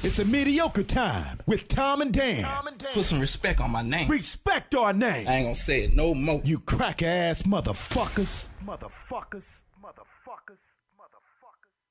It's a mediocre time with Tom and Dan. Put some respect on my name. Respect our name. I ain't gonna say it no more. You crack ass motherfuckers. Motherfuckers. Motherfuckers. Motherfuckers.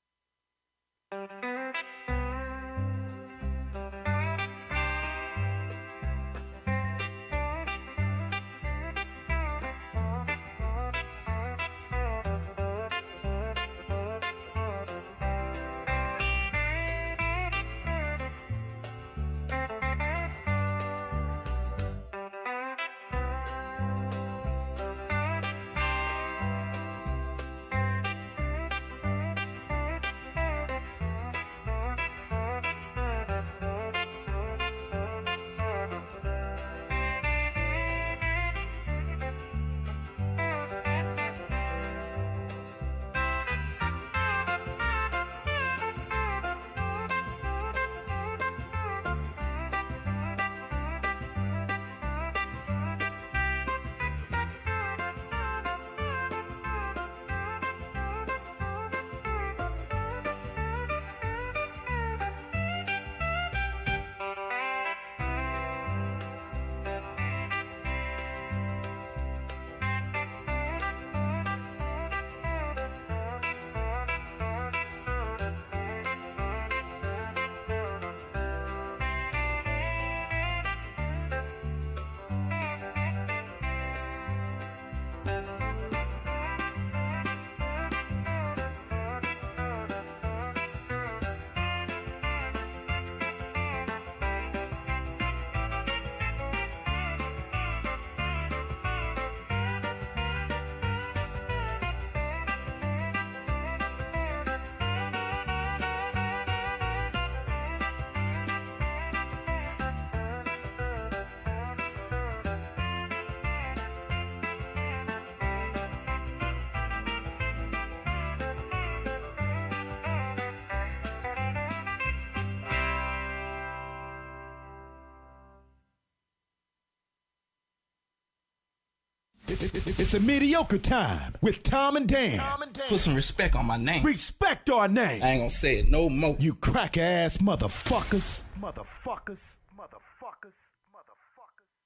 It's a mediocre time with Tom and Dan. Put some respect on my name. Respect our name. I ain't gonna say it no more. You crack ass motherfuckers. Motherfuckers. Motherfuckers. Motherfuckers.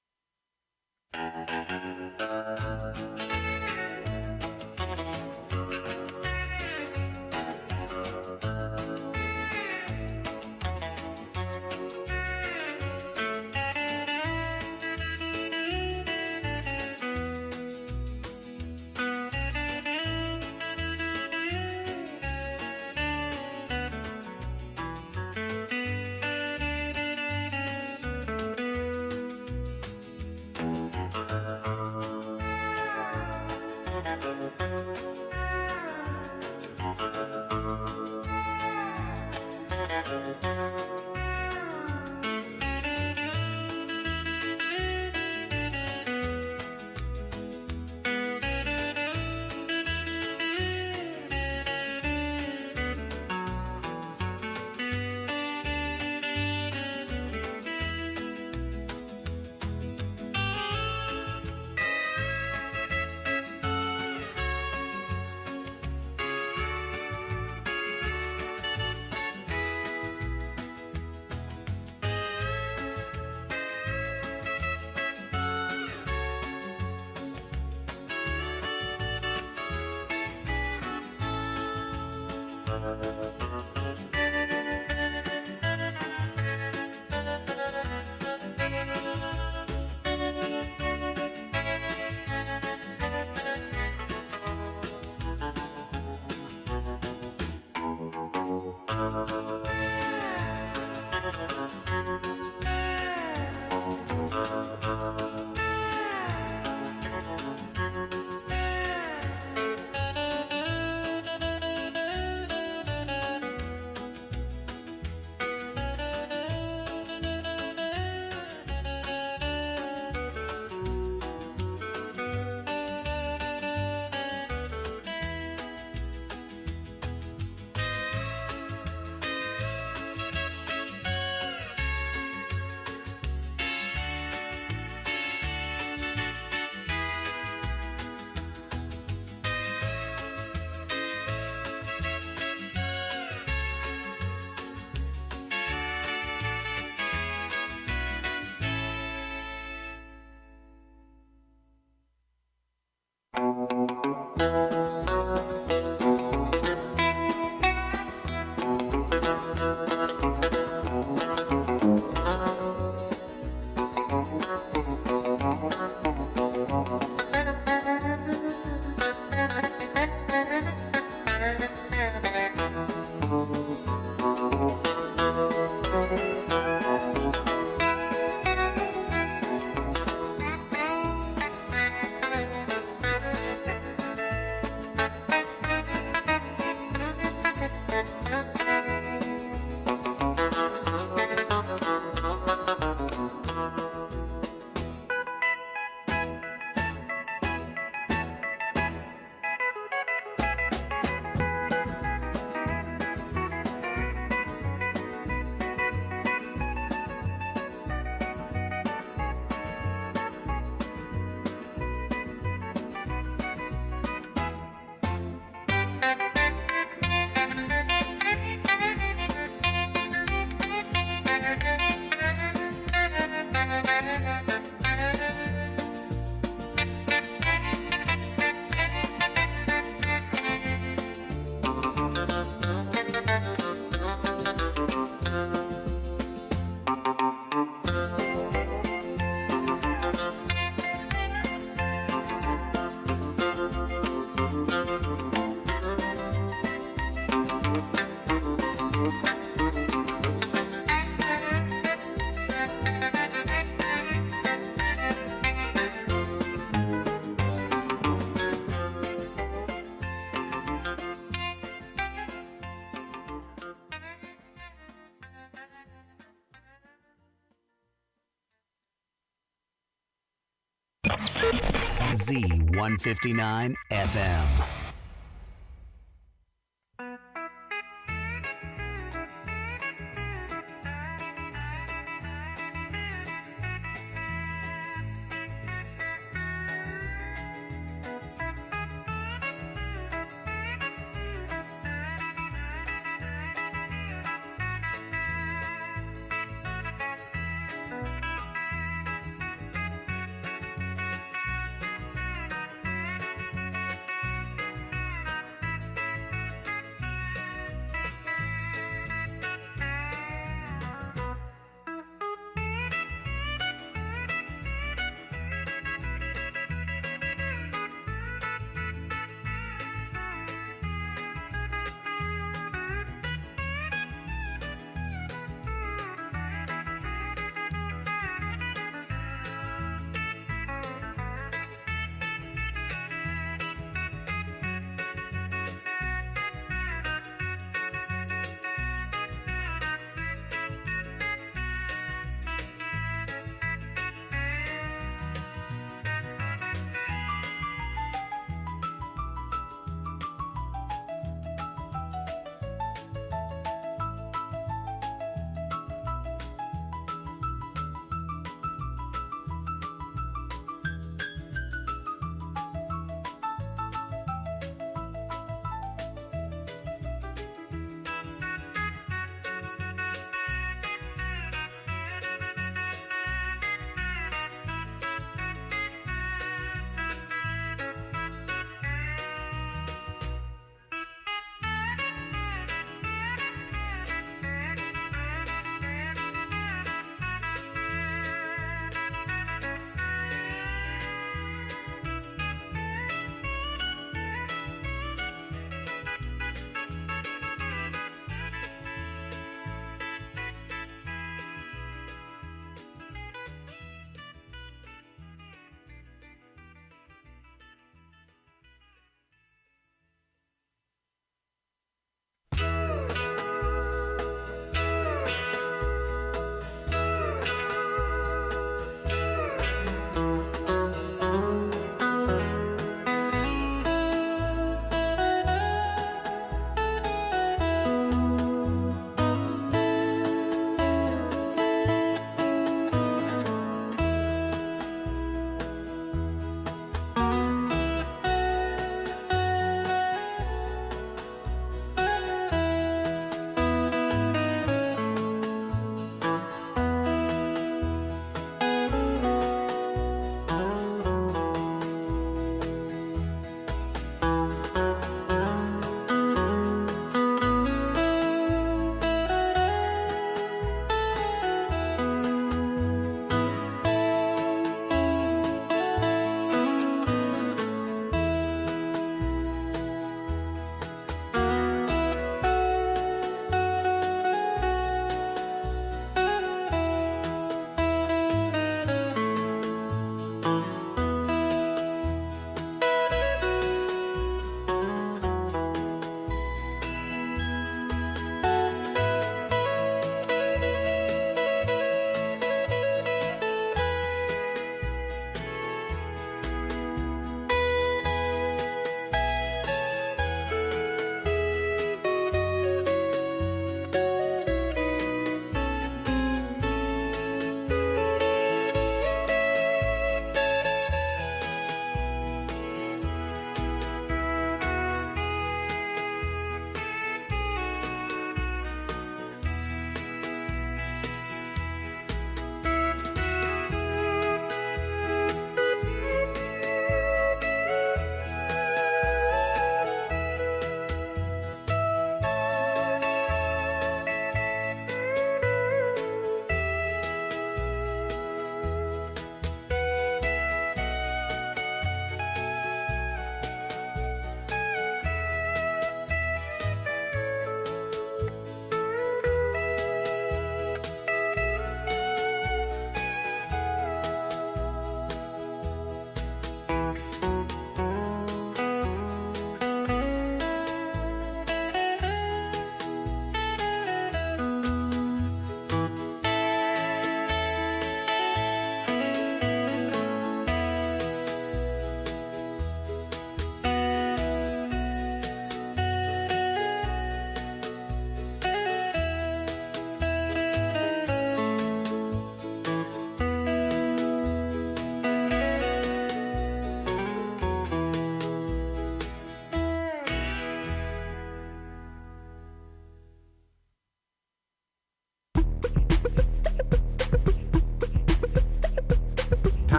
Z159 FM.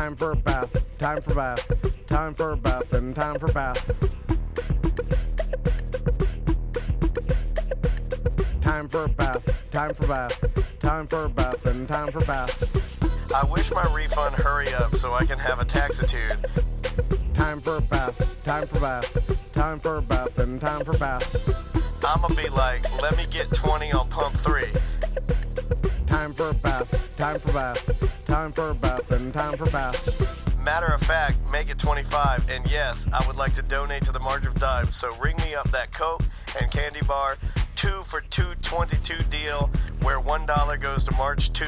Time for a bath. Time for bath. Time for a bath and time for bath. Time for a bath. Time for bath. Time for a bath and time for bath. I wish my refund hurry up so I can have a taxitude. Time for a bath. Time for bath. Time for a bath and time for bath. I'ma be like, let me get 20 on pump 3. Time for a bath. Time for bath. Time for a bath and time for bath. Matter of fact, make it 25. And yes, I would like to donate to the March of Dimes. So ring me up that Coke and candy bar 2 for $2.22 deal where $1 goes to March 2.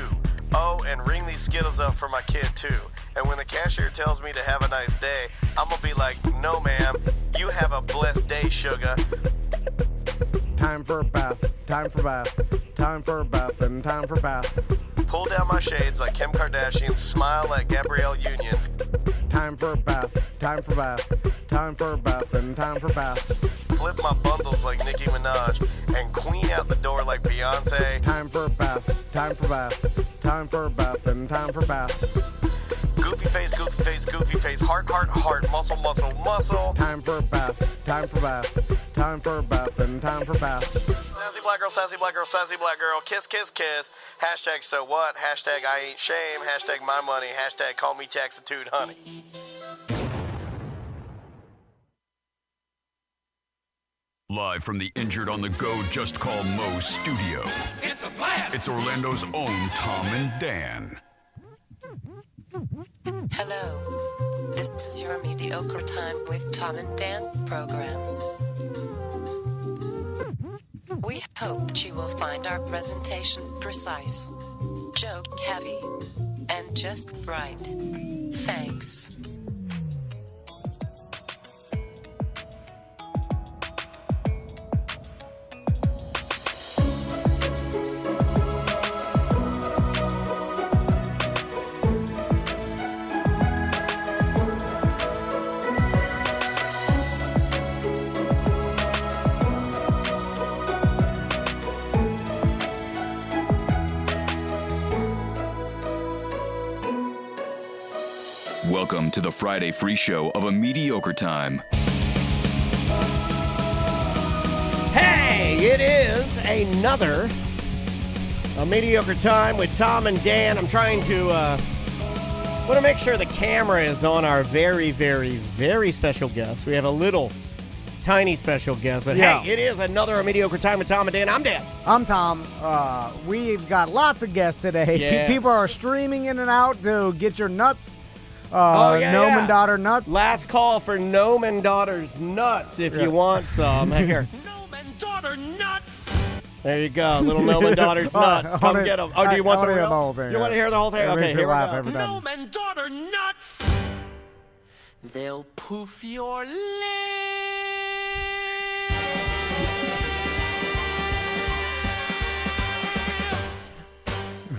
Oh, and ring these Skittles up for my kid too. And when the cashier tells me to have a nice day, I'm gonna be like, no ma'am, you have a blessed day, sugar. Time for a bath. Time for bath. Time for a bath and time for bath. Pull down my shades like Kim Kardashian, smile like Gabrielle Union. Time for a bath. Time for bath. Time for a bath and time for bath. Flip my bundles like Nicki Minaj and queen out the door like Beyonce. Time for a bath. Time for bath. Time for a bath and time for bath. Goofy face, goofy face, goofy face, heart, heart, heart, muscle, muscle, muscle. Time for a bath. Time for bath. Time for a bath and time for bath. Sassy black girl, sassy black girl, sassy black girl, kiss, kiss, kiss. Hashtag so what? Hashtag I ain't shame. Hashtag my money. Hashtag call me taxitude, honey. Live from the Injured on the Go Just Call Mo studio. It's a blast. It's Orlando's own Tom and Dan. Hello. This is your Mediocre Time with Tom and Dan program. We hope that you will find our presentation precise, joke heavy, and just right. Thanks. Welcome to the Friday free show of A Mediocre Time. Hey, it is another A Mediocre Time with Tom and Dan. I'm trying to want to make sure the camera is on our very, very, very special guest. We have a little tiny special guest, but Yeah. hey, it is another A Mediocre Time with Tom and Dan. I'm Dan. I'm Tom. We've got lots of guests today. Yes. People are streaming in and out to get your nuts. Yeah, Gnome yeah. and Daughter nuts. Last call for Gnome and Daughter's nuts if you want some. Here. Gnome and Daughter nuts. There you go. Little Gnome and Daughter's nuts. Come get them. Oh, do you want the hear real? the whole thing? You want to hear the whole thing? It Okay, makes me here we laugh go. every time. Gnome and Daughter nuts. They'll poof your lips.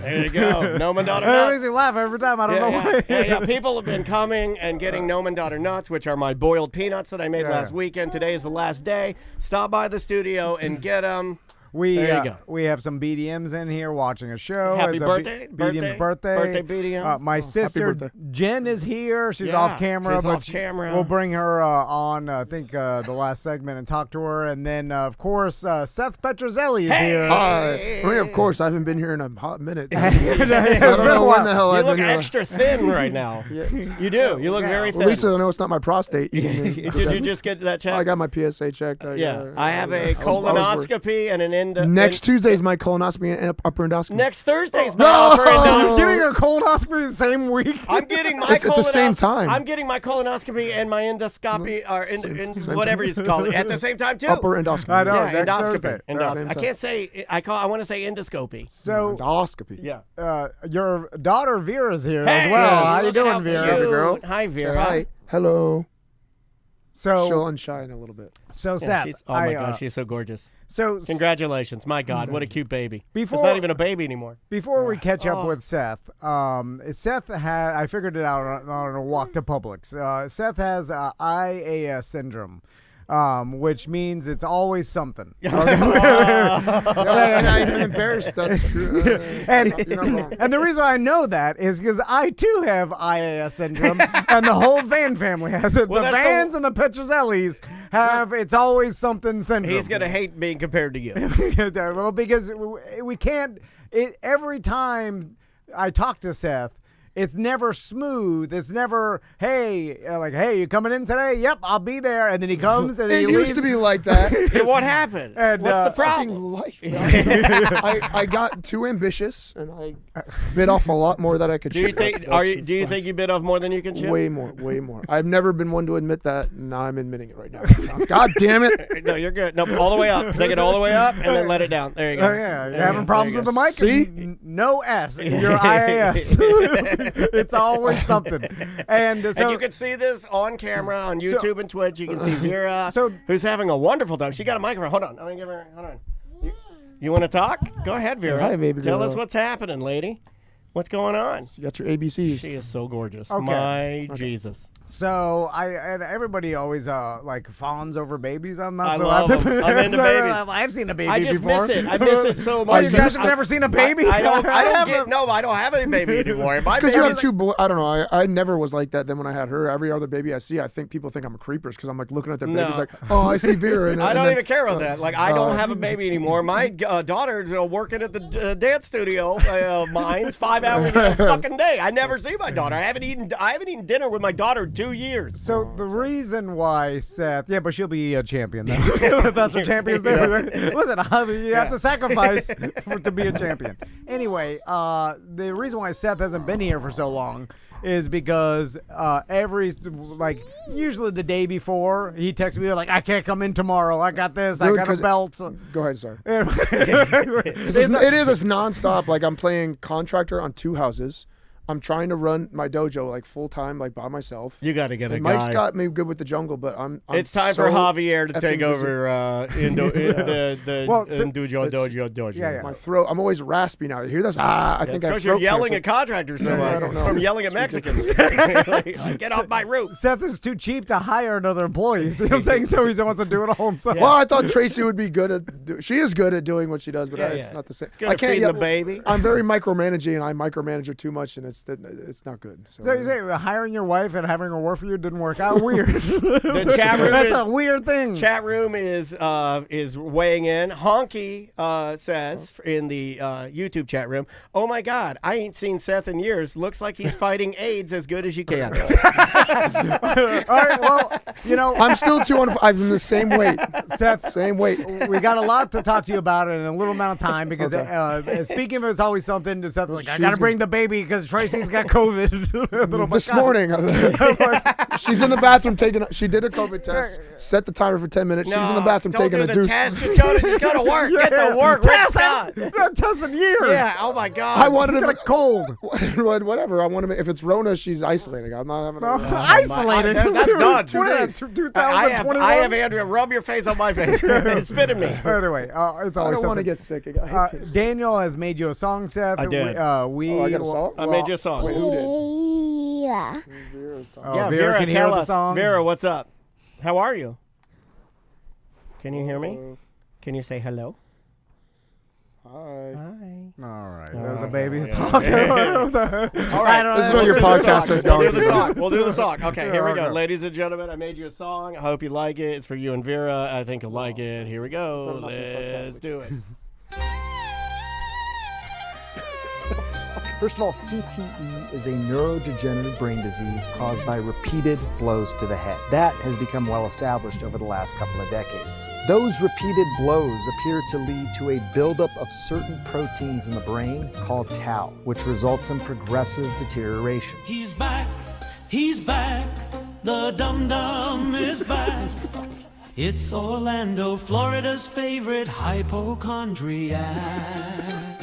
There you go. Gnome and Daughter It nuts. makes me laugh every time. I don't know why. Yeah. People have been coming and getting Gnome and Daughter nuts, which are my boiled peanuts that I made last weekend. Today is the last day. Stop by the studio and get them. There you go. We have some BDMs in here watching a show. Happy It's a birthday. BDM's birthday. Birthday BDM. My sister Jen is here. She's off camera. She's but off camera. We'll bring her on, I think, the last segment and talk to her. And then, of course, Seth Petruzzelli is here. Hi. I mean, of course, I haven't been here in a hot minute. It's I been don't a know while. when the hell You I've look been here. extra thin right now. You do. You look very thin. At least I know it's not my prostate. Did you just get that checked? I got my PSA checked. I have a I was worried. colonoscopy and an Next Tuesday's my colonoscopy and upper endoscopy. Next Thursday's my No! upper You're endoscopy. getting a colonoscopy the same week? I'm getting my It's at the same time. I'm getting my colonoscopy and my endoscopy, or Same whatever time. you call it, at the same time too. Upper endoscopy. I know. Yeah, next endoscopy. Thursday. Endoscopy. Same I time. can't say. I want to say endoscopy. So, Endoscopy. Yeah. your daughter Vera's here as Hey, well. How you look doing, how Vera? cute. Baby girl. Hi, Say Vera. hi. Hello. She'll So, unshine a little bit. so Yeah, Seth, oh my God, she's so gorgeous. so Congratulations, my God, what a cute baby. It's Before- not even a baby anymore. Before we catch Oh. up with Seth, Seth had, I figured it out on a walk to Publix. Seth has IAS syndrome, which means it's always something. Yeah, I'm embarrassed. That's true. And, you're not wrong. and the reason I know that is because I too have IAS syndrome, and the whole Van family has it. Well, the that's Vans and the Petruzzellis have it's always something syndrome. He's going to hate being compared to you. Well, because we can't. Every time I talk to Seth, it's never smooth. It's never, hey, hey, you coming in today? Yep, I'll be there. And then he comes and then It he used leaves. to be like that. Hey, what happened? And, What's the Fucking problem? life. I got too ambitious and I bit off a lot more that I could Do you chew. think do you think you bit off more than you can chew? Way more. I've never been one to admit that. Now I'm admitting it right now. God damn it. No, you're good. No, all the way up. Take it all the way up and then let it down. There you go. Oh, yeah, you're having problems with the mic? See? No S in your IAS. It's always something. And so And you can see this on camera on YouTube and Twitch. You can see Vera, So- who's having a wonderful time. She got a microphone. Hold on. Let me give her. Hold on. You want to talk? Go ahead, Vera. Hi, baby Tell girl. us what's happening, lady. What's going on? You got your ABCs. She is so gorgeous. Okay. My Jesus. So and everybody always fawns over babies. I'm not I so love happy. 'em. I'm into babies. I've seen a baby I just before. miss it. I miss it so Oh, much. you guys have never seen a baby? I don't haven't. have any baby anymore. My Because you have baby's- two boys. I don't know. I never was like that. Then when I had her, every other baby I see, I think people think I'm a creeper because I'm like looking at their babies No. like, oh, I see Vera. And, I and don't then- even care about that. Like, I don't have a baby anymore. My daughter's working at the dance studio of mine's 5 hours a fucking day. I never see my daughter. I haven't eaten dinner with my daughter in 2 years. So the reason why Seth, but she'll be a champion. Then. That's what champions do. Listen, you have to sacrifice to be a champion. Anyway, the reason why Seth hasn't been here for so long is because usually the day before he texts me like, I can't come in tomorrow. I got this. I Dude, got a 'cause- belt. Go ahead, sorry. It's It's nonstop. Like I'm playing contractor on 2 houses. I'm trying to run my dojo like full time, like by myself. You got to get a And guy. Mike's got me good with the jungle, but I'm It's time so for Javier to effing take busy. over the Well, so- dojo. Yeah. My throat. I'm always raspy now. You hear this? I think I have Because you're throat yelling cancer. at contractors so Yeah, I much. don't It's know. from yelling at Mexicans. Like, get off my roof. Seth is too cheap to hire another employee. You see what I'm saying? So he wants to do it all himself. Well, I thought Tracy would be good at. She is good at doing what she does, but Yeah, it's yeah. not the same. good I at can't feeding yell. the baby. I'm very micromanaging, and I micromanage her too much, and it's not good. So you say hiring your wife and having her work for you didn't work out? Weird. The chat room That's is a weird thing. Chat room is weighing in. Honky says in the YouTube chat room, "Oh my God, I ain't seen Seth in years. Looks like he's fighting AIDS as good as you can." All right, well, I'm still 205. I'm the same weight. Seth, Same weight. we got a lot to talk to you about in a little amount of time because speaking of it's always something, Seth's like, I got to bring the baby because Tracy's got COVID. This morning, she's in the bathroom taking. She did a COVID test. Set the timer for 10 minutes. She's in the bathroom don't taking do a the deuce. test. Just go to work. Get to work. Rick Scott. Not test in years. Yeah. Oh my God. I wanted to Got a cold. whatever. I want to. If it's Rona, she's isolating. I'm not having. Isolated. That's done. What is that, 2021? I have Andrea rub your face on my face. Spit at me. Anyway, it's I always don't want to something. get sick. I hate this. Daniel has made you a song, Seth. I did. Oh, I got a song. I made you a song. Wait, who did? Yeah. Vera's talking. Oh, Yeah, Vera can hear tell the us. song. Vera, what's up? How are you? Can you hear me? Can you say hello? Hi. Hi. All right, there's a baby yeah, talking. All right, This is what your podcast is going We'll do the to. song. We'll do the song. Okay, here we go. Okay. Ladies and gentlemen, I made you a song. I hope you like it. It's for you and Vera. I think you'll like it. Here we go. Let's do it. First of all, CTE is a neurodegenerative brain disease caused by repeated blows to the head. That has become well established over the last couple of decades. Those repeated blows appear to lead to a buildup of certain proteins in the brain called tau, which results in progressive deterioration. He's back, the dum-dum is back. It's Orlando, Florida's favorite hypochondriac.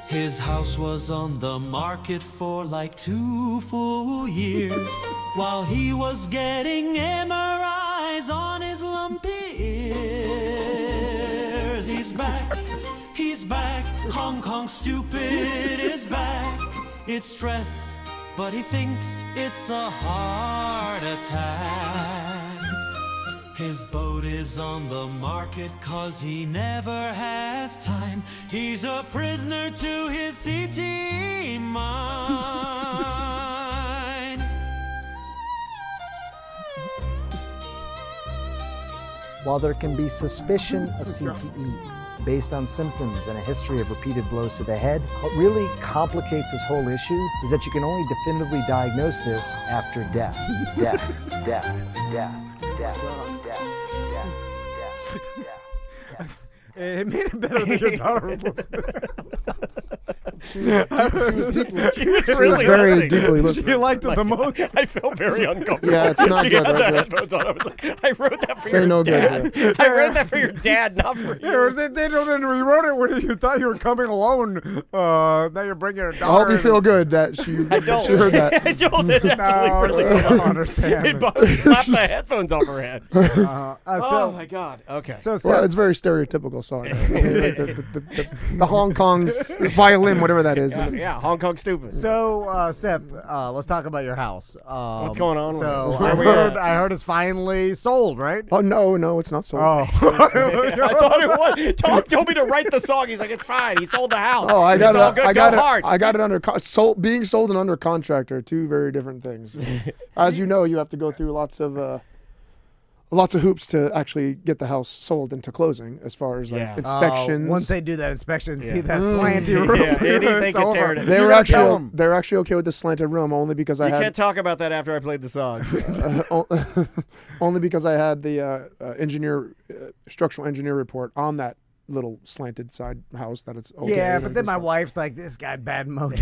His house was on the market for like 2 full years while he was getting MRIs on his lumpy ears. He's back, Hong Kong stupid is back. It's stress, but he thinks it's a heart attack. His boat is on the market 'cause he never has time. He's a prisoner to his CTE mind. While there can be suspicion of CTE based on symptoms and a history of repeated blows to the head, what really complicates this whole issue is that you can only definitively diagnose this after death. Death, death, death, death, death, death. It made it better than your daughter was listening. She was deeply. She was She was really very listening. deeply listening. She liked it the most. I felt very uncomfortable. Yeah, it's not She good, had right, the Josh? headphones on. I was like, I wrote that for Say your no dad. good, I wrote that for your dad, not for Yeah, you. or they rewrote it when you thought you were coming alone. Now you're bringing your I daughter. hope you feel good that she don't. she heard that. I don't. It actually No, really I don't did. understand. It slapped the headphones off her head. So, Oh my God. Okay. So, Well, Seth, it's very stereotypical song. The Hong Kong's violin, whatever that is. Yeah, Hong Kong stupid. So, Seth, let's talk about your house. What's going on with So, it? I heard it's finally sold, right? Oh no, it's not sold. Oh, I thought it was. Tom told me to write the song. He's like, it's fine. He sold the house. Oh, I got It's all it. good. I got Go it. hard. I got it under being sold and under contract are two very different things. As you know, you have to go through lots of hoops to actually get the house sold into closing, as far as like Yeah. inspections. once they do that inspection, see Yeah. that slanty roof. Yeah, anything it's can over. tear it. they You were gotta actually tell 'em. they're actually okay with the slanted room only because I You had can't talk about that after I played the song. only because I had the structural engineer report on that little slanted side house that it's okay. Yeah, and but then my stuff. wife's like, this guy bad mojo.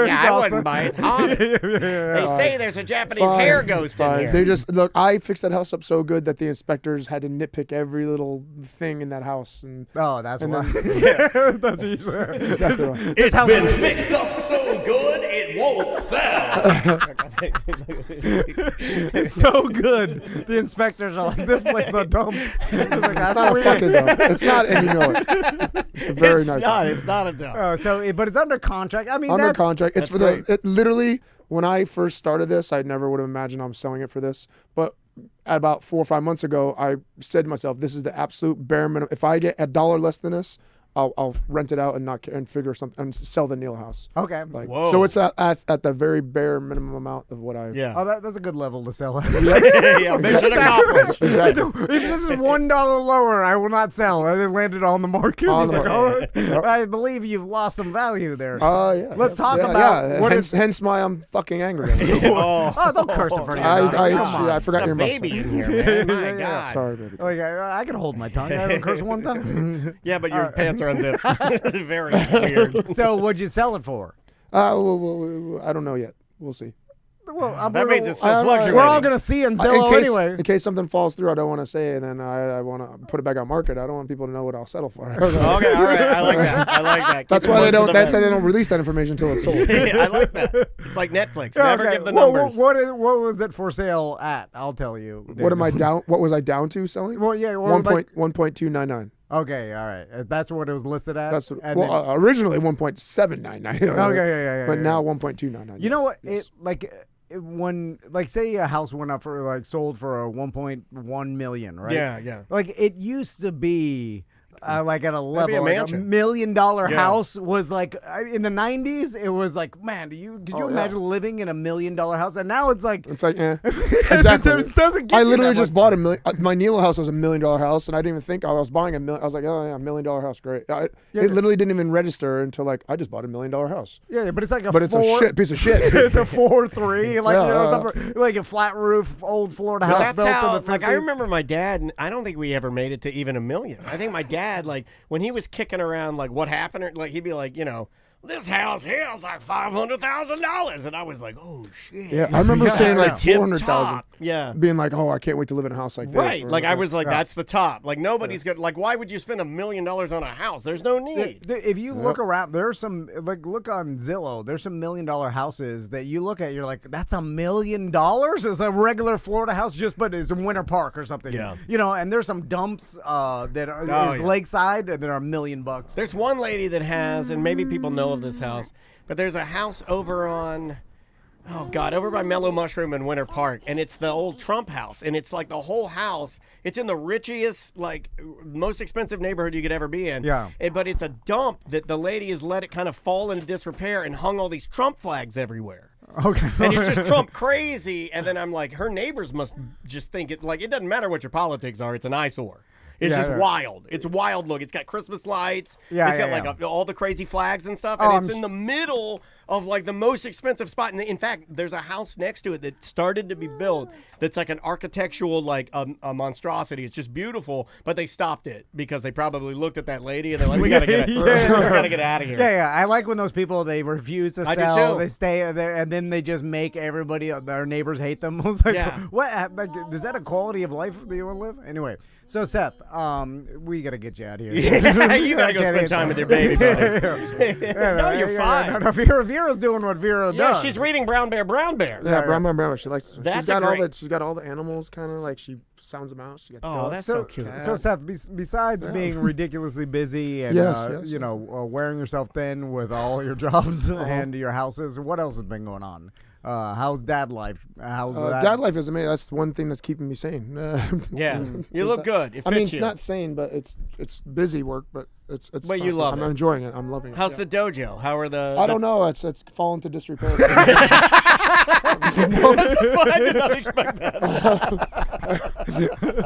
Yeah, I wouldn't buy it. It's haunted. They say there's a Japanese Fine, hair it's ghost in fine. here. They just look. I fixed that house up so good that the inspectors had to nitpick every little thing in that house, and Oh, that's And why. then- That's what you said. exactly why. It's been fixed up so good it won't sell. It's so good. The inspectors are like, this place is a dump. It's like, It's that's not a weird. fucking dump. It's not, and you know it. It's a very nice house. It's not a dump. But it's under contract. I mean, Under that's, contract. It's that's for great. it literally, when I first started this, I never would have imagined I'm selling it for this. But about 4 or 5 months ago, I said to myself, this is the absolute bare minimum. If I get $1 less than this, I'll rent it out and not and figure something and sell the Neil house. Okay. Like, Whoa. so it's at the very bare minimum amount of what I. Yeah. Oh, that's a good level to sell it. Yeah, mission accomplished. Exactly. If this is $1 lower, I will not sell. And it landed on the market. On He's the like, market. all right. I believe you've lost some value there. Yeah. Let's talk Yeah, about yeah. what hence why I'm fucking angry. Oh, don't curse in front of your daughter. Come on. I forgot There's your a baby in here, man. My God. Sorry, baby. Like, I can hold my tongue. I haven't cursed one time. Yeah, but your pants are unzipped. Very weird. So, what'd you sell it for? Well, I don't know yet. We'll see. Well, That means it's still I don't know. fluctuating. we're all going to see in Zillow anyway. In case something falls through, I don't want to say, and then I want to put it back on market. I don't want people to know what I'll settle for. Okay, all right. I like that. I like that. That's Keep why it they close don't. to the That's why vest. they don't release that information until it's sold. I like that. It's like Netflix. Never give the numbers. What was it for sale at? I'll tell you. What am I down? What was I down to selling? Well, yeah. 1.299. Okay, all right. That's what it was listed at. That's And well, then- originally 1.799. Okay, yeah. But now 1.299. You know what? Yes. When say a house went up for sold for a 1.1 million, right? Yeah. Like it used to be. Like at a be a level, like a $1 mansion. million Yeah. house was like in the 90s. It was like, man, could you Oh, yeah. imagine living in $1 million house? And now it's like, It's like, exactly. it doesn't get I you literally that just much. bought my Neil house was $1 million house, and I didn't even think I was buying $1 million. I was like, oh yeah, $1 million house, great. It literally didn't even register until like I just bought $1 million house. Yeah, but it's like a But it's a piece of shit. It's a 4.3, like Yeah, something like a flat roof, old Florida house That's built how, in the 50s. like, I remember my dad, and I don't think we ever made it to even $1 million. I think my dad, like, when he was kicking around, like, what happened, or, like, he'd be like, this house here is like $500,000. And I was like, oh, shit. Yeah, I remember saying like Tip 400,000. top. Yeah. Being like, oh, I can't wait to live in a house like this. Right. Or- Like, I or- was like, that's the top. Like, nobody's going to, like, why would you spend $1 million on a house? There's no need. If you look around, there's some look on Zillow. There's some $1 million houses that you look at. You're like, that's $1 million. It's a regular Florida house, but it's in Winter Park or something. Yeah. And there's some dumps that are Oh, yeah. lakeside that are $1 million. There's one lady that has, and maybe people know of this house, but there's a house over on Oh, God, over by Mellow Mushroom in Winter Park, and it's the old Trump house, and it's like the whole house. It's in the richest, like, most expensive neighborhood you could ever be in. Yeah. But it's a dump that the lady has let it kind of fall into disrepair and hung all these Trump flags everywhere. Okay. And it's just Trump crazy, and then I'm like, her neighbors must just think it, like, it doesn't matter what your politics are, it's an eyesore. It's just wild. It's wild look. It's got Christmas lights. Yeah, it's got all the crazy flags and stuff. And it's in the middle of like the most expensive spot. And in fact, there's a house next to it that started to be built that's like an architectural, like a monstrosity. It's just beautiful, but they stopped it because they probably looked at that lady and they're like, we gotta get we gotta get out of here. Yeah. I like when those people, they refuse to I do sell. too. They stay there, and then they just make everybody, their neighbors hate them. It's like, what? Like, is that a quality of life that you want to live? Anyway, so Seth, we gotta get you out of here. You gotta go spend time with your baby, buddy. No, you're fine. No, Vera's doing what Vera does. Yeah, she's reading Brown Bear. Yeah, Brown Bear. She likes. That's she's got all the animals, kind of like she sounds them out. She got dogs. That's so cute. So Seth, besides being ridiculously busy and Yes. wearing yourself thin with all your jobs and your houses, what else has been going on? How's dad life? How's that? Dad life is amazing. That's one thing that's keeping me sane. You look good. It fits I mean, you. not sane, but it's busy work, but it's But fun. you love I'm it. enjoying it. I'm loving it. How's the dojo? How are the? I don't know. It's fallen to disrepair. I did not expect that.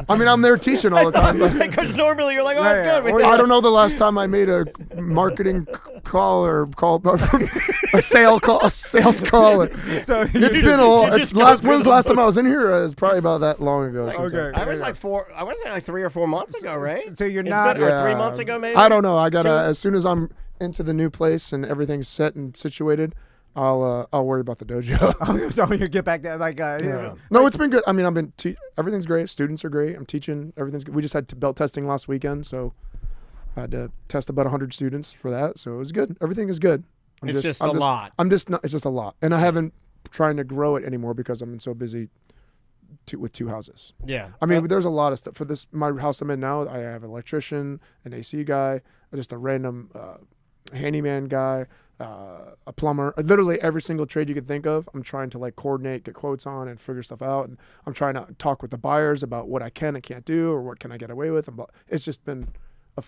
I mean, I'm there teaching all the time. Because normally you're like, oh, that's good. I don't know the last time I made a marketing call or a sales call. So It's been a while. When was the last time I was in here? It was probably about that long ago. Okay. I was like 3 or 4 months ago, right? So you're It's not. been- or 3 months ago, maybe. I don't know. I gotta as soon as I'm into the new place and everything's set and situated, I'll worry about the dojo. So you get back there, like, No, it's been good. I mean, everything's great. Students are great. I'm teaching. Everything's good. We just had belt testing last weekend, so I had to test about 100 students for that. So it was good. Everything is good. It's just a lot. It's just a lot, and I haven't trying to grow it anymore because I'm so busy with 2 houses. Yeah. I mean, there's a lot of stuff for this. My house I'm in now, I have an electrician, an AC guy, just a random handyman guy, a plumber. Literally every single trade you could think of, I'm trying to like coordinate, get quotes on, and figure stuff out. And I'm trying to talk with the buyers about what I can and can't do, or what can I get away with. And it's just been a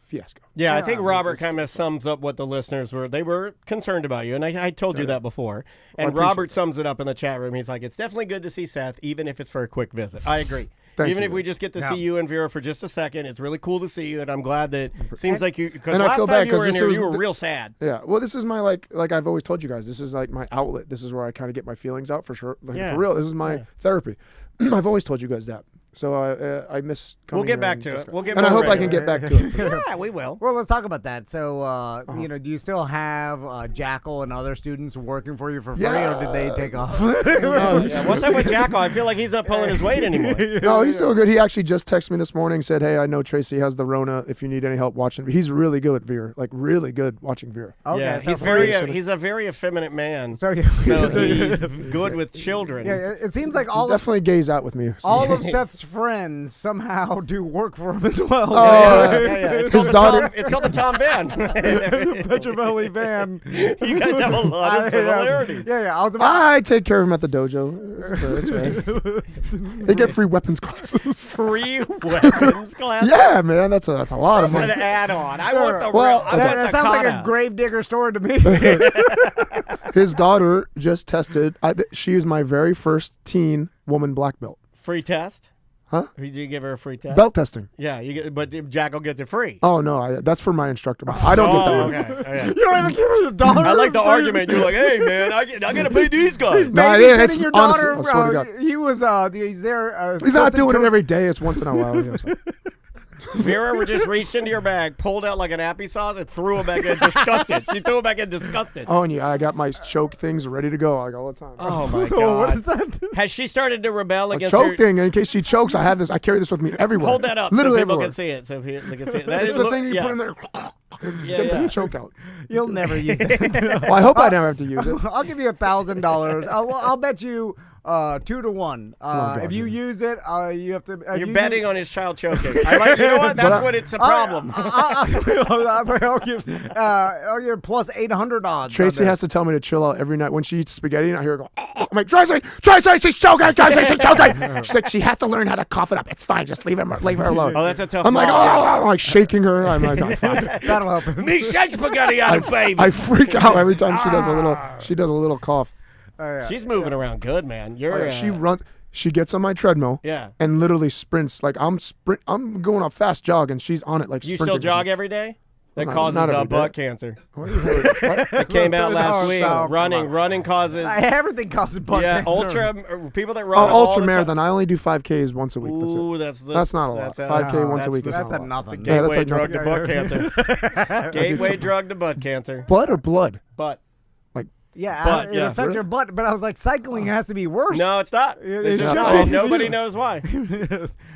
fiasco. Yeah, I think Robert kind of sums up what the listeners were. They were concerned about you, and I told you that before. And Robert sums it up in the chat room. He's like, it's definitely good to see Seth, even if it's for a quick visit. I agree. Even if we just get to see you and Vera for just a second, it's really cool to see you, and I'm glad that seems like you, because last time you were in here, you were real sad. Yeah, well, this is my, like I've always told you guys, this is like my outlet. This is where I kind of get my feelings out for sure. Like, for real, this is my therapy. I've always told you guys that. So I miss coming We'll get here back and to it. discuss. We'll get and more I hope I regular. can get back to it. Yeah, we will. Well, let's talk about that. So, do you still have Jackal and other students working for you for free, or did they take off? What's up with Jackal? I feel like he's not pulling his weight anymore. No, he's so good. He actually just texted me this morning, said, hey, I know Tracy has the Rona if you need any help watching. He's really good at Vera, like really good watching Vera. Okay, yeah, so he's a very effeminate man. So he's good with children. Yeah, it seems like all definitely gaze out with me. all of Seth's friends somehow do work for him as well. It's His daughter. It's called the Tom Van. Petraelli van. You guys have a lot of similarities. Yeah. I was about. I take care of him at the dojo. So that's right. They get free weapons classes. Free weapons class. Yeah, man, that's a lot of That's money. an add-on. I want the Well, real. I That, want that the sounds like a kata. gravedigger story to me. His daughter just tested. She is my very first teen woman black belt. Free test. Huh? Did you give her a free test? Belt testing. Yeah, but Jackal gets it free. Oh no, that's for my instructor. I don't get that one. Okay. You don't even give her your daughter. I like the argument. You're like, hey man, I gotta pay these guys. No, I didn't. Babysitting your Honestly, daughter. I swear to God. He was. He's there. He's not doing it every day. It's once in a while. Vera just reached into your bag, pulled out like an applesauce, and threw it back in disgusted. She threw it back in disgusted. Oh, and yeah, I got my choke things ready to go like all the time. Oh my god! What is that? Has she started to rebel A against choke her? thing in case she chokes. I have this. I carry this with me everywhere. Hold that up, Literally so people everywhere. can see it. So they can see it. That It's is the thing you put in there. It's gonna choke out. You'll never use it. Well, I hope I never have to use it. I'll give you $1,000. I'll bet you 2 to 1. If you use it, you have to. You're betting on his child choking. I like. You know what? That's when it's a problem. I'll give plus 800 odds. Tracy has to tell me to chill out every night when she eats spaghetti. And I hear her go, I'm like, Tracy, she's choking. She's choking. She's like, she has to learn how to cough it up. It's fine. Just leave her alone. Oh, that's a tough. I'm like, I'm like shaking her. I'm like, oh, fuck. That'll help. Me shake spaghetti out of baby. I freak out every time she does a little cough. She's moving around good, man. You're. She runs. She gets on my treadmill. Yeah. And literally sprints like I'm going on a fast jog, and she's on it like. You sprinting. still jog every day? That Not causes every day. butt cancer. What? It came out last week. No, Running causes. Everything causes butt cancer. Ultra people that run. Ultra marathon. I only do 5Ks once a week. That's it. Ooh, that's not a lot. 5K once a week is That's not a a lot. nothing. Yeah, that's Gateway like drug nothing. to butt cancer. Gateway drug to butt cancer. Butt or blood? Butt. Yeah, Butt, it yeah. affects your butt. But I was like, cycling has to be worse. No, it's not. It's should not. be. Nobody knows why.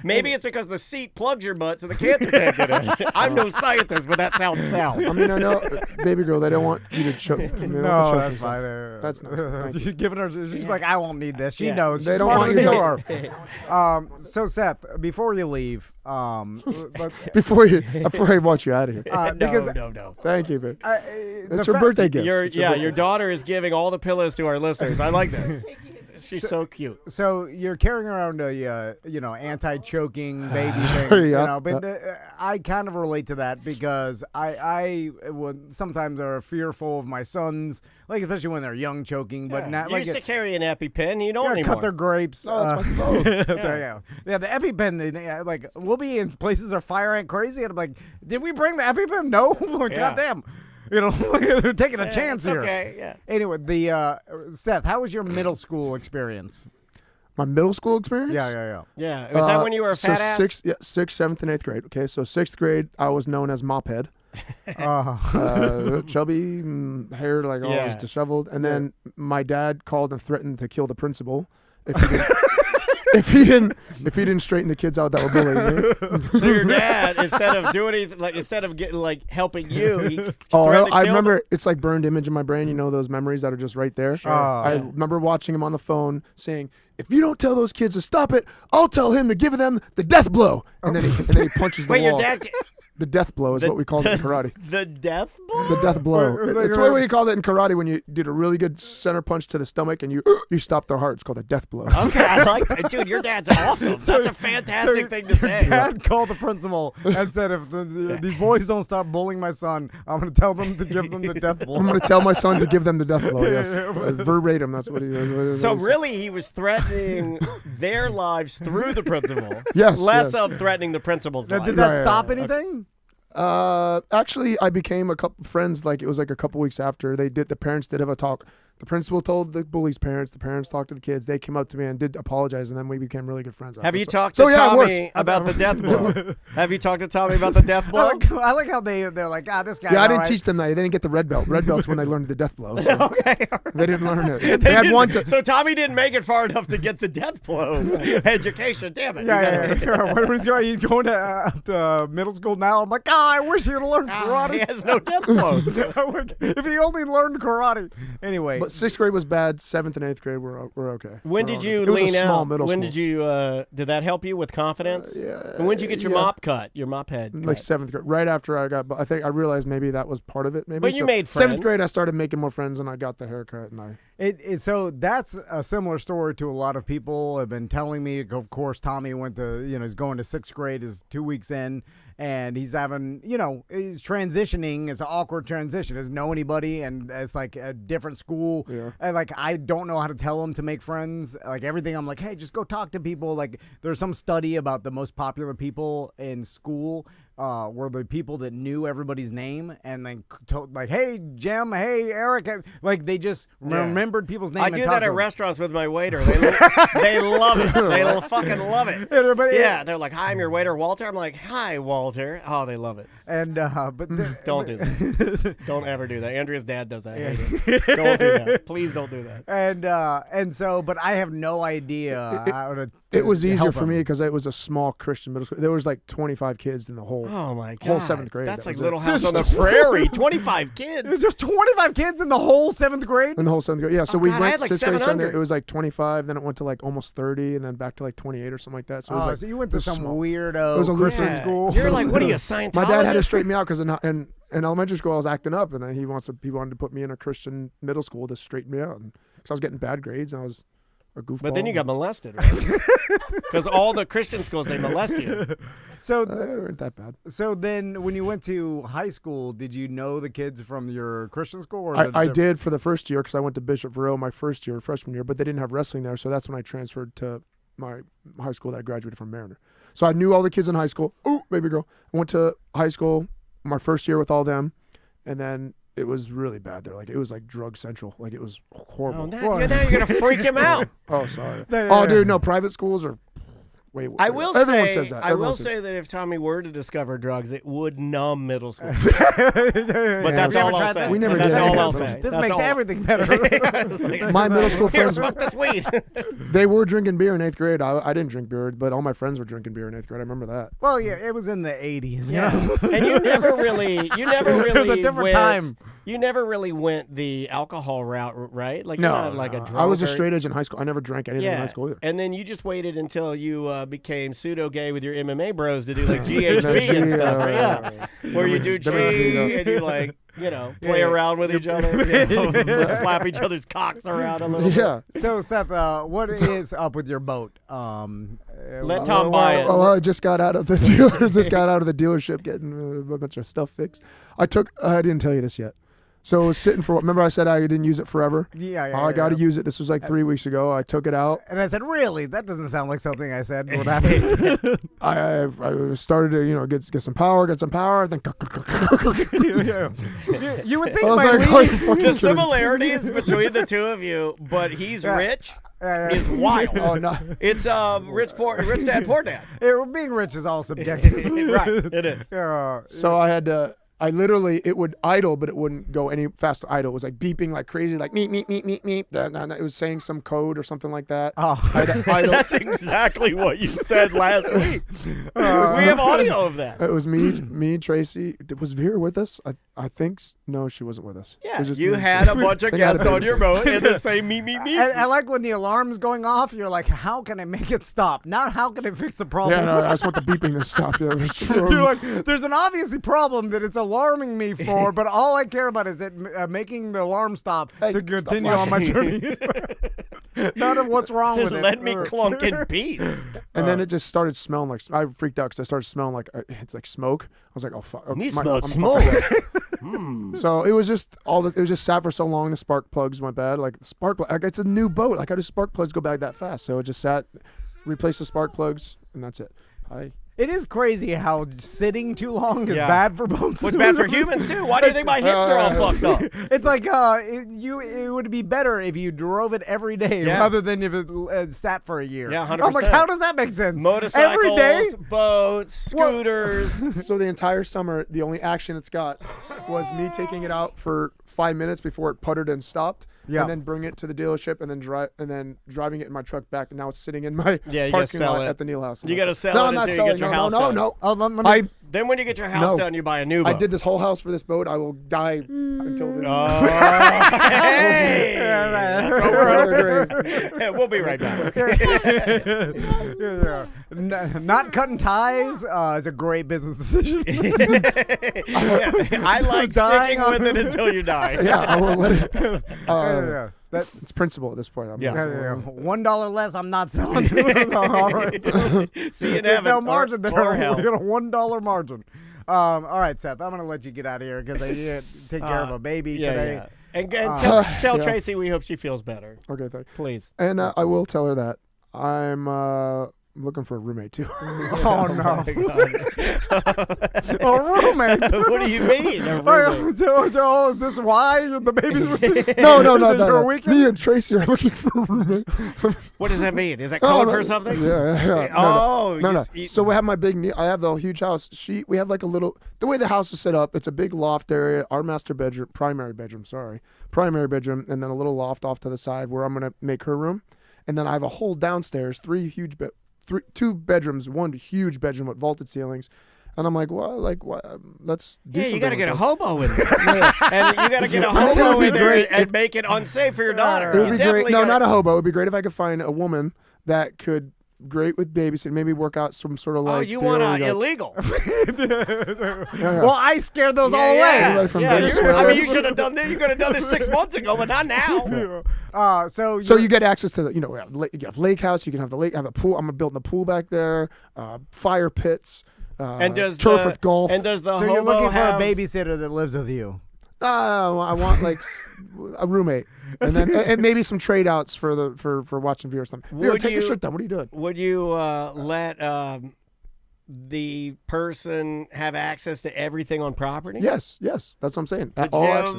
Maybe it's because the seat plugs your butt so the cancer can't get in. I'm no scientist, but that sounds sound. I mean, I know, baby girl, they don't want you to choke. No, that's fine. That's nice. She's giving her. She's like, I won't need this. She Yeah. knows. They She's don't smarter want than you you are. So Seth, before you leave, but, Before I want you out of here. because No. Thank you, babe. the It's her fact- birthday gift. Your daughter is giving all the pillows to our listeners. I like this. She's so cute. So you're carrying around a anti-choking baby thing, Yeah, but I kind of relate to that because I would sometimes are fearful of my sons, like especially when they're young choking. But now, You like used to carry an EpiPen. You don't yeah, anymore. cut their grapes. Oh, that's my phone. Yeah, the EpiPen. Like we'll be in places are fire ant crazy, and I'm like, did we bring the EpiPen? No, like, Yeah. goddamn. They're taking a chance here. Okay, yeah. Anyway, Seth, how was your middle school experience? My middle school experience? Yeah. Yeah. Was that when you were a fat ass? Sixth, 7th, and 8th grade. Okay, so 6th grade, I was known as Mophead. Chubby, hair like all was disheveled. And then my dad called and threatened to kill the principal if he didn't straighten the kids out that were bullying me. So your dad, instead of getting helping you, he threatened to I kill remember it's like burned image in my brain. You know those memories that are just right there. Sure. I remember watching him on the phone saying, "If you don't tell those kids to stop it, I'll tell him to give them the death blow." And then he punches the Wait, wall. your dad? The death blow is what we called it in karate. The death blow? The death blow. Wait, It's what we called it in karate when you did a really good center punch to the stomach and you stop their heart. It's called a death blow. Okay, I like that. Dude, your dad's awesome. That's a fantastic thing to say. Your dad called the principal and said, if these boys don't stop bullying my son, I'm going to tell them to give them the death blow. I'm going to tell my son to give them the death blow. Yes, verbatim. That's what he. So really, he was threatening their lives through the principal. Yes, Less yes. of threatening the principal's Now, life. did that Right, stop right, anything? Actually, I became a couple friends. Like it was like a couple weeks after the parents did have a talk. The principal told the bully's parents. The parents talked to the kids. They came up to me and did apologize, and then we became really good friends. Have you after. talked So to yeah, it worked. Tommy about the death blow? Have you talked to Tommy about the death blow? I like how they're like, this guy. Yeah, I didn't teach them that. They didn't get the red belt. Red belt's when they learned the death blow. So Okay. they didn't learn it. They had one to. So Tommy didn't make it far enough to get the death blow education. Damn it. Yeah. He's going to middle school now. I'm like, I wish he'd learned He karate. has no death blows. If he only learned karate. Anyway. But 6th grade was bad. 7th and 8th grade were okay. When We're did okay. you It was lean a small out? middle When school. did you? Did that help you with confidence? Yeah. And when did you get your yeah. mop cut? Your mop head. Like cut? 7th grade, right after I got. I think I realized maybe that was part of it. Maybe. But you made friends. 7th grade, I started making more friends, and I got the haircut, and So that's a similar story to a lot of people have been telling me. Of course, Tommy went to, he's going to 6th grade, is 2 weeks in, and he's having, he's transitioning. It's an awkward transition. Doesn't know anybody, and it's like a different school. Yeah. And like, I don't know how to tell him to make friends. Like everything, I'm like, hey, just go talk to people. Like there's some study about the most popular people in school were the people that knew everybody's name and then like, hey, Jim, hey, Eric. Like they just remembered people's names. I do that at restaurants with my waiter. They love it. They fucking love it. Yeah, they're like, "Hi, I'm your waiter, Walter." I'm like, "Hi, Walter." Oh, they love it. And but Don't do that. Don't ever do that. Andrea's dad does that. I hate it. Don't do that. Please don't do that. And so, but I have no idea how to It was to easier help for them. me because it was a small Christian middle school. There was like 25 kids in the whole Oh my god. whole 7th grade. That's That like was it. Little House on the Prairie. 25 There's kids. just 25 kids in the whole 7th grade. In the whole 7th grade. Yeah, so Oh, we God, I went had like 6th grade, 7th 700. grade. It was like 25, then it went to like almost 30, and then back to like 28 or something like that. So it was Oh, like, so you went to it was some small. weirdo It was a Christian little- school. You're like, what are you, a Scientologist? My dad had to straighten me out because in elementary school I was acting up, and then he wanted to put me in a Christian middle school to straighten me out, because I was getting bad grades and I was a goofball. But then you got molested, right? Because all the Christian schools, they molest you. So, They weren't that bad. so then when you went to high school, did you know the kids from your Christian school? Or I did for the first year because I went to Bishop Verot my first year, freshman year, but they didn't have wrestling there, so that's when I transferred to my high school that I graduated from Mariner. So I knew all the kids in high school. Oh, baby girl. I went to high school my first year with all them, and then it was really bad there. Like, it was like drug central. Like, it was horrible. Oh, now you're going to freak him out. Oh, sorry. Yeah. Oh, dude, no, private schools are way worse. I will Everyone say, says that. I Everyone will says say that if Tommy were to discover drugs, it would numb middle school. But But that's all I'll say. We never That's did all that. I'll say. This That's makes all. everything better. My middle school Here, friends, smoke this weed. they were drinking beer in 8th grade. I didn't drink beer, but all my friends were drinking beer in 8th grade. I remember that. Well, yeah, it was in the 80s. You Yeah. know? And you never really It was a different went, time. You never really went the alcohol route, right? Like No, you're not like a no. drunk. I was a or- straight edge in high school. I never drank anything in high school either. And then you just waited until you became pseudo gay with your MMA bros to do like GHB and stuff. Right? Yeah. Where you do G and you like, play around with each other, slap each other's cocks around a little bit. Yeah. So, Seth, what is up with your boat? Let Tom buy it. Oh, I just got out of the dealership getting a bunch of stuff fixed. I didn't tell you this yet. So it was sitting for, remember I said I didn't use it forever? Yeah. I got to use it. This was like 3 weeks ago. I took it out. And I said, really? That doesn't sound like something I said would happen. I started to, get some power, I think. You would think I was my like, lead- "Are you fucking The kidding?" similarities between the two of you, but he's rich, is wild. Oh, no. It's rich dad, poor dad. Being rich is all subjective. Right, it is. So I had to, it would idle, but it wouldn't go any faster idle. It was like beeping like crazy, like meep, meep, meep, meep, meep. And it was saying some code or something like that. Oh. I had to idle. That's exactly what you said last week. 'Cause we have audio of that. It was me, Tracy. Was Vera with us? I think. No, she wasn't with us. It Yeah, was just you me. had a bunch of They had a guests on your babysitter. boat and they say meep, meep, meep. And I like when the alarm's going off, you're like, how can I make it stop? Not how can I fix the problem. Yeah, no, I just want the beeping to stop. Yeah, You're like, there's an obviously problem that it's alarming me for, but all I care about is it making the alarm stop Hey, to stop continue on my journey. Not of what's wrong with it. Let me clunk in peace. And then it just started smelling like. I freaked out because I started smelling like it's like smoke. I was like, oh fuck. Me my- smell I'm smoke. fucking dead. So it was just it was just sat for so long. The spark plugs went bad. Like it's a new boat. Like how do spark plugs go bad that fast? So it just sat, replaced the spark plugs, and that's it. It is crazy how sitting too long is Yeah. bad for boats. What's bad for humans too? Why do you think my hips are all fucked up? It's like it would be better if you drove it every day Yeah. rather than if it sat for a year. Yeah, 100%. I'm like, how does that make sense? Motorcycles, every day. boats, scooters. So the entire summer, the only action it's got was me taking it out for 5 minutes before it puttered and stopped, Yeah. and then bring it to the dealership, and then driving it in my truck back. And now it's sitting in my Yeah, you gotta parking sell lot it. at the Neal House. You gotta sell no, it I'm not until you get selling. your house no, done. no. Oh, let me. Then when you get your house No. done, you buy a new boat. I did this whole house for this boat. I will die until the Oh, hey! That's what we're hoping. Yeah, we'll be right back. Not cutting ties is a great business decision. I like Dying sticking on- with it until you die. Yeah, I will let it. Yeah. It's principle at this point. Yeah. $1 less, I'm not selling. All right. See you in There's heaven. no margin there. Or We hell. got a $1 margin. All right, Seth. I'm gonna let you get out of here because I need to take care of a baby today. Yeah. And tell Yeah. Tracy we hope she feels better. Okay, thank you. Please. And I will tell her that I'm looking for a roommate too. Oh no, a roommate. What do you mean? A roommate? Oh, is this why the baby's with you? no, Is it your no. weekend? Me and Tracy are looking for a roommate. What does that mean? Is that code for something? Yeah. Oh, No. you- So we have my I have the huge house. We have like a little, the way the house is set up, it's a big loft area, our primary bedroom, and then a little loft off to the side where I'm going to make her room. and then I have a whole downstairs, 2 bedrooms, 1 huge bedroom with vaulted ceilings. And I'm like, well, let's do something. You got to get a this. hobo in there. And you got to get a hobo in there and make it unsafe for your daughter. It would be great. No, not a hobo. It would be great if I could find a woman that could great with babysitting, maybe work out some sort of like. Oh, you want illegal? Well, I scared those all away. Everybody from Venezuela. I mean, you should have done this. You could have done this 6 months ago, but not now. So you get access to you have lake house. You can have the lake, have a pool. I'm building a pool back there. Fire pits. And does turf with golf. And does the so hobo you're looking have for a babysitter that lives with you? No, I want like a roommate, and then and maybe some trade outs for watching Vera or something. Here, take your shirt down. What are you doing? Would you let the person have access to everything on property? Yes, that's what I'm saying. The all gym, access.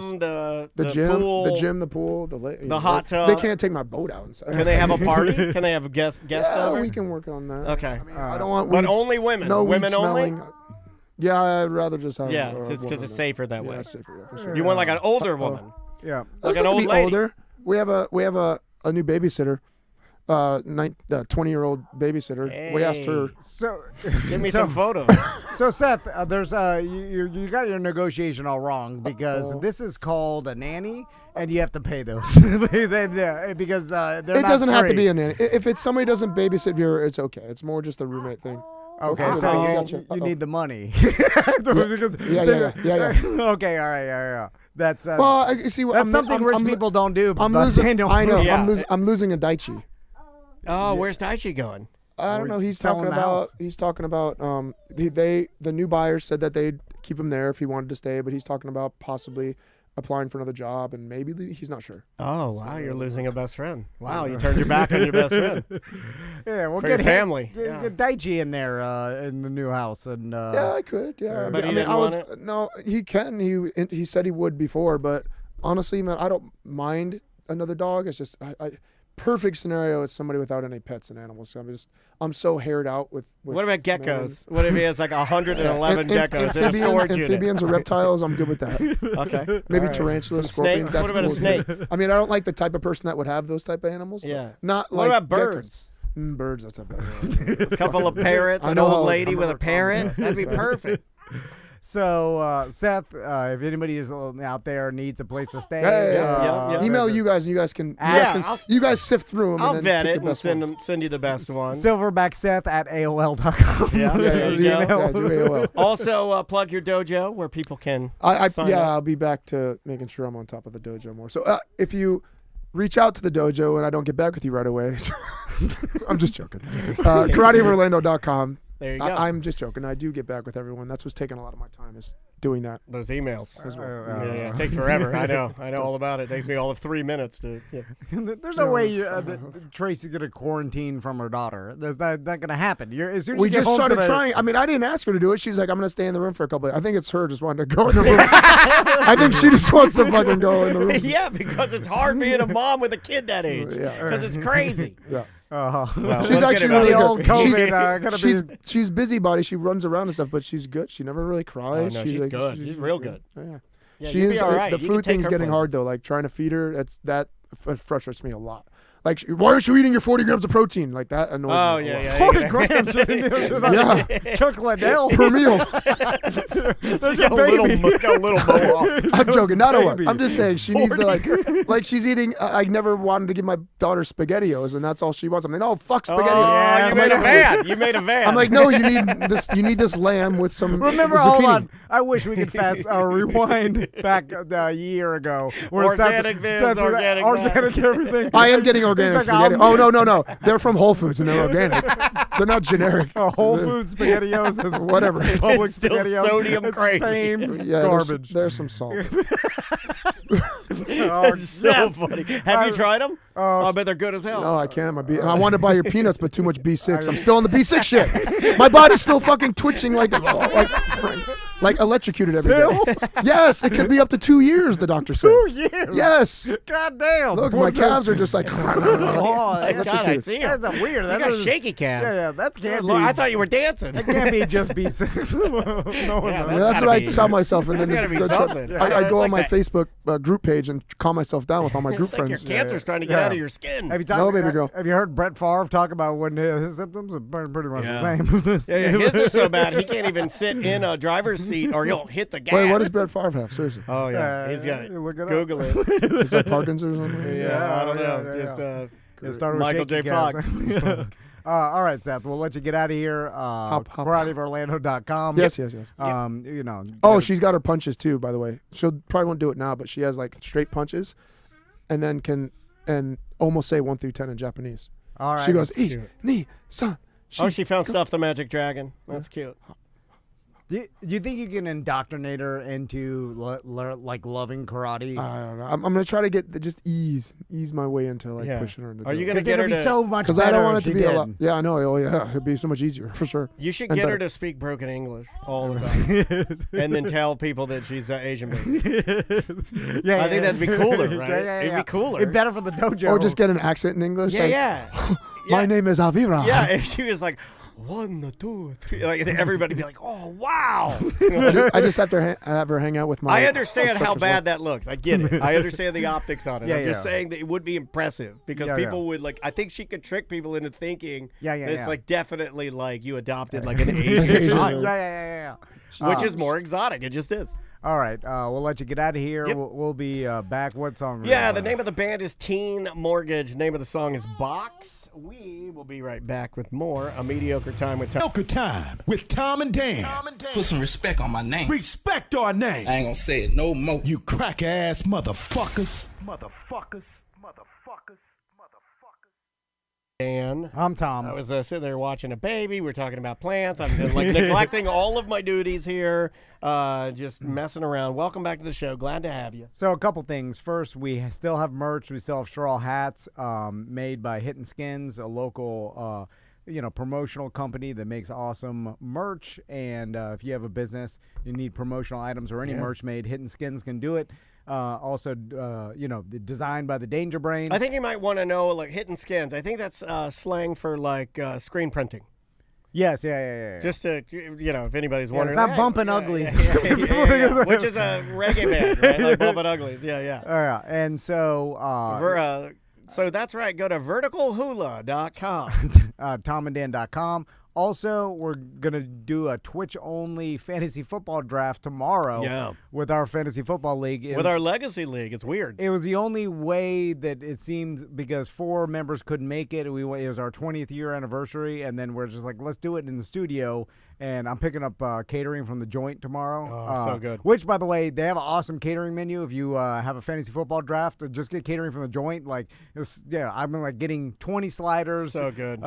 the gym, pool, the pool, the hot tub. They can't take my boat out inside. Can they have a party? Can they have a guest over? We can work on that. Okay. I mean, I don't want but weeds, only women. No women weed only. smelling. Yeah, I'd rather just have. Yeah, it's because it's safer that way. Yeah, it's safer. Yeah, for sure. You want like an older woman. Yeah, like an old lady. Older. We have a new babysitter. 20-year-old babysitter. Hey. We asked her. So give me some photos. So Seth, there's you got your negotiation all wrong because this is called a nanny, and you have to pay those because they're It not doesn't have to free. be a nanny. If it's somebody doesn't babysit Vera, it's okay. It's more just a roommate thing. Okay, so you need the money. Because Yeah. Okay, all right, yeah. That's Well, see, that's something rich people don't do. I'm but losing. Daniel, I know. Yeah. I'm losing a Daichi. Oh, where's Daichi going? I don't know. He's selling talking the about. house. He's talking about. The new buyers said that they'd keep him there if he wanted to stay, but he's talking about possibly applying for another job and maybe he's not sure. Oh wow, you're losing a best friend. Wow, you turned your back on your best friend. Yeah, we'll For get your family. Get Daichi in there in the new house, and Yeah, I could. Yeah, But he didn't I was want it? no. He can. He said he would before, but honestly, man, I don't mind another dog. It's just I perfect scenario is somebody without any pets and animals. So I'm so haired out with What about geckos? What if he has like 111 geckos in a storage unit? Amphibians or reptiles, I'm good with that. Okay. Maybe All right. tarantulas, Some scorpions. snakes? That's What about a cool, snake? too. I mean, I don't like the type of person that would have those type of animals. but Yeah. Not What like about birds? Birds, that's a better one. A couple of parrots, I an know old how- lady I'm with a never- parrot. That'd be perfect. So, Seth, if anybody is out there needs a place to stay, Yeah. Email you guys, and you guys can. I'll- You guys sift through them. I'll and vet then it pick the and best ones. send you the best one. silverbackseth@aol.com. Yeah, there you go. Yeah, do AOL. Also, plug your dojo where people can sign up. I'll be back to making sure I'm on top of the dojo more. So if you reach out to the dojo and I don't get back with you right away, I'm just joking. KarateOverlando.com. There you go. I'm just joking. I do get back with everyone. That's what's taking a lot of my time is doing that. Those emails. As well. Yeah, it takes forever. I know all about it. It takes me all of 3 minutes to. Yeah. There's no way Tracy's gonna quarantine from her daughter. That's not gonna happen. As soon as We you get just home started tonight, trying. I mean, I didn't ask her to do it. She's like, I'm going to stay in the room for a couple of days. I think it's her just wanting to go in the room. I think she just wants to fucking go in the room. Yeah, because it's hard being a mom with a kid that age. Yeah. Because it's crazy. Yeah. Well, She's we'll actually get it really out. old good. COVID, She's busybody. She runs around and stuff, but she's good. She never really Oh, cries. no, she's like, good. She's real good. Yeah. Yeah, She you'll be is. all right. The You can food take thing's her getting hard places. though. Like trying to feed her. That frustrates me a lot. Like, why aren't you eating your 40 grams of protein? Like that annoys Oh, me. yeah, a lot. yeah. 40 grams. Yeah. Chuck Liddell Per meal. There's Got your a baby. little mohawk. I'm joking. Not a lot. Baby. I'm just saying she needs to like she's eating. I never wanted to give my daughter SpaghettiOs, and that's all she wants. I'm like, no, fuck SpaghettiOs. Oh, you I'm made like, a van. You made a van. I'm like, no, you need this. You need this lamb with some. Remember, zucchini. hold on. I wish we could rewind back a year ago. Where Organic this, Seth was organic organic everything. I am getting organic He's like, spaghetti. Oh no, they're from Whole Foods and they're organic. They're not generic. Whole Foods SpaghettiOs is Whatever. Public It's still SpaghettiOs. sodium It's crazy. Same Yeah, garbage. There's some salt. It's so funny. Have you tried them? I bet they're good as hell. No, I can't. And I want to buy your peanuts, but too much B6. I'm still on the B6 shit. My body's still fucking twitching like Frank. Like electrocuted every day. Yes, it could be up to 2 years, the doctor said. 2 years? Yes. God damn. Look, my calves are just like. God, I see him. That's weird. You got shaky calves. Yeah, that can't be. I thought you were dancing. That can't be just B6. That's what I tell myself, and then gotta be something. I go on my like Facebook group page and calm myself down with all my group friends. Your cancer's trying to get out of your skin. Have you No, baby girl. Have you heard Brett Favre talk about when his symptoms are pretty much the same? His are so bad he can't even sit in a driver's seat or he'll hit the gas. Wait, what does Brett Favre have? Seriously. Oh yeah, he's got it. Look it up. Google it. Is that Parkinson's or something? I don't know. Yeah. Just It started with Michael J. shaky Fox. calves. All right, Seth. We'll let you get out of here. KarateOfOrlando.com. Yes. You know. Oh, she's got her punches too, by the way. She'll probably won't do it now, but she has like straight punches, and then can almost say 1 through 10 in Japanese. All right. She goes, "Ich, ni, san." She found Seth the Magic Dragon. That's cute. Do you think you can indoctrinate her into like loving karate? I don't know. I'm gonna try to get just ease my way into like pushing her into. Are you doing gonna it. get her It'd be to? so much Because better I don't want if it to she be a did. lot. Yeah, I know. Oh yeah, it'd be so much easier for sure. You should And get her better. to speak broken English all the time, and then tell people that she's Asian baby. Yeah, I think that'd be cooler, right? Yeah. It'd be cooler. It'd be better for the dojo. Or just get an accent in English. like, Yeah. My name is Avira. Yeah, if she was like 1, 2, 3, like everybody be like, "Oh wow!" I just have to have her hang out with my. I understand how instructor's bad wife. that looks. I get it. I understand the optics on it. Yeah, I'm just yeah. saying that it would be impressive because Yeah, people would like. I think she could trick people into thinking Yeah, that it's yeah. like definitely like you adopted like an Asian child, Yeah. which is more exotic. It just is. All right, we'll let you get out of here. Yep. We'll be back. What song? Yeah, the name of the band is Teen Mortgage. Name of the song is Box. We will be right back with more A Mediocre Time with Tom. Mediocre Time with Tom and Dan. Put some respect on my name. Respect our name. I ain't gonna say it no more. You crack ass motherfuckers. Dan. I'm Tom. I was sitting there watching a baby. We're talking about plants. I'm like neglecting all of my duties here, just messing around. Welcome back to the show. Glad to have you. So a couple things. First, we still have merch. We still have straw hats made by Hittin' Skins, a local promotional company that makes awesome merch. And if you have a business, you need promotional items or any merch made, Hittin' Skins can do it. Also, designed by the Danger Brain. I think you might want to know, like, Hittin' Skins. I think that's slang for, like, screen printing. Yes, yeah. Just to, if anybody's wondering. It's not hey, Bumpin' yeah, Uglies. yeah. Which is a reggae band, right? Like Bumpin' Uglies. Yeah. Yeah, and so... So that's right. Go to verticalhula.com. TomandDan.com. Also, we're going to do a Twitch-only fantasy football draft tomorrow with our fantasy football league. With our legacy league. It's weird. It was the only way that it seemed because 4 members couldn't make it. It was our 20th year anniversary, and then we're just like, let's do it in the studio. And I'm picking up catering from The Joint tomorrow. Oh, so good. Which, by the way, they have an awesome catering menu. If you have a fantasy football draft, just get catering from The Joint. Like, I've been like getting 20 sliders. So good. 10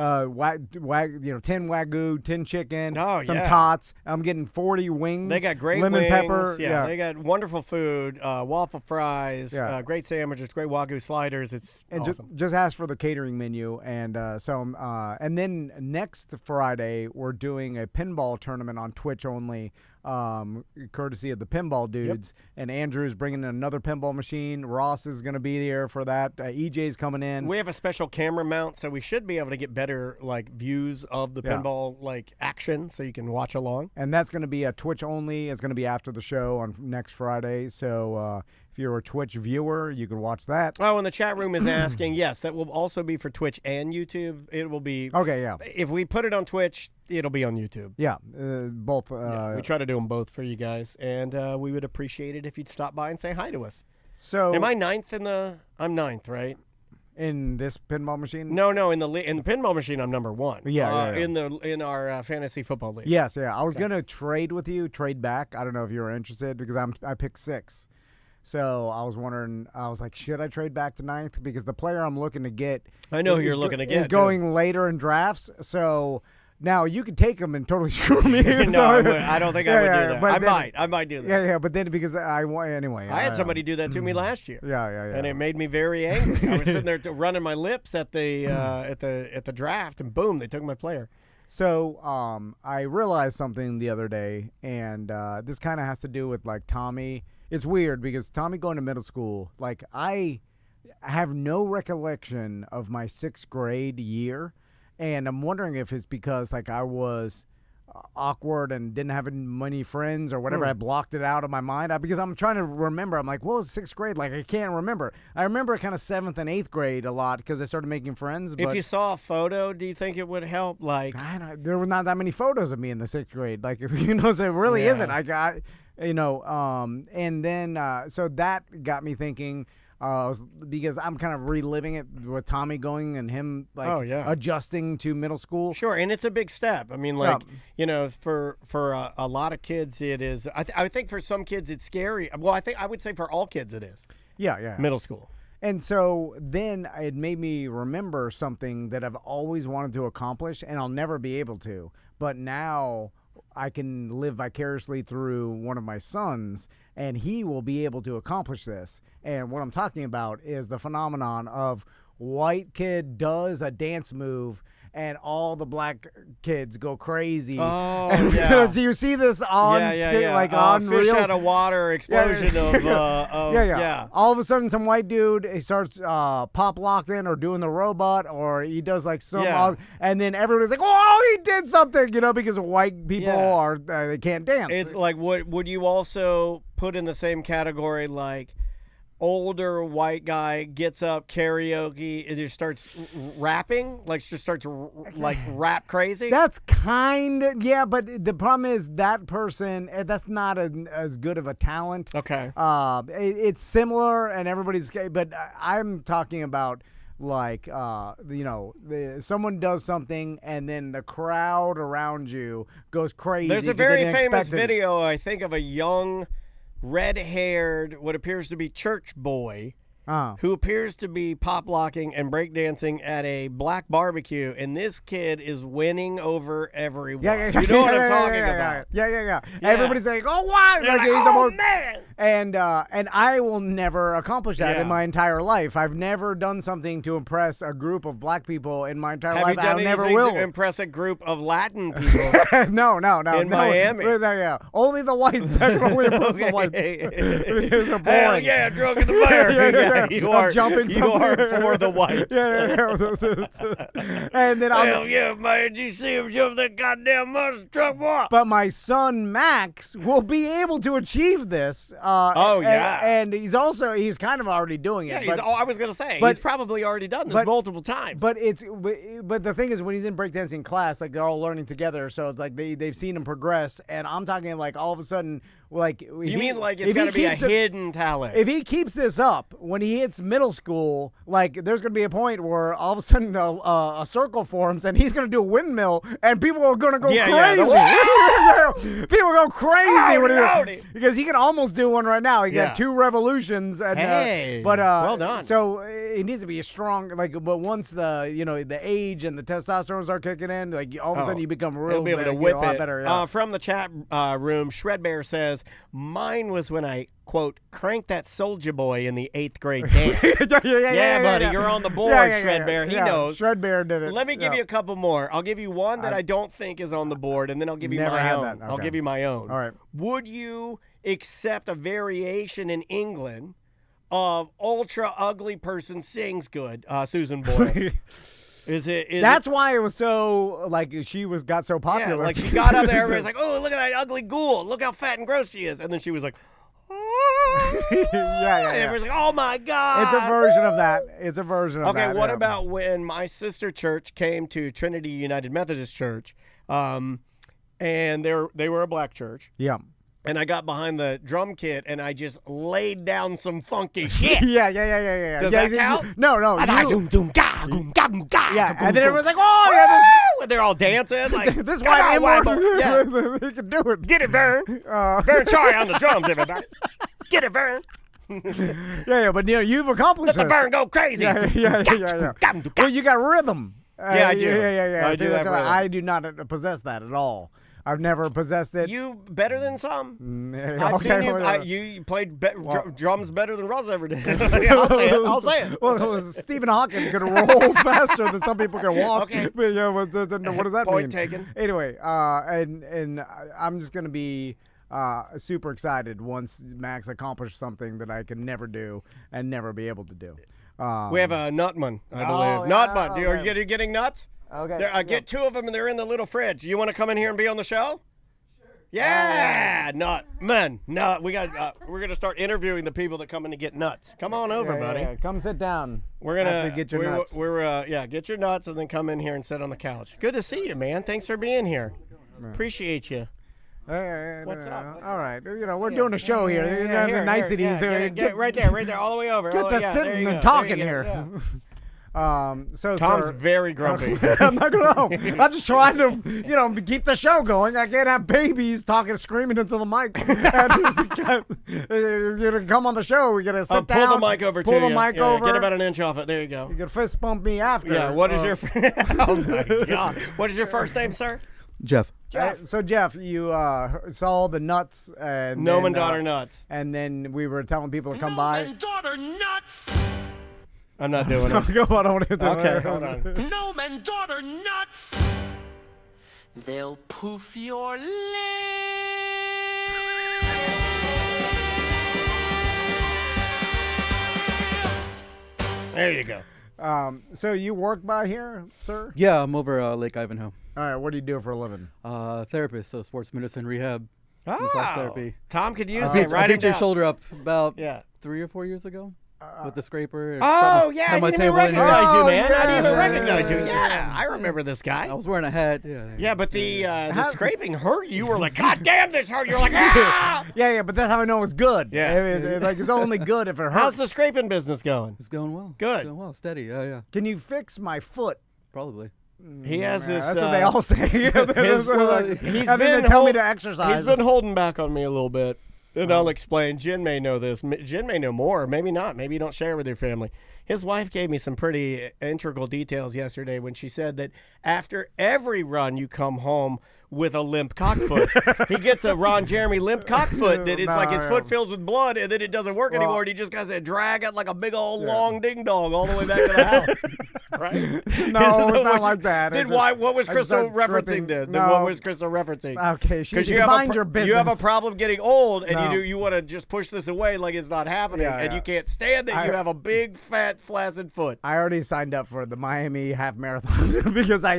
Wagyu, 10 chicken, some yeah. tots. I'm getting 40 wings. They got great lemon wings. pepper. Yeah, they got wonderful food, waffle fries, great sandwiches, great Wagyu sliders. It's and awesome. just ask for the catering menu, and and then next Friday we're doing a pinball tournament on Twitch only, courtesy of the Pinball Dudes. And Andrew's bringing in another pinball machine. Ross is going to be there for that. EJ's coming in. We have a special camera mount, so we should be able to get better views of the pinball action, so you can watch along. And that's going to be a Twitch only. It's going to be after the show on next Friday. So if you're a Twitch viewer, you can watch that. Oh, and the chat room is asking, yes, that will also be for Twitch and YouTube. It will be. Okay, yeah. If we put it on Twitch, it'll be on YouTube. Yeah, both. We try to do them both for you guys, and we would appreciate it if you'd stop by and say hi to us. So, am I ninth in the? I'm ninth, right? In this pinball machine? No, in the pinball machine, I'm number 1. Yeah. In our fantasy football league. Yes, yeah. I was gonna trade back. I don't know if you were interested because I picked 6. So I was wondering, I was like, should I trade back to 9th? Because the player I'm looking to get, I know who you're looking to get, is going later in drafts. So now you could take him and totally screw me. No, I don't think I would do that. But I might do that. Yeah, but then because I want anyway. I had somebody do that to me last year. Yeah. And it made me very angry. I was sitting there running my lips at the draft, and boom, they took my player. So I realized something the other day, and this kind of has to do with like Tommy. It's weird because Tommy going to middle school, like I have no recollection of my 6th grade year, and I'm wondering if it's because like I was awkward and didn't have many friends or whatever. I blocked it out of my mind because I'm trying to remember. I'm like, what was 6th grade? Like, I can't remember. I remember kind of 7th and 8th grade a lot because I started making friends. But if you saw a photo, do you think it would help? Like, there were not that many photos of me in the 6th grade. Like, if you know, so it really isn't. I got, and then so that got me thinking. Because I'm kind of reliving it with Tommy going and him like adjusting to middle school. Sure, and it's a big step. I mean, like for a lot of kids, it is. I think for some kids it's scary. Well, I would say for all kids it is. Yeah. Middle school. And so then it made me remember something that I've always wanted to accomplish, and I'll never be able to. But now I can live vicariously through one of my sons, and he will be able to accomplish this. And what I'm talking about is the phenomenon of white kid does a dance move and all the black kids go crazy. Oh, yeah. So you see this on like on fish real out of water explosion of All of a sudden, some white dude he starts pop locking or doing the robot, or he does like some, and then everybody's like, "Oh, he did something," because white people are they can't dance. It's like, would you also put in the same category like older white guy gets up karaoke and just starts rapping, like rap crazy? That's but the problem is that person, that's not as good of a talent. Okay. It's similar and everybody's, but I'm talking about like, someone does something and then the crowd around you goes crazy. There's a very famous video, I think, of a young red-haired, what appears to be church boy, who appears to be pop-locking and breakdancing at a black barbecue, and this kid is winning over everyone. You know what I'm talking about? Yeah. Everybody's like, "Oh, why?" Like, oh, man! And I will never accomplish that in my entire life. I've never done something to impress a group of black people in my entire life. Have you done I never anything will to impress a group of Latin people? No. In Miami. Only the whites. I can only impress the whites. They're boring. Hell yeah, drunk in the bar. You are jumping for the whites. And then hell yeah, man! Did you see him jump that goddamn monster truck, boy? But my son Max will be able to achieve this. And he's kind of already doing it. Yeah, I was gonna say he's probably already done this multiple times. But the thing is, when he's in breakdancing class, like they're all learning together, so it's like they've seen him progress. And I'm talking like all of a sudden, like you mean like it's gotta be a hidden talent. If he keeps this up, when he hits middle school, like there's gonna be a point where all of a sudden a circle forms and he's gonna do a windmill and people are gonna go crazy. People go crazy because he can almost do one right now. He got 2 revolutions. And, well done. So it needs to be a strong but once the age and the testosterone start kicking in, like all of a sudden you become real. He'll be able to whip a lot it. better. Yeah. From the chat room, Shredbear says, "Mine was when I quote cranked that Soulja Boy in the 8th grade dance." Yeah, buddy, you're on the board, Shredbear. He knows. Shredbear did it. Let me give you a couple more. I'll give you one that I don't think is on the board, and then I'll give you my own. Okay. I'll give you my own. All right. Would you accept a variation in England of ultra ugly person sings good, Susan Boyle? That's why it was so she got so popular. Yeah, like she got up there, everybody's like, "Oh, look at that ugly ghoul! Look how fat and gross she is!" And then she was like, yeah. Everybody's like, "Oh my god!" It's a version of that. Okay, what about when my sister church came to Trinity United Methodist Church, and they were a black church. Yeah. And I got behind the drum kit and I just laid down some funky shit. Yeah. Does that count? No. Yeah, and then everyone's like, "Oh, yeah, and they're all dancing. Like, this white immortal." Yeah. He can do it. Get it, Vern. Vern Chari on the drums, everybody. Get it, Vern. Yeah, but you've accomplished Let the Vern go crazy. Yeah. Well, you got rhythm. Yeah, I do. Yeah. I do have rhythm. I do not possess that at all. I've never possessed it. You better than some. Yeah, I've seen you. well, You played drums better than Russ ever did. I'll say it. I'll say it. Well, Stephen Hawking could roll faster than some people can walk. Okay. But, you know, what does that mean? Point taken. Anyway, and I'm just gonna be super excited once Max accomplishes something that I can never do and never be able to do. We have a Nutman, I believe. yeah, Nutman. Are okay. you getting nuts? Okay. Get 2 of them, and they're in the little fridge. You want to come in here and be on the show? Yeah, Nutman. No, we're gonna start interviewing the people that come in to get nuts. Come on over, buddy. Yeah. Come sit down. We're gonna After get your nuts. Get your nuts and then come in here and sit on the couch. Good to see you, man. Thanks for being here. Appreciate you. What's up? All right. You know, we're doing a show here. Here, niceties. Get right there, all the way over. Get to sitting and talking here. So Tom's sir, very grumpy. I'm not going home. I'm just trying to, keep the show going. I can't have babies talking, screaming into the mic. You're gonna come on the show. We're gonna sit down. Pull the mic over. Pull the mic over. Get about an inch off it. There you go. You can fist bump me after. Yeah. What is your? Oh my God. What is your first name, sir? Jeff. So Jeff, you saw the nuts and Gnome and daughter nuts. and then we were telling people to come by. daughter nuts. I'm not doing it. Go on, I want to do Okay, hold on. Gnome and daughter nuts. They'll poof your lips. There you go. So you work by here, sir? Yeah, I'm over Lake Ivanhoe. All right. What do you do for a living? Therapist, so sports medicine rehab. Massage therapy. Tom could use I it. Right beat your shoulder up about 3 or 4 years ago with the scraper. Oh, yeah. I didn't even recognize you, man. I didn't even yeah, recognize you. yeah, Yeah, I remember this guy. I was wearing a hat. Yeah, but the scraping hurt. You were like, God damn, this hurt. You're like, ah! Yeah, but that's how I know it's good. Yeah. It's only good if it hurts. How's the scraping business going? It's going well. Good. It's going well. Steady. Yeah. Can you fix my foot? Probably. He has this. That's what they all say. He's and then they tell me to exercise. He's been holding back on me a little bit. And I'll explain. Jen may know this. Jen may know more. Maybe not. Maybe you don't share with your family. His wife gave me some pretty integral details yesterday when she said that after every run, you come home with a limp cockfoot. He gets a Ron Jeremy limp cockfoot that it's like his foot fills with blood and then it doesn't work anymore. And he just got to drag it like a big old long ding dong all the way back to the house. Right? No, it's not like that. Then what was Crystal referencing then? No. What was Crystal referencing? Okay, she you mind your business. You have a problem getting old, and No. you want to just push this away like it's not happening, Yeah, and yeah. you can't stand that you have a big, fat, flaccid foot. I already signed up for the Miami half marathon because I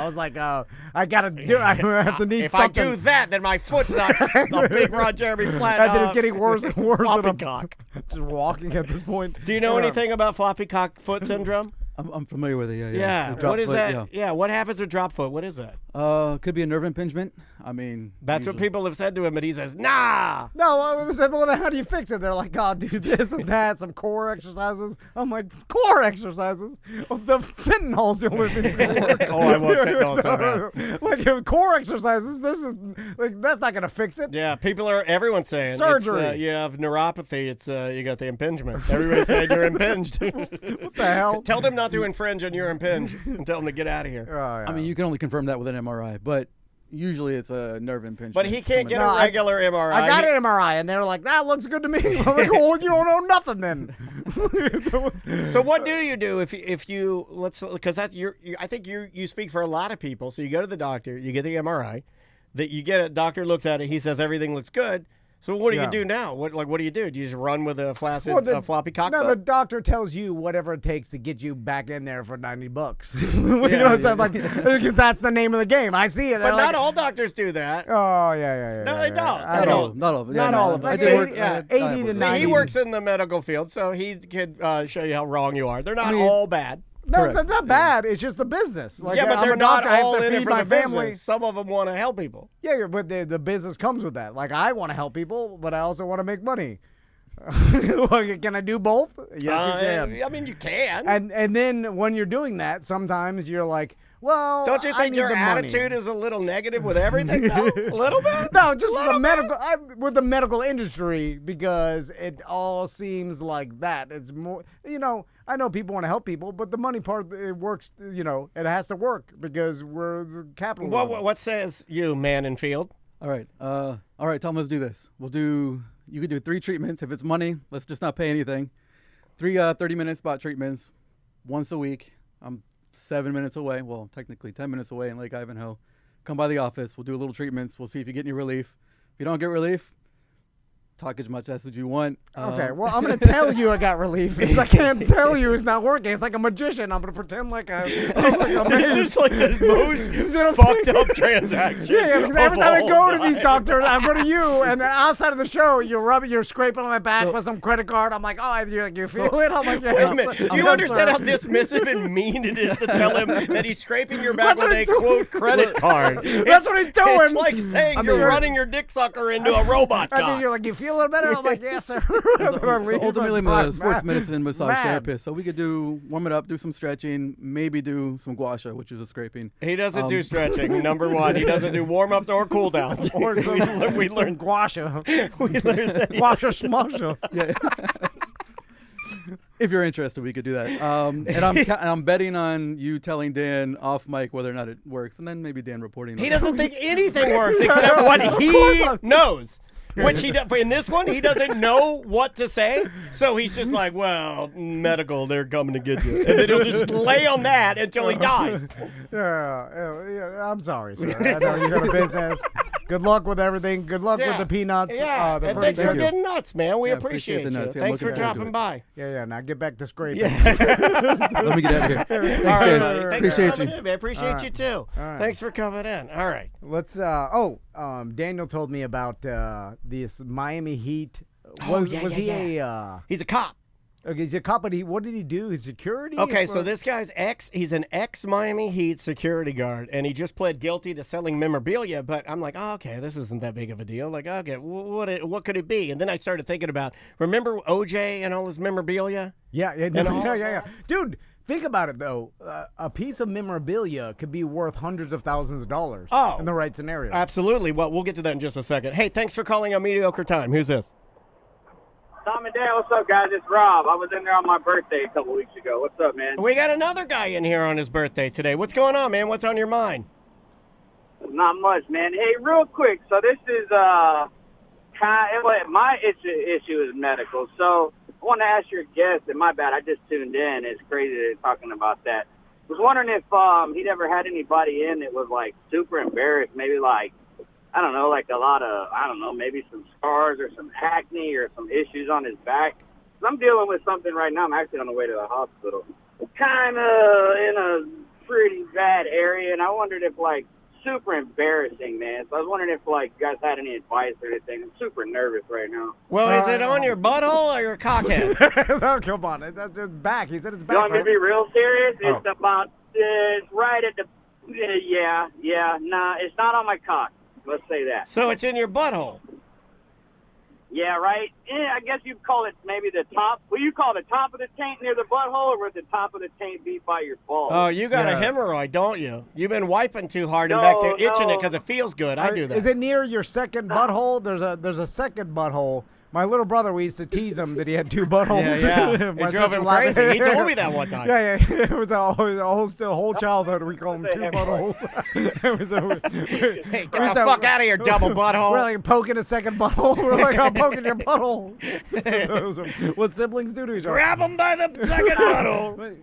was like, I gotta do. I have to need If something. I do that, then my foot's not a big Ron Jeremy flat. And then it's getting worse and worse. Floppy and I'm cock. just walking at this point. Do you know anything about floppy cock foot syndrome? I'm familiar with it. Yeah. Yeah. The drop What is foot, that? Yeah. What happens with drop foot? What is that? Could be a nerve impingement. I mean, That's what usually. people have said to him, but he says, nah. No, I said, well, then how do you fix it? They're like, oh, do this and that, some core exercises. I'm like, core exercises? Oh, the fentanyl's the only thing's going to work. Oh, I want fentanyl so bad. Like, core exercises, this is, like, that's not going to fix it. Yeah, everyone's saying Surgery. It's, you have neuropathy. It's you got the impingement. Everybody's saying you're impinged. What the hell? Tell them not to infringe on your impinge and tell them to get out of here. Oh, yeah. I mean, you can only confirm that with an MRI, but usually it's a nerve impingement. But he can't get No, a regular MRI. I got an MRI, and they're like, that looks good to me. I'm like, well, you don't know nothing then. So what do you do if you because that's I think you speak for a lot of people. So you go to the doctor, you get the MRI, that you get it. Doctor looks at it, he says everything looks good. So what do you do now? What do you do? Do you just run with a flaccid, floppy cock? No, foot? the doctor tells you whatever it takes to get you back in there for $90. You know, it's like because that's the name of the game. I see it. But not all doctors do that. Oh yeah. No, they don't. I They don't. Not all. Not all of them. I Like did work. 80 to See, 90. he works in the medical field, so he could show you how wrong you are. They're not mean- all bad. No, Correct. it's not bad. It's just the business. Like, Yeah, but I'm they're a not doctor. I have all to in it feed for my the family. business. Some of them want to help people. Yeah, but the business comes with that. Like, I want to help people, but I also want to make money. Can I do both? Yes, you can. I mean, you can. And then when you're doing that, sometimes you're like, Well, Don't you I think need your the money. attitude is a little negative with everything, though? A little bit? No, just with the medical industry, because it all seems like that. It's more, I know people want to help people, but the money part, it works, it has to work because we're the capital. What says you, man in field? All right, Tom, let's do this. You could do 3 treatments. If it's money, let's just not pay anything. 3 30-minute spot treatments once a week. I'm 7 minutes away. Well, technically 10 minutes away in Lake Ivanhoe. Come by the office. We'll do a little treatments. We'll see if you get any relief. If you don't get relief, talk as much as you want. Okay, well, I'm going to tell you I got relief because I can't tell you it's not working. It's like a magician. I'm going to pretend like This is like the most fucked up transaction. Yeah, because every time I go to these doctors, I go to you, and then outside of the show, you're scraping on my back with some credit card. I'm like, oh, you feel it? I'm like, yeah. Wait a minute. Do you understand how dismissive and mean it is to tell him that he's scraping your back with a, quote, credit card? That's what he's doing. It's like saying you're running your dick sucker into a robot I cock. think you're like, you feel a little better? I'm like, yes, sir. So ultimately, I'm a sports medicine massage therapist, so we could warm it up, do some stretching, maybe do some gua sha, which is a scraping. He doesn't do stretching, number one. He doesn't do warm-ups or cool-downs. we learned gua sha. We learned that. Gua sha smusha. Yeah. If you're interested, we could do that. And I'm betting on you telling Dan off mic whether or not it works, and then maybe Dan reporting. He doesn't think anything works except what he knows. Which in this one, he doesn't know what to say. So he's just like, well, medical, they're coming to get you. And then he'll just lay on that until he dies. Yeah, I'm sorry, sir. I know you got a business. Good luck with everything. Good luck with the peanuts. Yeah, they're thanks pretty for good. getting nuts, man. We appreciate appreciate the you. nuts. Yeah, Thanks for looking forward to dropping it. by. Yeah, now get back to scraping. Let me get out of here. All Thanks, right, guys. buddy. Thanks Appreciate for coming you. in, man. Appreciate you, too. right. Thanks for coming in. All right. Let's, Daniel told me about this Miami Heat. He's a cop. Okay, he's a cop, but what did he do? His security? Okay, so this guy's he's an ex-Miami Heat security guard, and he just pled guilty to selling memorabilia, but I'm like, oh, okay, this isn't that big of a deal. Like, okay, what could it be? And then I started thinking about, remember OJ and all his memorabilia? Yeah. Dude, think about it, though. A piece of memorabilia could be worth hundreds of thousands of dollars in the right scenario. Absolutely. Well, we'll get to that in just a second. Hey, thanks for calling on Mediocre Time. Who's this? Tom and Dan, what's up, guys? It's Rob. I was in there on my birthday a couple weeks ago. What's up, man? We got another guy in here on his birthday today. What's going on, man? What's on your mind? Not much, man. Hey, real quick. So this is my issue is medical. So I want to ask your guest, and my bad, I just tuned in. It's crazy that they're talking about that. I was wondering if he'd ever had anybody in that was like super embarrassed, maybe like, I don't know, like a lot of, maybe some scars or some acne or some issues on his back. I'm dealing with something right now. I'm actually on the way to the hospital. Kind of in a pretty bad area, and I wondered if, like, super embarrassing, man. So I was wondering if, like, you guys had any advice or anything. I'm super nervous right now. Well, is it on your butthole or your cockhead? No, come on. That's just back. He said it's back. You want me to be real serious? Oh. It's right at the, nah, it's not on my cock. Let's say that. So it's in your butthole. Yeah, right? Yeah, I guess you'd call it maybe the top. Will you call the top of the taint near the butthole, or would the top of the taint be by your balls? Oh, you got a hemorrhoid, don't you? You've been wiping too hard and back there itching it because it feels good. I do that. Is it near your second butthole? There's a second butthole. My little brother, we used to tease him that he had two buttholes. Yeah. My It drove him sister crazy. He told me that one time. Yeah. It was a whole childhood. We call them two buttholes. Hey, get the fuck out of here, double butthole. We're like poking a second butthole. We're like, I'm poking your butthole. What siblings do to each other. Grab him by the second butthole.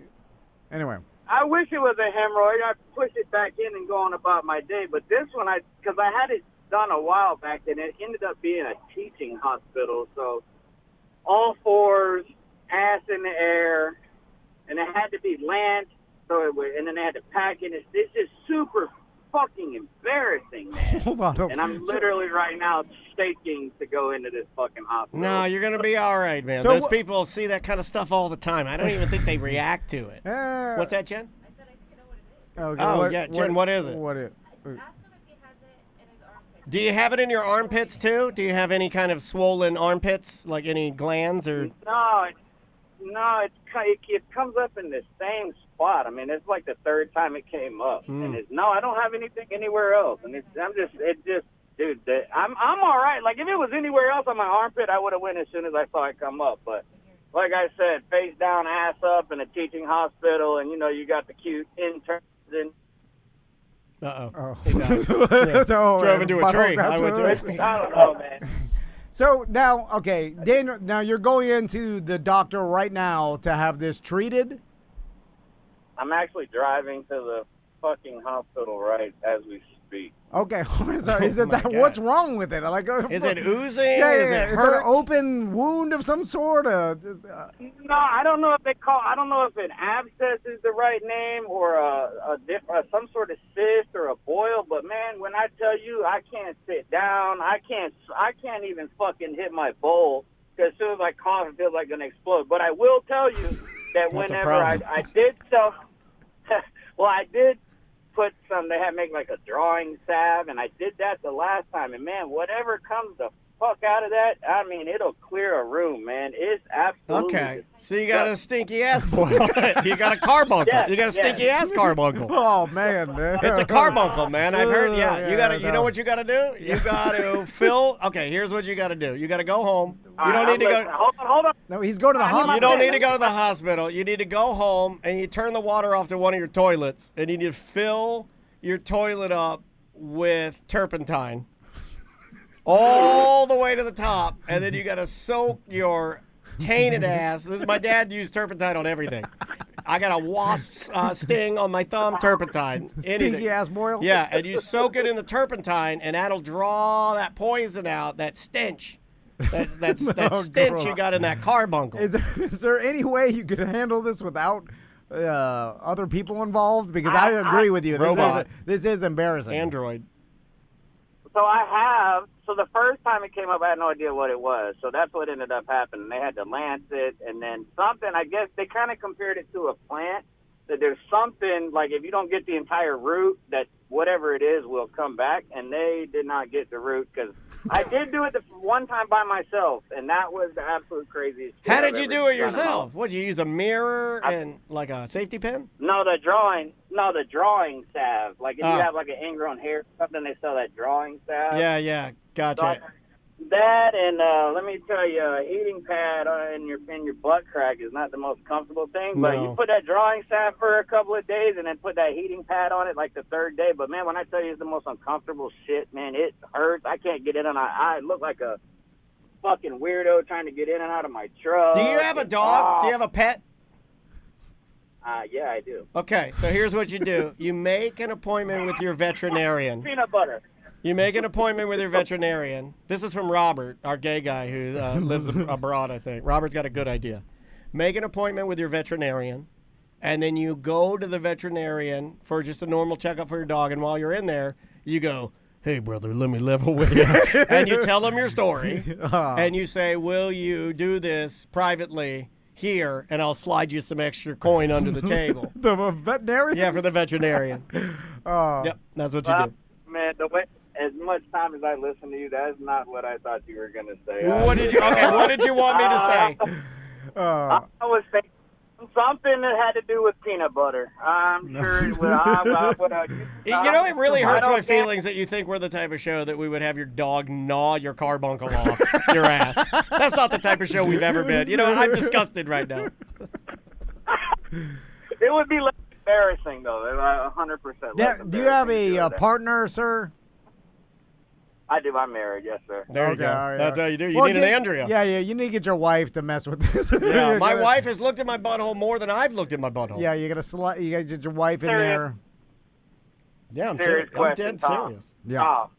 Anyway. I wish it was a hemorrhoid. I'd push it back in and go on about my day. But this one, because I had it done a while back, and it ended up being a teaching hospital. So all fours, ass in the air, and it had to be land. And then they had to pack it. It's just super fucking embarrassing, man. Hold on. And I'm literally right now staking to go into this fucking hospital. No, you're going to be all right, man. So Those people see that kind of stuff all the time. I don't even think they react to it. What's that, Jen? I said I think I know what it is. Okay, yeah, Jen, what is it? What is it? Ask him if he has it in his armpit. Do you have it in your armpits, too? Do you have any kind of swollen armpits, like any glands or... No, it comes up in the same spot. I mean, it's like the third time it came up, and no, I don't have anything anywhere else, and dude, I'm all right. Like if it was anywhere else on my armpit, I would have went as soon as I saw it come up. But like I said, face down, ass up in a teaching hospital, and you got the cute interns and. Oh. Drove into a tree. I don't know, man. So now, okay, Daniel, now you're going into the doctor right now to have this treated? I'm actually driving to the fucking hospital right as we speak. Okay, so is it that? What's wrong with it? Like, is it oozing? Yeah, Is it is hurt? it an open wound of some sort? No, I don't know if I don't know if an abscess is the right name or some sort of cyst or a boil. But man, when I tell you I can't sit down, I can't even fucking hit my bowl because as soon as I cough, it feels like gonna explode. But I will tell you that whenever I did stuff, well, I did. Put some, they had make like a drawing salve, and I did that the last time, and man, whatever comes the fuck out of that, I mean, it'll clear a room, man. It's absolutely okay. So you got a stinky ass boil. You got a carbuncle. Yes, you got a stinky ass carbuncle. Oh man, it's a carbuncle, man. I've heard. Yeah, you got to. You know what you got to do? You got to fill. Okay, here's what you got to do. You got to go home. You don't need to go. Hold on. No, he's going to the hospital. You don't need to go to the hospital. You need to go home and you turn the water off to one of your toilets, and you need to fill your toilet up with turpentine all the way to the top, and then you got to soak your tainted ass. My dad used turpentine on everything. I got a wasp's sting on my thumb, turpentine. Stinky ass boil? Yeah, and you soak it in the turpentine, and that'll draw that poison out, that stench. That stench you got in that carbuncle. Is there any way you could handle this without other people involved? Because I agree with you. This is embarrassing. Android. So the first time it came up, I had no idea what it was. So that's what ended up happening. They had to lance it, and then something, I guess they kind of compared it to a plant, that there's something, like if you don't get the entire root, that whatever it is will come back, and they did not get the root because I did do it the one time by myself, and that was the absolute craziest shit How did I've you ever do it done. yourself? What, did you use a mirror and like a safety pen? No, the drawing salve. Like if you have like an ingrown hair or something, they sell that drawing salve. Yeah, gotcha. So that and let me tell you, a heating pad in your butt crack is not the most comfortable thing. But you put that drawing salve for a couple of days and then put that heating pad on it like the third day. But man, when I tell you it's the most uncomfortable shit, man, it hurts. I can't get in and I look like a fucking weirdo trying to get in and out of my truck. Do you have a dog? Do you have a pet? Yeah, I do. Okay, so here's what you do. You make an appointment with your veterinarian. Peanut butter. You make an appointment with your veterinarian. This is from Robert, our gay guy who lives abroad, I think. Robert's got a good idea. Make an appointment with your veterinarian, and then you go to the veterinarian for just a normal checkup for your dog. And while you're in there, you go, "Hey, brother, let me level with you." And you tell them your story. And you say, "Will you do this privately here, and I'll slide you some extra coin under the table." The veterinarian? Yeah, for the veterinarian. Yep, that's what you do. Man, the way, as much time as I listen to you, that's not what I thought you were going to say. What did you want me to say? I was thinking something that had to do with peanut butter. I'm sure it would. You know, it really hurts my feelings that you think we're the type of show that we would have your dog gnaw your carbuncle off your ass. That's not the type of show we've ever been. You know, I'm disgusted right now. It would be less embarrassing, though. 100%. Do you have a partner, sir? I do. I'm married. Yes, sir. There you go. Right, That's how you do. You need an Andrea. Yeah. You need to get your wife to mess with this. Yeah, my wife has looked at my butthole more than I've looked at my butthole. Yeah, you gotta get your wife in there. Yeah, I'm serious. I'm dead Tom. serious. Yeah. Tom,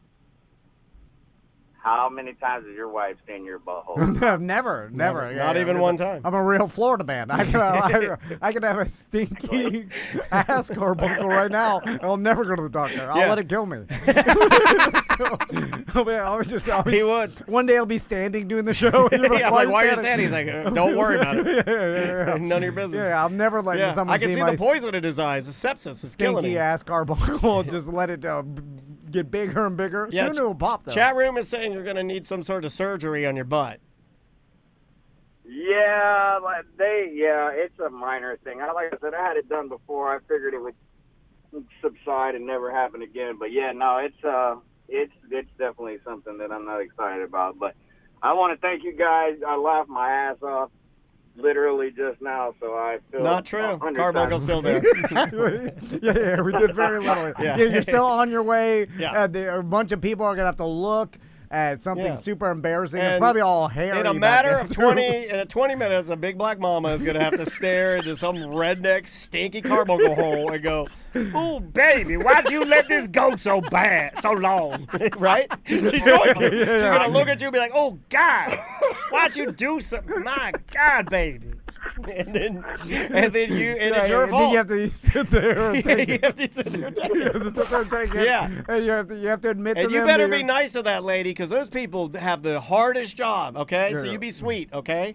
how many times has your wife seen your butthole? Never. Not even one time. I'm a real Florida man. I can have a stinky ass carbuncle right now. I'll never go to the doctor. I'll let it kill me. He would. One day I'll be standing doing the show. And Yeah, why are you standing? He's like, don't worry about it. Yeah. None of your business. Yeah, I'm never letting someone I can see my the poison in his eyes. The sepsis is killing him. stinky ass carbuncle. Just let it get bigger and bigger. Yeah, Soon it will pop, though. Chat room is saying you're going to need some sort of surgery on your butt. Yeah, it's a minor thing. Like I said, I had it done before. I figured it would subside and never happen again. But yeah, no, it's definitely something that I'm not excited about. But I want to thank you guys. I laughed my ass off literally just now, so I feel not true. Carbuncle's still there. yeah, we did very little. Yeah. You're still on your way. Yeah. A bunch of people are gonna have to look at something super embarrassing. It's And probably all hairy. In a matter of 20 minutes, a big black mama is going to have to stare into some redneck, stinky carbuncle hole and go, "Ooh, baby, why'd you let this go so bad, so long?" Right? She's going to. She's going to look at you and be like, "Oh, God, why'd you do something? My God, baby." And then it's your fault. Then you have to sit there and take You have to sit there and take it. You have to sit there and take it. Yeah. And you have to admit to them. And you better be nice to that lady, because those people have the hardest job, okay? So you be sweet, okay?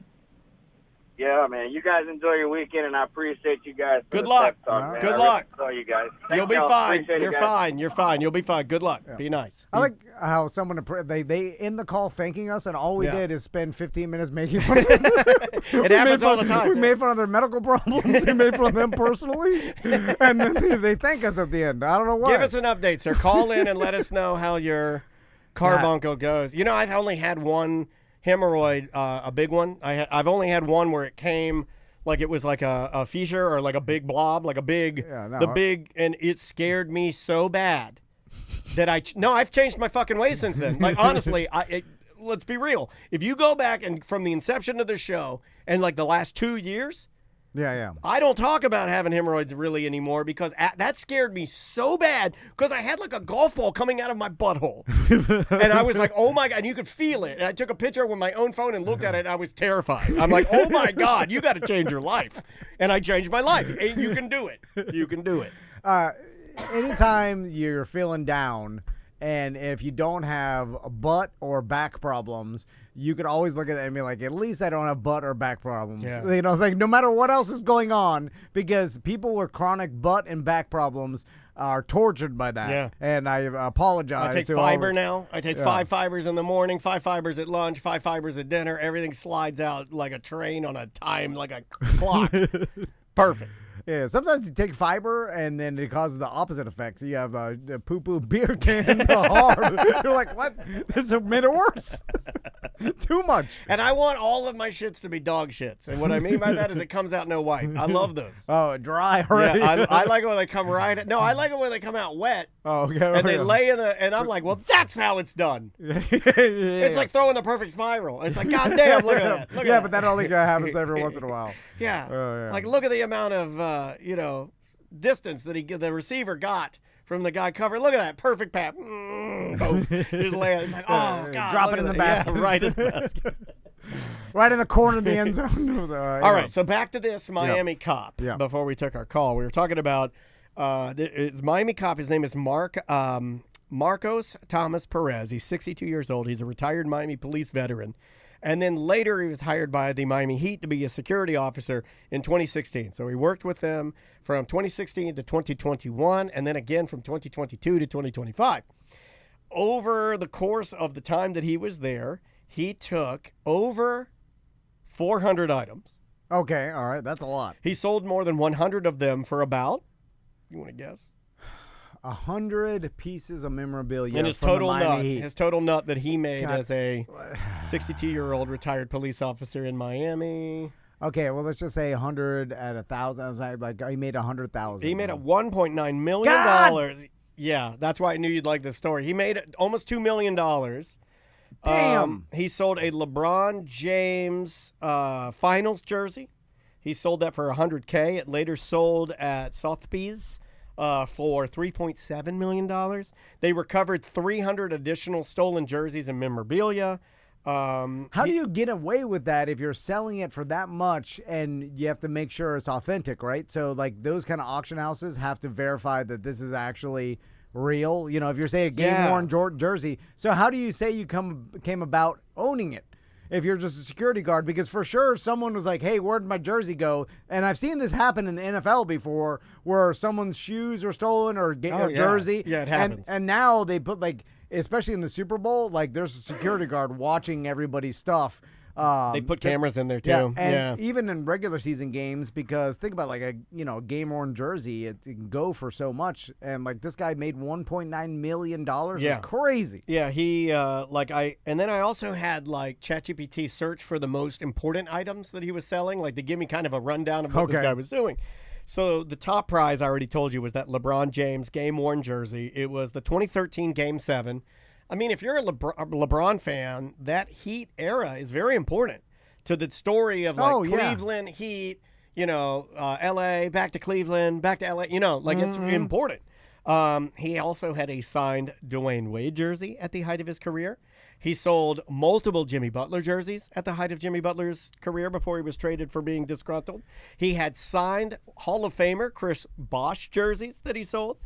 Yeah, man. You guys enjoy your weekend, and I appreciate you guys. Good luck. Talk, Good luck. All you guys. You'll be fine. You're fine. You're fine. You'll be fine. Good luck. Be nice. I like how someone they end the call thanking us, and all we Yeah. did is spend 15 minutes making fun of them. It happens all the time. We made fun of their medical problems. We made fun of them personally, and then they thank us at the end. I don't know why. Give us an update, sir. Call in and let us know how your carbuncle goes. You know, I've only had one hemorrhoid, a big one. I've only had one where it came like it was like a fissure or like a big blob, like a big, and it scared me so bad that I've changed my fucking ways since then. Like, honestly, let's be real. If you go back and from the inception of the show and like the last 2 years, I don't talk about having hemorrhoids really anymore because that scared me so bad because I had like a golf ball coming out of my butthole. And I was like, oh my God, and you could feel it. And I took a picture with my own phone and looked at it and I was terrified. I'm like, oh my God, you got to change your life. And I changed my life. And you can do it. You can do it. Anytime you're feeling down, and if you don't have butt or back problems, you could always look at it and be like, at least I don't have butt or back problems. Yeah. You know, it's like no matter what else is going on, because people with chronic butt and back problems are tortured by that. Yeah. And I apologize. I take to fiber all, now. I take 5 fibers in the morning, 5 fibers at lunch, 5 fibers at dinner. Everything slides out like a train on a time, like a clock. Perfect. Yeah, sometimes you take fiber and then it causes the opposite effects. You have a poo-poo beer can hard. You're like, what? This made it worse. Too much. And I want all of my shits to be dog shits. And what I mean by that is it comes out no white. I love those. Oh, dry already? Yeah, I like it when they come right. No, I like it when they come out wet. Oh, okay. And they lay in the, and I'm like, well, that's how it's done. It's like throwing the perfect spiral. It's like, God damn, look at that. Look at but that only happens every once in a while. Yeah. Oh, yeah. Like, look at the amount of, distance that the receiver got from the guy covered. Look at that. Perfect pat. Boom. Just lay it. It's like, oh, God. Drop it in the basket. Yeah, right in the basket. Right in the corner of the end zone. All right, so back to this Miami cop. Yeah. Before we took our call, we were talking about it's Miami cop. His name is Marcos Thomas Perez. He's 62 years old. He's a retired Miami police veteran. And then later he was hired by the Miami Heat to be a security officer in 2016. So he worked with them from 2016 to 2021, and then again from 2022 to 2025. Over the course of the time that he was there, he took over 400 items. Okay, all right, that's a lot. He sold more than 100 of them for about, you want to guess? 100 pieces of memorabilia. And his from the total Miami nut, Heat. his total nut that he made God. as a 62-year-old retired police officer in Miami. Okay, well, let's just say 100 at 1,000. I was like, he made 100,000. He made a $1.9 million. Yeah, that's why I knew you'd like this story. He made almost $2 million. Damn. He sold a LeBron James finals jersey. He sold that for $100K. It later sold at Sotheby's for $3.7 million. They recovered 300 additional stolen jerseys and memorabilia. How do you get away with that if you're selling it for that much and you have to make sure it's authentic, right? So, like, those kind of auction houses have to verify that this is actually real. You know, if you're saying a game-worn jersey. So how do you say you came about owning it if you're just a security guard? Because for sure someone was like, hey, where'd my jersey go? And I've seen this happen in the NFL before where someone's shoes are stolen or a jersey. Yeah, it happens. And now they put, like, especially in the Super Bowl, like there's a security guard watching everybody's stuff They put cameras in there too. Yeah, and even in regular season games, because think about like a game-worn jersey, it can go for so much, and like this guy made $1.9 million. Yeah. It's crazy. Yeah, he and then I also had like ChatGPT search for the most important items that he was selling, like to give me kind of a rundown of what this guy was doing. So the top prize I already told you was that LeBron James game-worn jersey. It was the 2013 Game 7. I mean, if you're a LeBron fan, that Heat era is very important to the story of like Cleveland, Heat, L.A., back to Cleveland, back to L.A., it's important. He also had a signed Dwayne Wade jersey at the height of his career. He sold multiple Jimmy Butler jerseys at the height of Jimmy Butler's career before he was traded for being disgruntled. He had signed Hall of Famer Chris Bosh jerseys that he sold.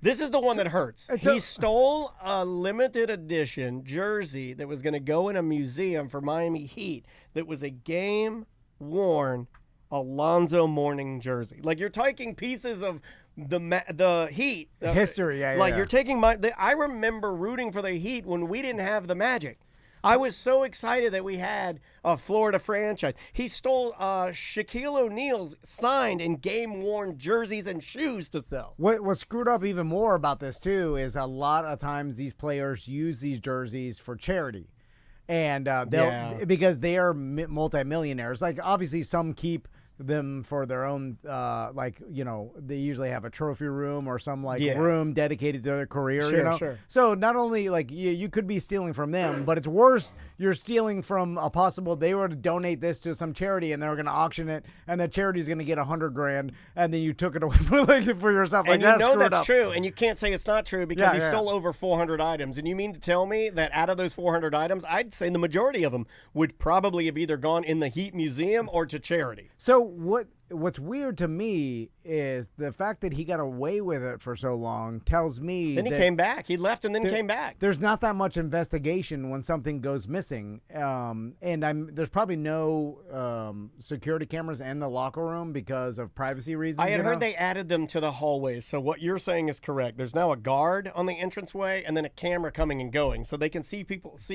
This is the one that hurts. He stole a limited edition jersey that was going to go in a museum for Miami Heat that was a game-worn Alonzo Mourning jersey. Like, you're taking pieces of the Heat. History, You're taking I remember rooting for the Heat when we didn't have the Magic. I was so excited that we had a Florida franchise. He stole Shaquille O'Neal's signed and game-worn jerseys and shoes to sell. What's screwed up even more about this, too, is a lot of times these players use these jerseys for charity. And because they are multimillionaires. Like, obviously, some keep them for their own, they usually have a trophy room or some room dedicated to their career. Sure. So not only you could be stealing from them, but it's worse. You're stealing from a possible they were to donate this to some charity and they were going to auction it, and the charity's going to get $100,000, and then you took it away for yourself. And that's true, and you can't say it's not true because he stole over 400 items. And you mean to tell me that out of those 400 items, I'd say the majority of them would probably have either gone in the Heat Museum or to charity. So what's weird to me is the fact that he got away with it for so long tells me then he came back. He left and then came back. There's not that much investigation when something goes missing. There's probably no security cameras in the locker room because of privacy reasons. I had heard they added them to the hallways. So what you're saying is correct. There's now a guard on the entranceway and then a camera coming and going, so they can see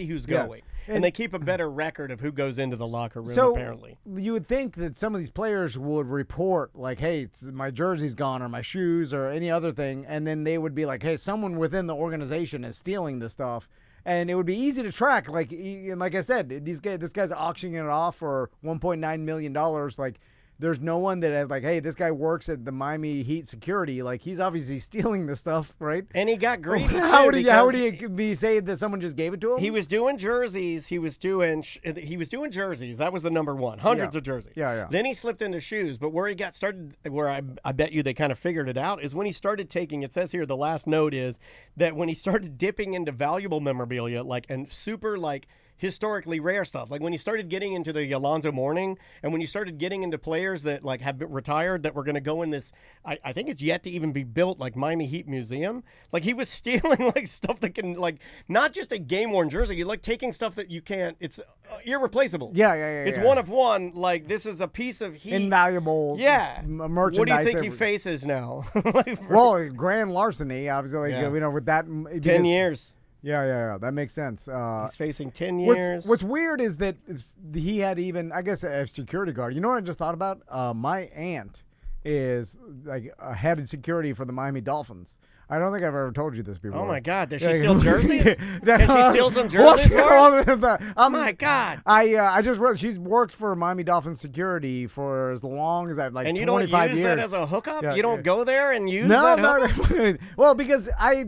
who's going. And they keep a better record of who goes into the locker room, apparently. You would think that some of these players would report, like, hey, my jersey's gone or my shoes or any other thing, and then they would be like, hey, someone within the organization is stealing this stuff. And it would be easy to track. Like I said, this guy's auctioning it off for $1.9 million. Like, there's no one that has like, hey, this guy works at the Miami Heat security. Like, he's obviously stealing this stuff, right? And he got greedy. How would he be saying that someone just gave it to him? He was doing jerseys. He was doing jerseys. That was the number one. Hundreds of jerseys. Yeah. Then he slipped into shoes. But where he got started, where I bet you they kind of figured it out, is when he started taking. It says here the last note is that when he started dipping into valuable memorabilia, and super historically rare stuff. Like when you started getting into the Alonzo Mourning, and when you started getting into players that have been retired that were going to go in this, I think it's yet to even be built, Miami Heat Museum. Like, he was stealing stuff that can not just a game worn jersey. You're taking stuff that you can't. It's irreplaceable. Yeah. It's one of one. This is a piece of Heat invaluable. Merchandise. What do you think he faces now? Well, grand larceny, obviously. With that 10 years. Yeah. That makes sense. He's facing 10 years. What's weird is that he had even, I guess, a security guard. You know what I just thought about? My aunt is a head of security for the Miami Dolphins. I don't think I've ever told you this before. Oh, my God. Does she steal jerseys? Can she steal some jerseys for us? Oh, my God. I just realized she's worked for Miami Dolphins security for as long as I've, 25 years. And you don't use that as a hookup? You don't go there and use that hookup? No. Well, because I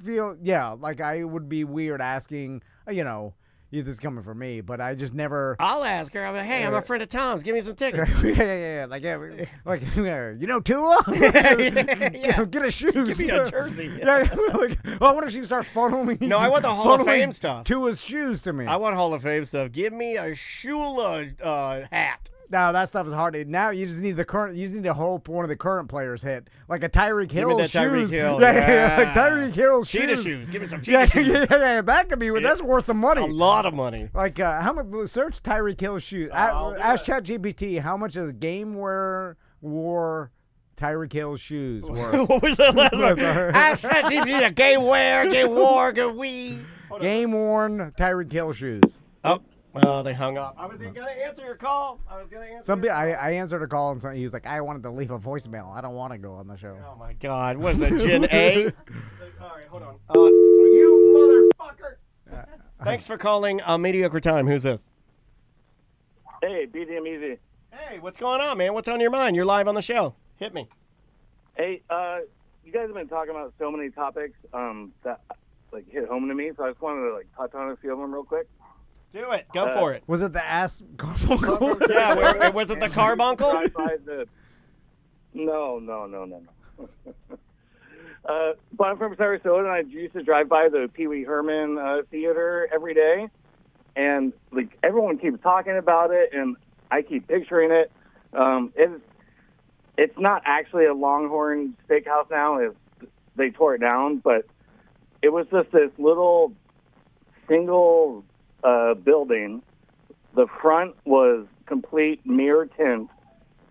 feel, I would be weird asking, this is coming from me, but I just never. I'll ask her. I'm like, hey, I'm a friend of Tom's. Give me some tickets. Yeah. Tua? Yeah. Get a shoes. Give me a jersey. I wonder if she starts funneling me. No, I want the Hall of Fame stuff. Tua's shoes to me. I want Hall of Fame stuff. Give me a Shula hat. No, that stuff is hard. Now you just need to hope one of the current players hit, like a Tyreek Hill. Give me that shoes. Tyreek Hill. Yeah. Like Tyreek Hill cheetah shoes. Give me some cheetah shoes. Yeah, that could be. That's worth some money. A lot of money. How much? Search Tyreek Hill shoes. Ask ChatGPT how much is game wore Tyreek Hill shoes worth. What was that last one? Ask ChatGPT game wear, game wore, game we. Game worn Tyreek Hill shoes. Oh. Oh, they hung up. I was going to answer your call. I answered a call and he was like, I wanted to leave a voicemail. I don't want to go on the show. Oh my God. What is that, Gen A? All right, hold on. You motherfucker. Thanks for calling Mediocre Time. Who's this? Hey, BDM Easy. Hey, what's going on, man? What's on your mind? You're live on the show. Hit me. Hey, you guys have been talking about so many topics that like hit home to me, so I just wanted to like touch on a few of them real quick. Do it. Go for it. Was it the ass carbuncle? Yeah, was it the carbuncle? No. But I'm from Sarasota, and I used to drive by the Pee Wee Herman theater every day, and like everyone keeps talking about it, and I keep picturing it. It's not actually a Longhorn Steakhouse now. They tore it down, but it was just this little single building. The front was complete mirror tint,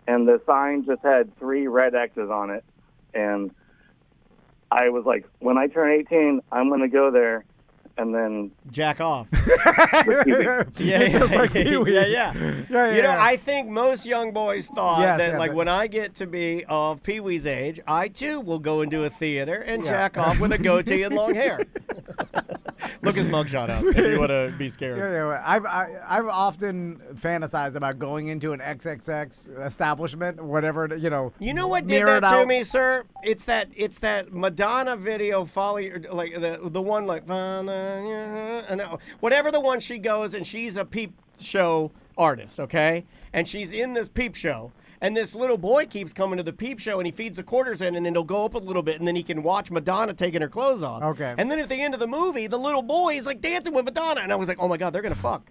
and the sign just had 3 red X's on it. And I was like, when I turn 18, I'm going to go there and then jack off. Yeah. You know, I think most young boys thought that when I get to be of Pee Wee's age, I too will go into a theater and jack off with a goatee and long hair. Look his mugshot up if you want to be scared. I've often fantasized about going into an XXX establishment, whatever, you know. You know what did that to me, sir? It's that Madonna video, like the one like whatever the one she goes and she's a peep show artist, okay? And she's in this peep show. And this little boy keeps coming to the peep show, and he feeds the quarters in, and then he'll go up a little bit, and then he can watch Madonna taking her clothes off. Okay. And then at the end of the movie, the little boy is like dancing with Madonna, and I was like, oh my God, they're gonna fuck.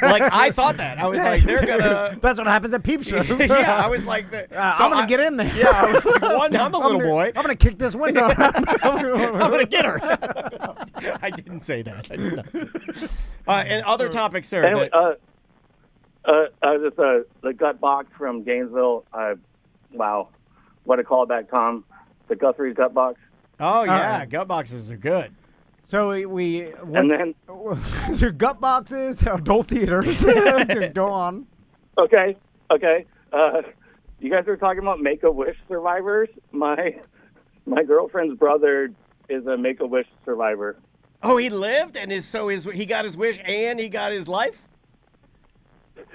Like I thought that. I was like, they're gonna. That's what happens at peep shows. Yeah, I was like, I'm gonna get in there. Yeah, I was like, I'm a little boy. I'm gonna kick this window. I'm gonna get her. I didn't say that. I did not say that. And other topics, sir. Anyway, just the gut box from Gainesville. Wow, what a callback, Tom. The Guthrie's gut box. Oh yeah, gut boxes are good. So and then so gut boxes, adult theaters. Go on. Okay. You guys are talking about Make-A-Wish survivors. My girlfriend's brother is a Make-A-Wish survivor. Oh, he lived, and he got his wish and he got his life.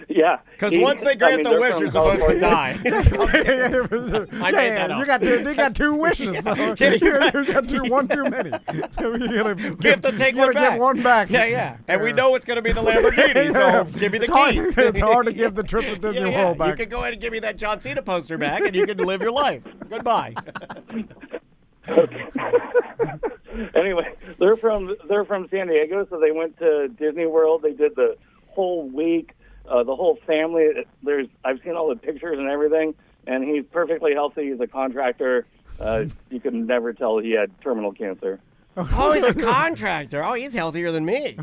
Yeah, because once they grant the wish, you're supposed to die. I made that up. They got 2 wishes. So you got one too many. So you have to take one back. Get one back. Yeah. And we know it's going to be the Lamborghini, so give me the keys. It's hard to give the trip to Disney World back. You can go ahead and give me that John Cena poster back, and you can live your life. Goodbye. Okay. Anyway, they're from San Diego, so they went to Disney World. They did the whole week. The whole family. I've seen all the pictures and everything, and he's perfectly healthy. He's a contractor. You can never tell he had terminal cancer. Oh, he's a contractor. Oh, he's healthier than me.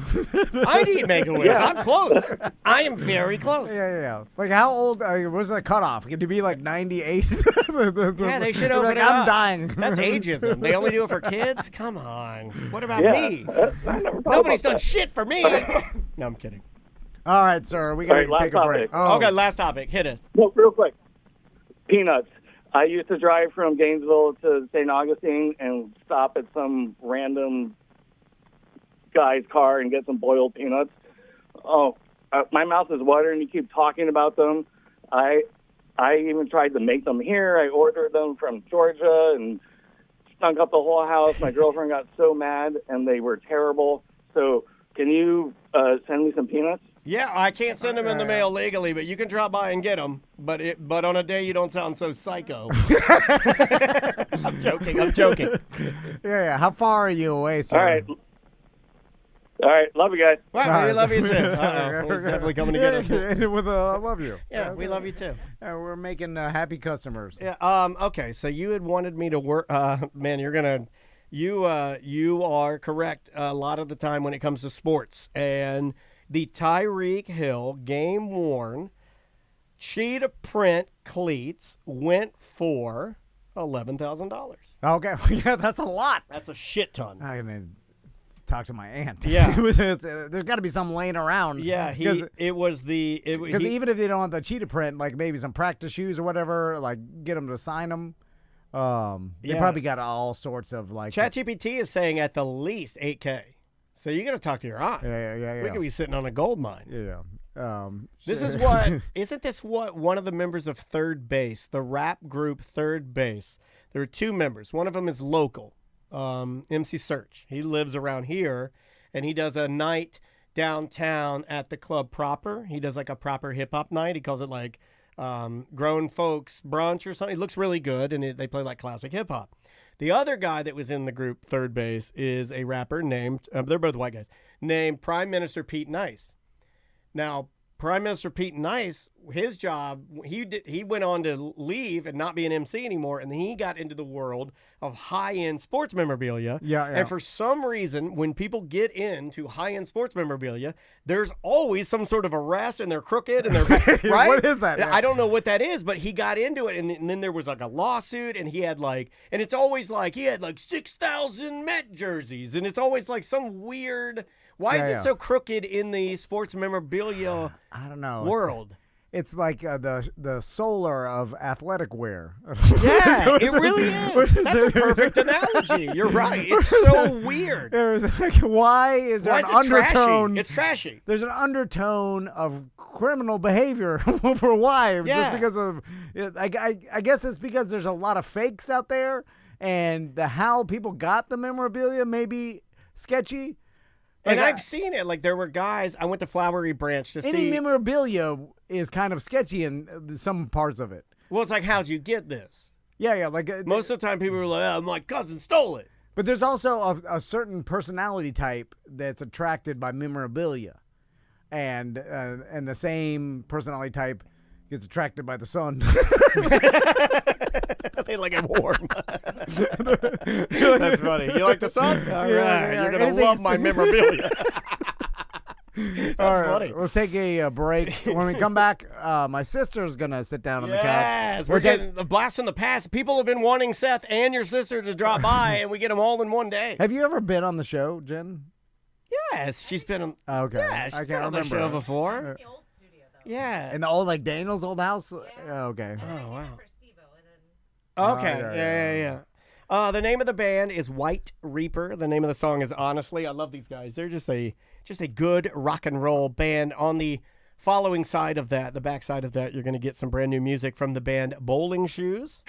I need Make-A-Wish. Yeah. I'm close. I am very close. Yeah. Like how old was the cutoff? Could you be like 98? Yeah, they should open like, it I'm up. dying. That's ageism. They only do it for kids? Come on. What about Yeah. me? I never thought Nobody's about done that. shit for me. No, I'm kidding. All right, sir. We got to All right, take a last break. topic. Okay, last topic. Hit us. No, real quick. Peanuts. I used to drive from Gainesville to St. Augustine and stop at some random guy's car and get some boiled peanuts. Oh, my mouth is watering. You keep talking about them. I even tried to make them here. I ordered them from Georgia and stunk up the whole house. My girlfriend got so mad, and they were terrible. So can you send me some peanuts? Yeah, I can't send them in the mail legally, but you can drop by and get them. But on a day you don't sound so psycho. I'm joking. Yeah. How far are you away, sir? All right. Love you guys. Well, we love you too. He's definitely coming to get us. With I love you. Yeah, we love you too. We're making happy customers. Yeah. Okay. So you had wanted me to work. Man, you are correct a lot of the time when it comes to sports. And the Tyreek Hill game worn cheetah print cleats went for $11,000. Okay. Yeah, that's a lot. That's a shit ton. I mean, talk to my aunt. Yeah. There's got to be some laying around. Yeah, because even if they don't want the cheetah print, like maybe some practice shoes or whatever, like get them to sign them. They probably got all sorts of like. ChatGPT is saying at the least $8K. So you got to talk to your aunt. Yeah. We could be sitting on a gold mine. Yeah. This is what isn't this what one of the members of Third Base, the rap group Third Base? There are two members. One of them is local, MC Search. He lives around here, and he does a night downtown at the club proper. He does like a proper hip hop night. He calls it like grown folks brunch or something. It looks really good, and they play like classic hip hop. The other guy that was in the group Third Base is a rapper named, they're both white guys, named Prime Minister Pete Nice. Now, Prime Minister Pete Nice, his job, he went on to leave and not be an MC anymore, and then he got into the world of high-end sports memorabilia. Yeah. And for some reason, when people get into high-end sports memorabilia, there's always some sort of arrest, and they're crooked, and they're right. What is that? I don't know what that is, but he got into it, and then there was like a lawsuit, and he had like, and it's always like he had like 6,000 Met jerseys, and it's always like some weird. Why is it so crooked in the sports memorabilia I don't know. world? It's like the solar of athletic wear. Yeah, it really is. That's a perfect analogy. You're right. It's so weird. Why is there an undertone? Trashy? It's trashy. There's an undertone of criminal behavior for why? Yeah. Just because of, I guess it's because there's a lot of fakes out there, and how people got the memorabilia may be sketchy. And I've seen it. Like, there were guys, I went to Flowery Branch to see. Any memorabilia is kind of sketchy in some parts of it. Well, it's like, how'd you get this? Yeah. Like most of the time, people were like, oh, my cousin stole it. But there's also a certain personality type that's attracted by memorabilia. And the same personality type gets attracted by the sun. They like it warm. That's funny. You like the sun? All right. Yeah. You're going to love my memorabilia. That's all right, funny. Let's take a break. When we come back, my sister's going to sit down on the couch. Yes, we're getting a blast from the past. People have been wanting Seth and your sister to drop by, and we get them all in one day. Have you ever been on the show, Jen? Yes, she's been on. Okay. Yeah, she's been on the show before. Yeah. In the old, like, Daniel's old house? Okay. Oh, wow. Okay. Yeah. The name of the band is White Reaper. The name of the song is Honestly. I love these guys. They're just a good rock and roll band. On the following side of that, the back side of that, you're going to get some brand new music from the band Bowling Shoes.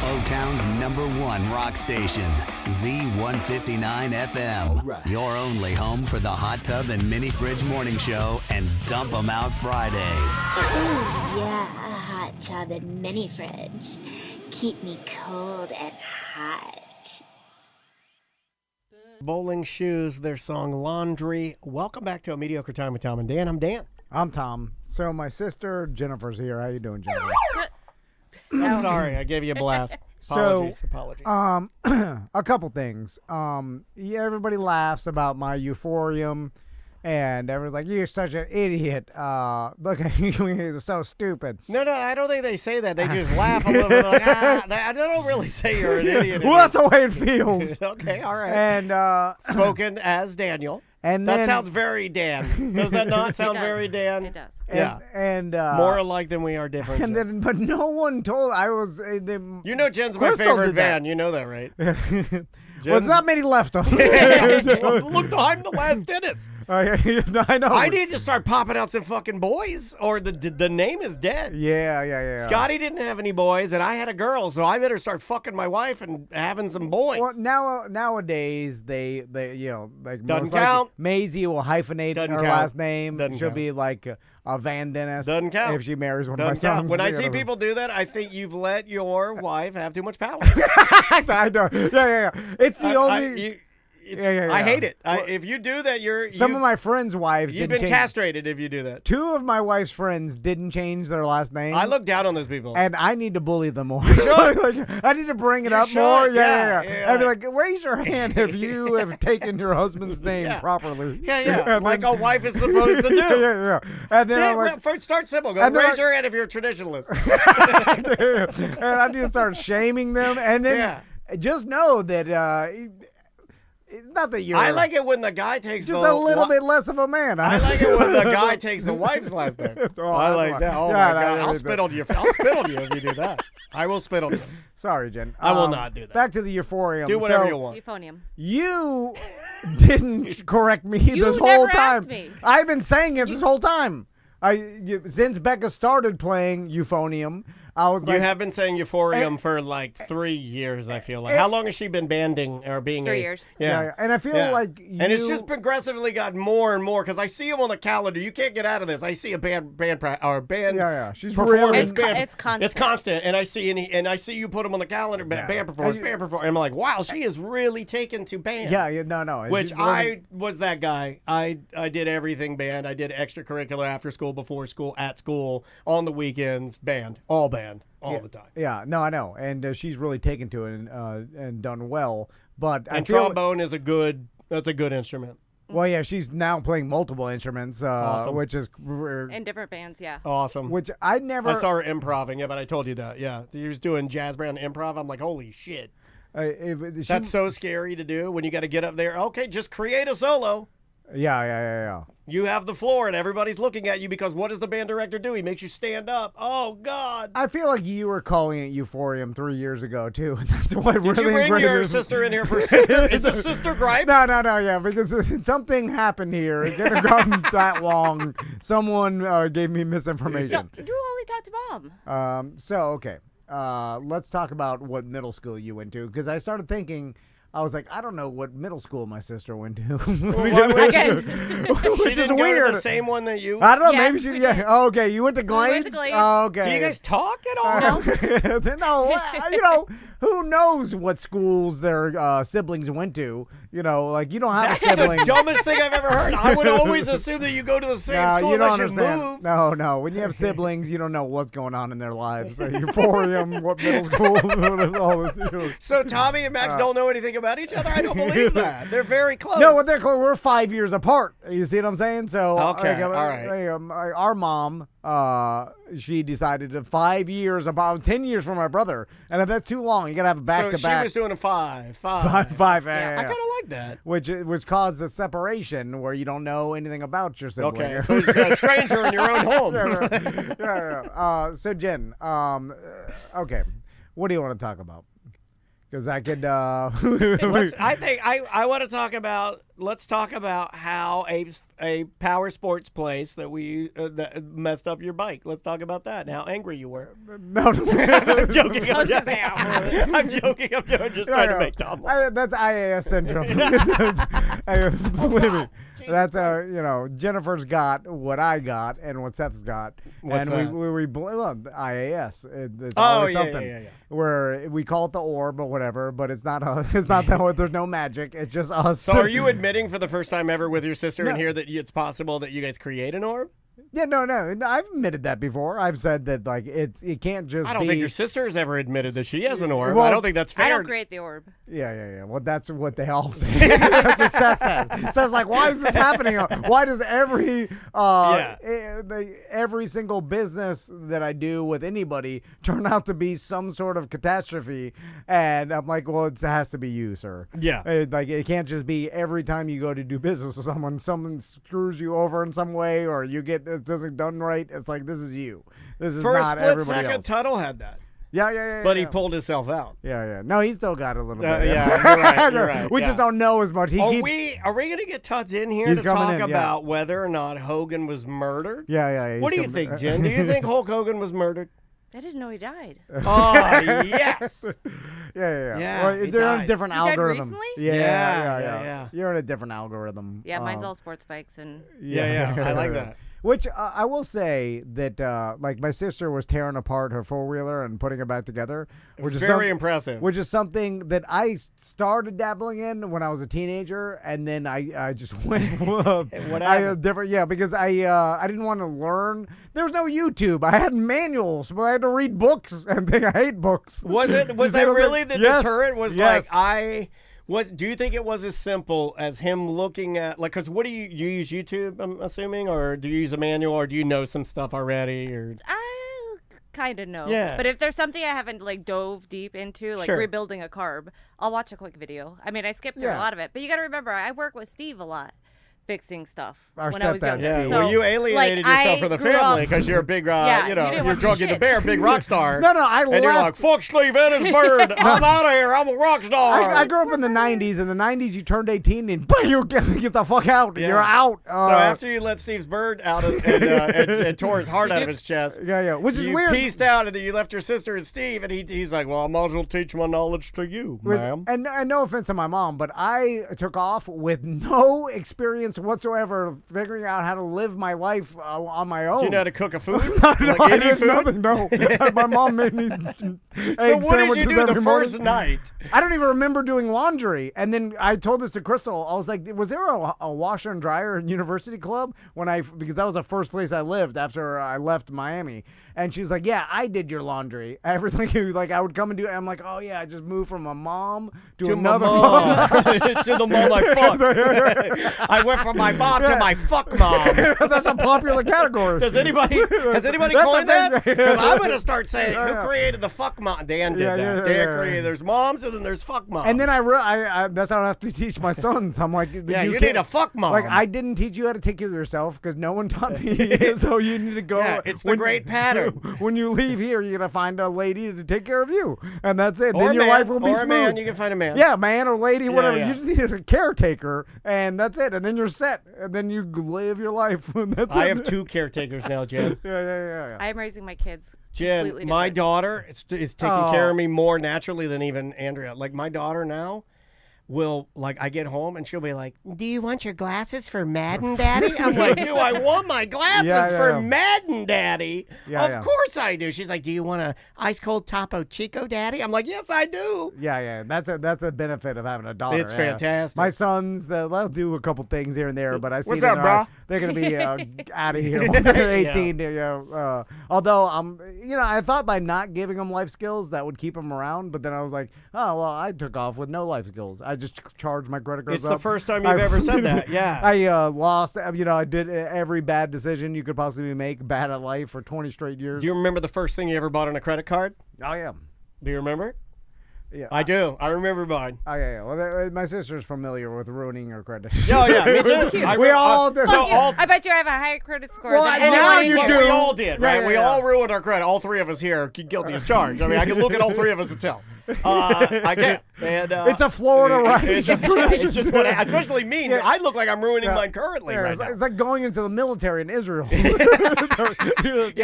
O-Town's #1 rock station, Z159 FM. Right. Your only home for the Hot Tub and Mini Fridge Morning Show and Dump 'em Out Fridays. Ooh, yeah, a hot tub and mini fridge. Keep me cold and hot. Bowling Shoes, their song Laundry. Welcome back to A Mediocre Time with Tom and Dan. I'm Dan. I'm Tom. So my sister Jennifer's here. How you doing, Jennifer? I'm sorry, I gave you a blast. Apologies. A couple things. Yeah, everybody laughs about my euphorium, and everyone's like, "You're such an idiot. Look at you, you're so stupid." No, I don't think they say that. They just laugh a little bit like, I don't really say you're an idiot. Well, that's the way it feels. Okay, all right. And spoken as Daniel. And that then, sounds very Dan. Does that not sound very Dan? It does. And more alike than we are different. And then, but no one told. I was. You know, Jen's my Crystal favorite did that. van. You know that, right? Well, it's not many left of them. Look, I'm the last Dennis. I know. I need to start popping out some fucking boys, or the name is dead. Yeah. Scotty didn't have any boys, and I had a girl, so I better start fucking my wife and having some boys. Well, nowadays they like Doesn't most count. Like Maisie will hyphenate Doesn't her count. last name. Doesn't She'll count. be like a Van Dennis. Doesn't count. If she marries one Doesn't of my count. sons. When I see people do that, I think you've let your wife have too much power. I know. Yeah. It's the only. I hate it. If you do that, some of my friends' wives. You've didn't been change. castrated if you do that. 2 of my wife's friends didn't change their last name. I look down on those people, and I need to bully them more. Should. I need to bring it You up should. more. Yeah. I'd be like, raise your hand if you have taken your husband's name properly. Yeah. Like a wife is supposed to do. Yeah. And then I'm like, first start simple. Go and then raise your hand if you're a traditionalist. and I need to start shaming them, and then just know that Not that you're. I like it when the guy takes just the a little bit less of a man. I like it when the guy takes the wife's last name. I like that. Oh my God! I'll spit on you. I'll spit on you if you do that. I will spit on you. Sorry, Jen. I will not do that. Back to the euphorium. Do whatever you want. Euphonium. You didn't correct me this whole never time. asked me. I've been saying it this whole time. Since Becca started playing euphonium, I was like, you have been saying euphorium for like 3 years. I feel like. How long has she been banding or being? 3 years. Yeah. And I feel like and it's just progressively got more and more because I see him on the calendar. You can't get out of this. I see a band. Yeah. She's performance. really. It's constant. It's constant, and I see you put him on the calendar. Band performance. And I'm like, wow, she is really taken to band. Yeah. No. Which I was that guy. I did everything band. I did extracurricular after school, before school, at school, on the weekends, band, all the time. Yeah, no, I know, and she's really taken to it and done well. But and trombone is a good instrument. Well, yeah, she's now playing multiple instruments, Awesome. which is In different bands, yeah. Awesome. Which I never. I saw her improving. Yeah, but I told you that. Yeah, she was doing jazz band improv. I'm like, holy shit. That's so scary to do when you got to get up there. Okay, just create a solo. Yeah. You have the floor and everybody's looking at you because what does the band director do? He makes you stand up. Oh, God. I feel like you were calling it euphorium 3 years ago, too. And that's what Did really you bring your sister in here for sister? Is this sister gripes? No, yeah, because something happened here. It didn't come that long. Someone gave me misinformation. No, you only talked to Mom. Okay. Let's talk about what middle school you went to, because I started thinking, I was like, I don't know what middle school my sister went to. Which is weird. The same one that you. I don't know. Yes, maybe she. we Yeah. did. Oh, okay. You went to Glades. We went to Glades. Oh, okay. Do you guys talk at all? No. You know, who knows what schools their siblings went to? You know, like you don't have a sibling. That's the dumbest thing I've ever heard. I would always assume that you go to the same school you don't unless understand. you move. No. When you have siblings, you don't know what's going on in their lives. Euphorium, what middle school, all this. You know. So Tommy and Max don't know anything about each other? I don't believe that. They're very close. No, they're close. We're 5 years apart. You see what I'm saying? So okay, all right. Our mom, she decided to 5 years, about 10 years from my brother, and if that's too long, you gotta have a back to back. So she was doing a five. Five. Yeah, I kind of like that. Which caused a separation where you don't know anything about your sibling. Okay, so it's a stranger in your own home. Yeah. So Jen, okay, what do you want to talk about? Because I could. I think I want to talk about. Let's talk about how a power sports place that that messed up your bike. Let's talk about that and how angry you were. No, I'm joking. I'm joking. I'm just trying to make Tom laugh. That's IAS syndrome. Believe me. That's Jennifer's got what I got and what Seth's got. What's and that? we IAS. It's always something. Yeah. Where we call it the orb or whatever, but it's not that. There's no magic. It's just us. So are you admitting for the first time ever with your sister in here that it's possible that you guys create an orb? Yeah, no. I've admitted that before. I've said that like it can't just. I don't think your sister has ever admitted that she has an orb. Well, I don't think that's fair. I don't create the orb. Yeah. Well, that's what they all say. That's what Seth says. Seth's like, why is this happening? Why does every single business that I do with anybody turn out to be some sort of catastrophe? And I'm like, well, it has to be you, sir. Yeah. It can't just be every time you go to do business with someone screws you over in some way, or you get it doesn't done right. It's like, this is you. This is for not a split everybody second, else. Tuttle had that. Yeah. But he pulled himself out. Yeah. No, he's still got a little bit. You're right. We just don't know as much. Are we going to get Tuts in here to talk about whether or not Hogan was murdered? Yeah. What do you think, Jen? Do you think Hulk Hogan was murdered? I didn't know he died. Oh, yes. Yeah. Well, they're on a different algorithm. Died recently? Yeah. You're in a different algorithm. Yeah, mine's all sports bikes and. Yeah. I like that. Which I will say that, like, my sister was tearing apart her four-wheeler and putting it back together. Which is very impressive. Which is something that I started dabbling in when I was a teenager, and then I just went different. Yeah, because I didn't want to learn. There was no YouTube. I had manuals, but I had to read books and think I hate books. Was that really the deterrent? Do you think it was as simple as him looking at, like, because what do you use YouTube, I'm assuming, or do you use a manual, or do you know some stuff already? Or kind of know. Yeah. But if there's something I haven't like dove deep into, like Sure. rebuilding a carb, I'll watch a quick video. I mean, I skipped through a lot of it, but you got to remember, I work with Steve a lot, fixing stuff Our when I was stepdad, young. Yeah, Steve. So, well, you alienated like, yourself I from the grew family up- because you're a big, Yeah, you you know, didn't you're want Druggy the shit. Bear, big rock star. No, I and you're like, fuck Steve and his bird. I'm out of here. I'm a rock star. I grew up in the 90s. In the 90s, you turned 18 and you get the fuck out. Yeah. You're out. So after you let Steve's bird out and tore his heart out of his chest, which is you weird. pieced out, and then you left your sister and Steve, and he's like, well, I might as well teach my knowledge to you, ma'am. And no offense to my mom, but I took off with no experience whatsoever figuring out how to live my life on my own. Do you know how to cook a food? No, like I any did food? nothing, no. My mom made me So what did you do the first night? I don't even remember doing laundry. And then I told this to Crystal. I was like, was there a washer and dryer in University Club? Because that was the first place I lived after I left Miami. And she's like, yeah, I did your laundry. Everything, like I would come and do it. I'm like, oh yeah, I just moved from a mom to another mom. To the mom I fucked. I went from my mom to my fuck mom. That's a popular category. Has anybody That's coined a that? thing. Because I'm going to start saying, Yeah, who yeah. created the fuck mom? Dan did Yeah, that. yeah, Dan yeah. created, there's moms and then there's fuck moms. And then I that's how I have to teach my sons. I'm like, Yeah, you can't- need a fuck mom. Like I didn't teach you how to take care of yourself because no one taught me. So you need to go. Yeah, it's the great pattern. When you leave here, you're gonna find a lady to take care of you, and that's it. Or then a your man, life will be or a smooth. man, you can find a man. Yeah, man or lady, whatever. yeah. You just need a caretaker, and that's it. And then you're set, and then you live your life. And that's I it. have 2 caretakers now, Jen. Yeah. I'm raising my kids. Jen, completely my different. daughter is taking Oh. care of me more naturally than even Andrea. Like my daughter now will, like, I get home and she'll be like, do you want your glasses for Madden, Daddy? I'm like, do I want my glasses for Madden, Daddy? Yeah, of yeah. course I do. She's like, do you want a ice cold Topo Chico, Daddy? I'm like, yes, I do. Yeah. That's a benefit of having a daughter. It's yeah. fantastic. My sons, they'll do a couple things here and there, but I see What's them, up, brah? they're gonna be out of here when they're 18. Although I thought by not giving them life skills that would keep them around, but then I was like, oh well, I took off with no life skills. I just charged my credit cards It's up. the first time you've ever said that. Yeah. I lost. I did every bad decision you could possibly make bad at life for 20 straight years. Do you remember the first thing you ever bought on a credit card? Oh yeah. Do you remember? Yeah, I do. I remember mine. Oh yeah. Well, my sister's familiar with ruining her credit. Oh yeah, me too. We all do. Fuck you. I bet you have a high credit score. Well, than now anyone. you Well, do. We all did, right? Yeah, We yeah. all ruined our credit. All 3 of us here are guilty as charged. I mean, I can look at all 3 of us and tell. I can. And It's a Florida right. It's just what, especially me. Yeah. I look like I'm ruining Yeah. mine currently Yeah, right it's, now. it's like going into the military in Israel. You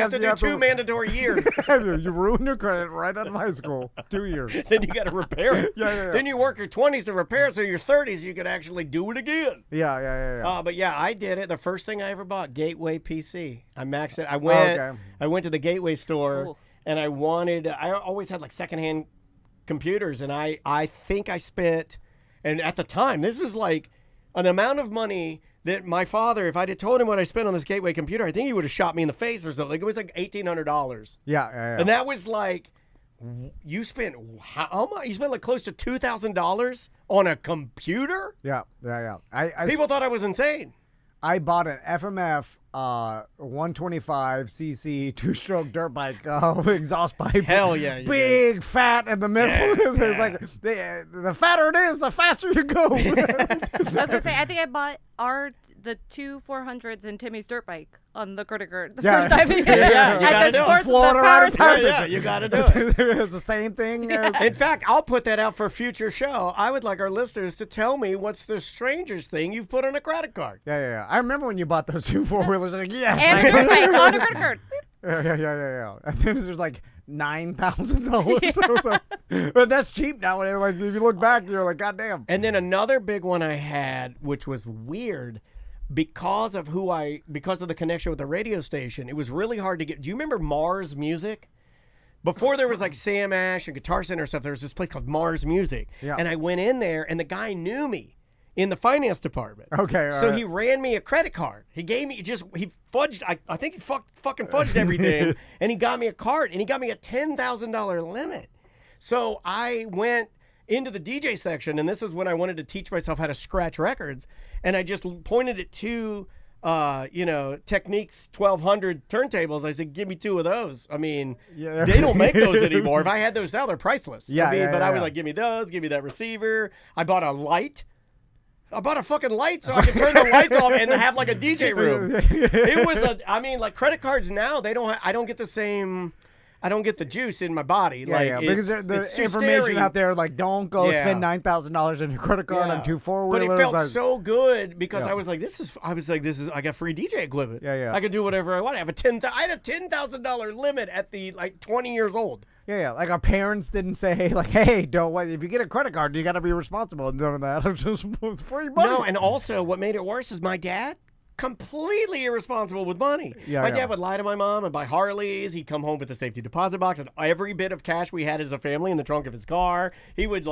have to do 2 mandatory years. You ruin your credit right out of high school. 2 years. Then you got to repair it. Yeah. Then you work your 20s to repair it, so your 30s you could actually do it again. Yeah. But yeah, I did it. The first thing I ever bought, Gateway PC. I maxed it. I went to the Gateway store, Ooh. and I always had like secondhand computers, and I think I spent, and at the time, this was like an amount of money that my father, if I'd have told him what I spent on this Gateway computer, I think he would have shot me in the face or something. Like, it was like $1,800. Yeah. And that was like, you spent how much? You spent like close to $2,000 on a computer? Yeah. People thought I was insane. I bought an FMF 125cc 2-stroke dirt bike exhaust pipe. Hell yeah, you Big, fat in the middle. It's like the fatter it is, the faster you go. I was gonna say, I think I bought the 2 400s and Timmy's dirt bike on the credit card the first time. You gotta do it. Florida rite of passage. Yeah, you gotta do it. It's the same thing. In fact, I'll put that out for a future show. I would like our listeners to tell me what's the strangest thing you've put on a credit card. Yeah. I remember when you bought those 2 4-wheelers. Like, yes. And a dirt bike on a credit card. Yeah. I think there's like $9,000. But that's cheap now. Like if you look back, you're like, God damn. And then another big one I had, which was weird, because of the connection with the radio station, it was really hard to get. Do you remember Mars Music? Before there was like Sam Ash and Guitar Center stuff, there was this place called Mars Music. Yeah. And I went in there, and the guy knew me in the finance department. Okay, all so right. he ran me a credit card. He gave me he fudged. I think he fucking fudged everything, and he got me a card, and he got me a $10,000 limit. So I went into the DJ section, and this is when I wanted to teach myself how to scratch records, and I just pointed it to Techniques 1200 turntables. I said, give me 2 of those. I mean, Yeah. they don't make those anymore. If I had those now, they're priceless. Yeah, I was like, give me those, give me that receiver. I bought a light. I bought a fucking light so I could turn the lights off and have like a DJ room. It was credit cards now, I don't get the same. I don't get the juice in my body. Because the information out there, like, don't go spend $9,000 on your credit card on 2 4-wheelers. But it felt so good because I was like, I got free DJ equipment. Yeah. I could do whatever I want. I had a $10,000 limit at the 20 years old. Yeah. Like, our parents didn't say, like, hey, if you get a credit card, you got to be responsible and doing that. It's just free money. No, and also what made it worse is my dad. Completely irresponsible with money. My dad would lie to my mom and buy Harleys. He'd come home with a safety deposit box and every bit of cash we had as a family in the trunk of his car. He would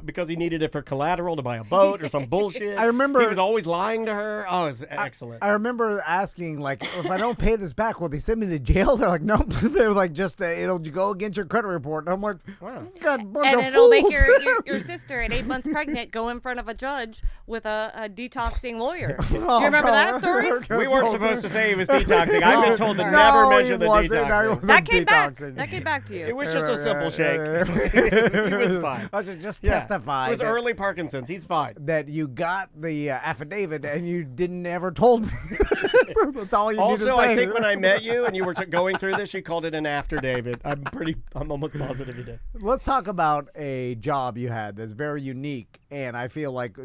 because he needed it for collateral to buy a boat or some bullshit. I remember he was always lying to her. Oh, it was excellent. I remember asking, like, if I don't pay this back, will they send me to jail? They're like, no. They're like, just it'll go against your credit report. And I'm like, wow, got a bunch of it'll fools. make your sister at 8 months pregnant go in front of a judge with a detoxing lawyer. Do you remember that story? We weren't supposed to say he was detoxing. I've been told to never mention the detoxing. That came back to you. It was just a simple shake. He was fine. I should just testify. It was early Parkinson's. He's fine. That you got the affidavit and you didn't ever told me. That's all you need to say. Also, I think when I met you and you were going through this, you called it an affidavit. I'm almost positive you did. Let's talk about a job you had that's very unique, and I feel like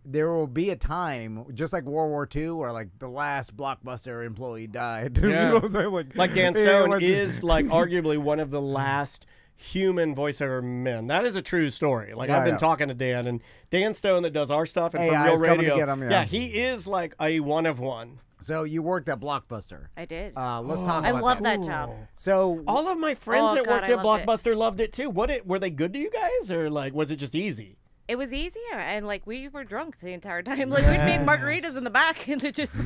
there will be a time, just like World War II, where like the last Blockbuster employee died. Yeah. You know what I'm saying? Like Dan Stone is arguably one of the last human voiceover men. That is a true story. I've been talking to Dan, and Dan Stone that does our stuff and from Real Radio. To get him, he is like a one of one. So you worked at Blockbuster. I did. Let's talk about I love that job. So all of my friends that worked at Blockbuster loved it too. Were they good to you guys, or was it just easy? It was easier, and we were drunk the entire time. We'd make margaritas in the back, and it just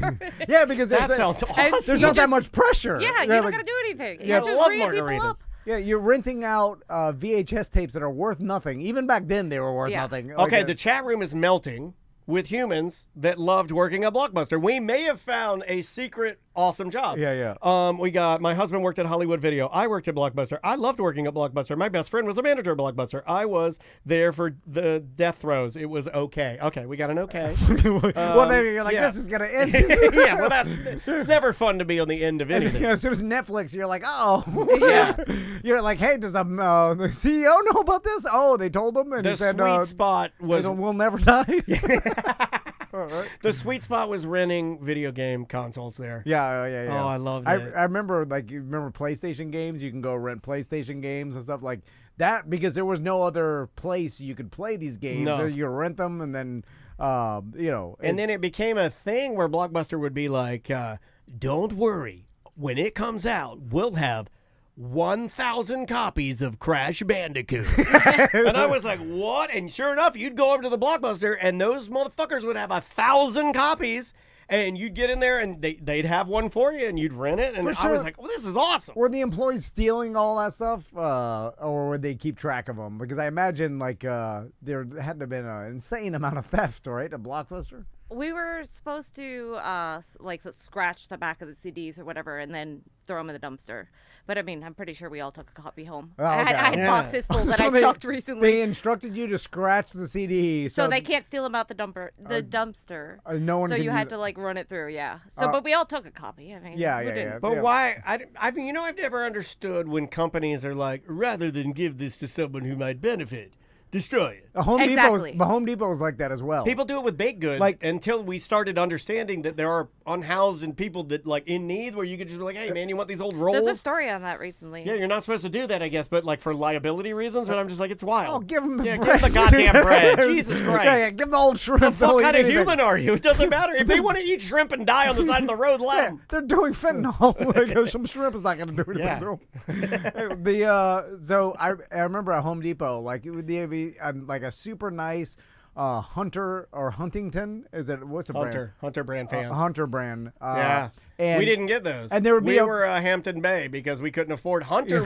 yeah, because that sounds awesome. There's not that much pressure. Yeah, you don't gotta do anything. Yeah, I love margaritas. Yeah, you're renting out VHS tapes that are worth nothing. Even back then, they were worth nothing. Okay, the chat room is melting with humans that loved working at Blockbuster. We may have found a secret awesome job. Yeah. We got, my husband worked at Hollywood Video. I worked at Blockbuster. I loved working at Blockbuster. My best friend was a manager at Blockbuster. I was there for the death throes. It was okay. Okay, we got an okay. Well, then you're like, this is going to end. Yeah, well, it's never fun to be on the end of anything. As soon as Netflix, you're like, oh. Yeah. You're like, hey, does the CEO know about this? Oh, they told him. And the he said, sweet spot was... We'll never die. The sweet spot was renting video game consoles there. Yeah. Oh, I loved it. I remember, you remember PlayStation games? You can go rent PlayStation games and stuff like that because there was no other place you could play these games. No. So you could rent them and then, And then it became a thing where Blockbuster would be like, don't worry. When it comes out, we'll have 1,000 copies of Crash Bandicoot. And I was like, what? And sure enough, you'd go over to the Blockbuster and those motherfuckers would have 1,000 copies and you'd get in there and they'd have one for you and you'd rent it. And I was like, well, this is awesome. Were the employees stealing all that stuff or would they keep track of them? Because I imagine there had to have been an insane amount of theft, right, at Blockbuster? We were supposed to scratch the back of the CDs or whatever and then throw them in the dumpster. But I mean, I'm pretty sure we all took a copy home. Oh, okay. I had boxes full that So I chucked recently. They instructed you to scratch the CD. So they can't steal them out the dumpster. No one so can you use had to run it through, yeah. So, but we all took a copy. I mean, yeah. But why? I've never understood when companies are like, rather than give this to someone who might benefit, destroy it. Home Depot was like that as well. People do it with baked goods until we started understanding that there are unhoused and people that in need where you could just be like, hey man, you want these old rolls? There's a story on that recently. Yeah, you're not supposed to do that, I guess, but for liability reasons, but I'm just like, it's wild. Oh, give them the bread. Give them the goddamn bread. Jesus Christ. Yeah, give them the old shrimp. The fuck kind of human are you? It doesn't matter. If they want to eat shrimp and die on the side of the road, let them. They're doing fentanyl. Some shrimp is not going to do anything to them. So I remember at Home Depot, it would be a super nice Hunter or Huntington. Is it what's the brand? Hunter brand fans. Hunter brand. Yeah. And we didn't get those. And there would be we were Hampton Bay because we couldn't afford Hunter.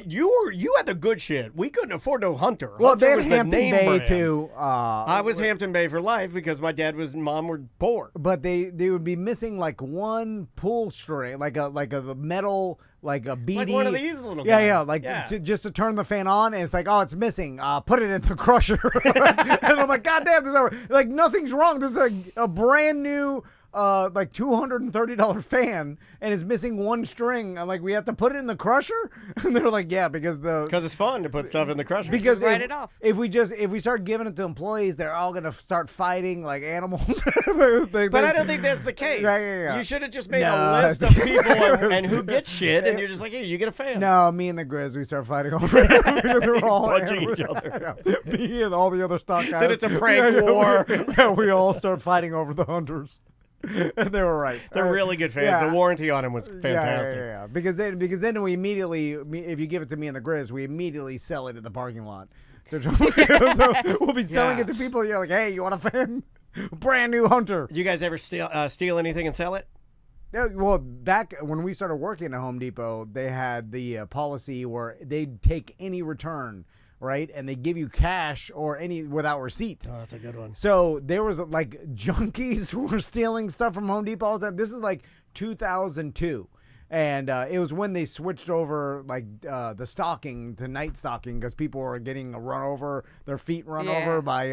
You had the good shit. We couldn't afford no Hunter. Well, Hunter they had was Hampton the name Bay brand. too. I was Hampton Bay for life because my dad and mom were poor. But they would be missing like one pull string, like a metal, like a BD. Like one of these little yeah, guys. yeah, like Yeah. just to turn the fan on, and it's like, oh, it's missing. Put it in the crusher. And I'm like, God damn, like nothing's wrong. This is a brand new. Like $230 fan, and it's missing one string. I'm like, we have to put it in the crusher, and they're like, yeah, because it's fun to put stuff in the crusher. Because write it off. If we start giving it to employees, they're all gonna start fighting like animals. But I don't think that's the case. Yeah. You should have just made No. a list of people and who get shit, and you're just like, hey, you get a fan. No, me and the Grizz, we start fighting over it because we're all Punching each other. Me and all the other stock guys. Then it's a prank war. We all start fighting over the hunters. And they were right. They're really good fans. Yeah. The warranty on them was fantastic. Yeah. Because then we immediately, if you give it to me and the Grizz, we immediately sell it in the parking lot. So we'll be selling it to people. You're like, hey, you want a fan? Brand new Hunter. Did you guys ever steal anything and sell it? Yeah, well, back when we started working at Home Depot, they had the policy where they'd take any return, right? And they give you cash or any without receipt. Oh, that's a good one. So there was like junkies who were stealing stuff from Home Depot all the time. This is like 2002. And it was when they switched over like the stocking to night stocking because people were getting run over, their feet run over by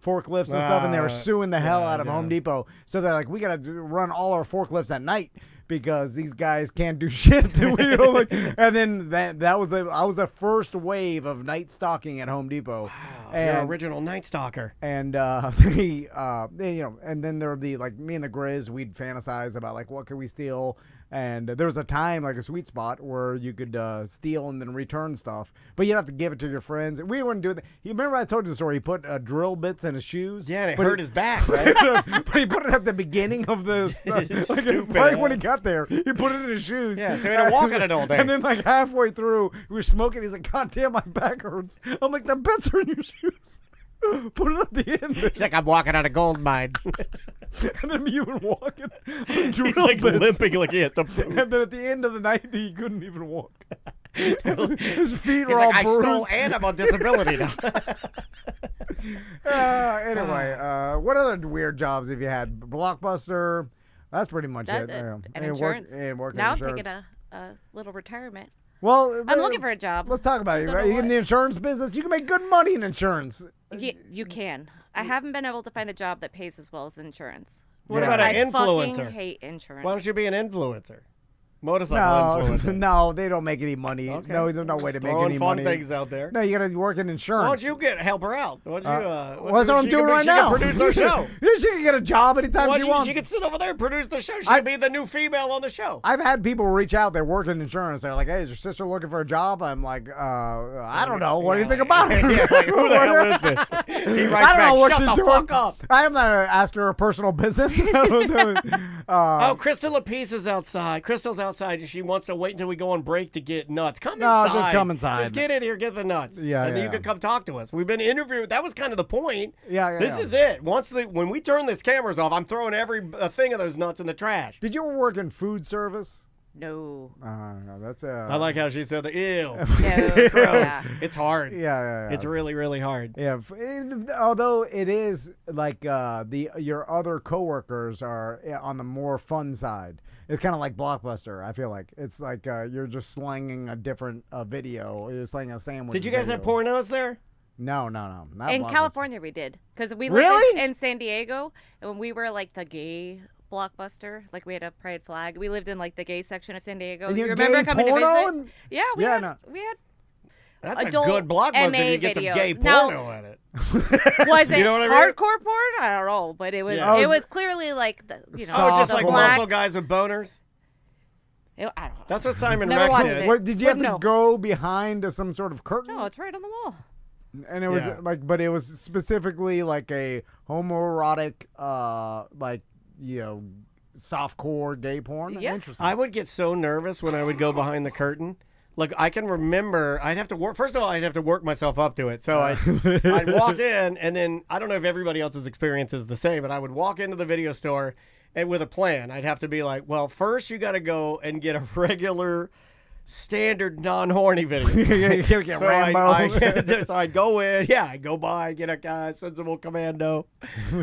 forklifts and stuff, and they were suing the hell out of Home Depot. So they're like, we got to run all our forklifts at night because these guys can't do shit. And then I was the first wave of night stocking at Home Depot. Wow, and, you're an original Night Stalker. And and then there would be like me and the Grizz, we'd fantasize about like what could we steal. And there was a time, like a sweet spot, where you could steal and then return stuff. But you'd have to give it to your friends. We wouldn't do that. You remember I told you the story? He put drill bits in his shoes. Yeah, and it hurt his back, right? But he put it at the beginning of the Stupid, right when he got there. He put it in his shoes. Yeah, so he had to walk on it all day. And then like halfway through, we were smoking. He's like, God damn, my back hurts. I'm like, the bits are in your shoes. Put it at the end. He's like, I'm walking on a gold mine. And then you were walking on drill He's like bits. limping like he hit the And then at the end of the night, he couldn't even walk. His feet were like, all I bruised. stole and I'm on disability now. Anyway, what other weird jobs have you had? Blockbuster. That's pretty much it. And And insurance. work Now I'm insurance. taking a little retirement. Well, I'm looking for a job. Let's talk about it. Don't know Right? In what. the insurance business, you can make good money in insurance. You can. I haven't been able to find a job that pays as well as insurance. What about an I influencer? fucking hate insurance. Why don't you be an influencer? Motorcycle influencer. No, they don't make any money. Okay. No, there's no way to make Throwing any fun money. things out there. No, you got to work in insurance. Why don't you help her out? Why don't you, Well, that's what I'm doing right now. She can produce our show. She can get a job anytime Why she don't you- wants. She can sit over there and produce the show. She can be the new female on the show. I've had people reach out. They work in insurance. They're like, "Hey, is your sister looking for a job?" I'm like, "I don't know. What do you think about it?" Yeah, like, who the hell is this? He writes I don't back, know what "Shut she's the doing. fuck up." I am not asking her personal business. Oh, Crystal Lapisse is outside. Crystal's outside, and she wants to wait until we go on break to get nuts. Come No, inside. just come inside. Just get in here, get the nuts. Yeah, and then yeah. you can come talk to us. We've been interviewed. That was kind of the point. Yeah. This is it. When we turn these cameras off, I'm throwing every thing of those nuts in the trash. Did you ever work in food service? No. That's I like how she said the ew. No. Gross. Yeah. It's hard. Yeah. It's really, really hard. Yeah. Although it is like your other coworkers are on the more fun side. It's kind of like Blockbuster. I feel like it's like you're just slanging a different video. Or you're slanging a sandwich. Did you guys have pornos there? No. Not In Blockbuster. California, we did. Because we Really? lived in San Diego, and when we were like the gay Blockbuster, like we had a pride flag. We lived in like the gay section of San Diego. And you you remember gay coming porno to visit? and- Yeah, we had That's adult a good Blockbuster MA if you get some gay videos. Now- porno in it. Was it You know what I mean? hardcore porn? I don't know, but it was. Yeah. It was clearly like the just the like black. muscle guys with boners. I don't know. That's what Simon Never Rex watched did. it. What, did you have to No. go behind some sort of curtain? No, it's right on the wall. And it was Yeah. but it was specifically like a homoerotic, softcore gay porn. Yeah. Interesting. I would get so nervous when I would go behind the curtain. Look, I can remember I'd have to work. First of all, I'd have to work myself up to it. So I'd walk in, and then I don't know if everybody else's experience is the same, but I would walk into the video store, and with a plan. I'd have to be like, well, first you got to go and get a regular, standard, non-horny video. You get Rambo. So I'd go in, I'd go by, get a sensible commando.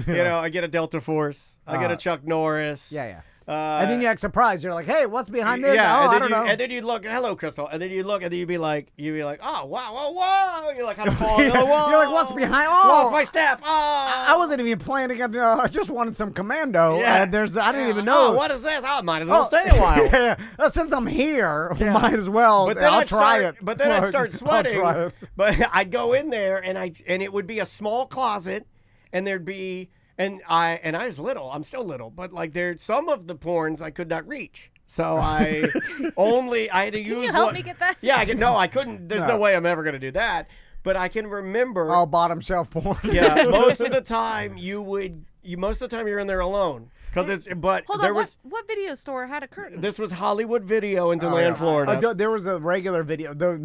I get a Delta Force. I get a Chuck Norris. Yeah. And then you act surprised. You're like, hey, what's behind this? Yeah, I don't know. And then you'd look, hello, Crystal. And then you'd look, and then you'd be like, oh, wow, whoa, whoa. You're like, kind of falling. You're like, what's behind? Oh, lost my step. Oh. I wasn't even planning on. I just wanted some commando. Yeah. And I didn't even know. Oh, what is this? I might as well stay a while. Since I'm here, might as well. But then I'll try it. But then I'd start sweating. I'll try it. But I'd go in there, and it would be a small closet, and there'd be. And I was little. I'm still little, but like some of the porns I could not reach. So I had to use. Can you help me get that? Yeah, I couldn't. There's no way I'm ever going to do that. But I can remember. All bottom shelf porn. Yeah, most of the time you're in there alone. Hold on, what video store had a curtain? This was Hollywood Video in DeLand, Florida. There was a regular video. The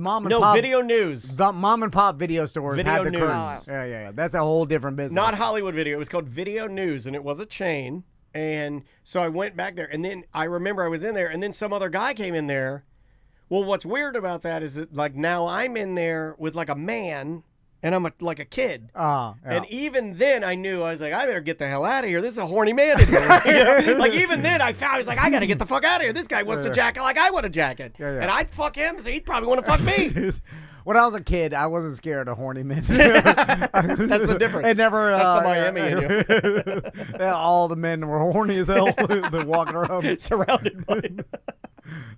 Video News. The mom and pop video stores had the News. curtains. Yeah. That's a whole different business. Not Hollywood Video. It was called Video News, and it was a chain. And so I went back there, and then I remember I was in there, and then some other guy came in there. Well, what's weird about that is that like now I'm in there with like a man. And I'm like a kid. And even then I knew, I was like, I better get the hell out of here. This is a horny man in here. Like even then I was like, I got to get the fuck out of here. This guy wants to jacket like I want to jacket. And I'd fuck him, so he'd probably want to fuck me. When I was a kid, I wasn't scared of horny men. That's the difference. It never. That's the Miami in you. All the men were horny as hell. They're walking around. Surrounded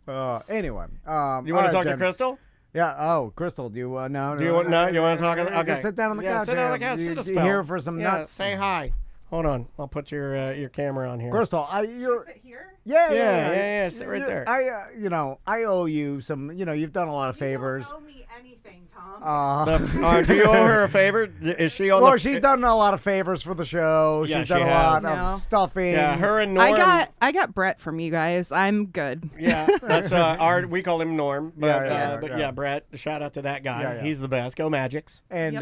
by. Anyway. You want to talk to Crystal? Yeah. Oh, Crystal, do you no? Do you want no? You want to talk? Okay. Sit down on the couch. Sit down on the couch. Sit a spell. Here for some nuts. Say hi. Hold on. I'll put your camera on here. Crystal, you're. Is it here? Yeah. Sit right there. I owe you some. You've done a lot of favors. You don't owe me anything, Tom. Do you owe her a favor? Is she on? Well, she's done a lot of favors for the show. Yeah, she's done a lot of stuffing. Yeah, her and Norm. I got Brett from you guys. I'm good. Yeah, that's we call him Norm. But Brett. Shout out to that guy. Yeah. He's the best. Go Magics. And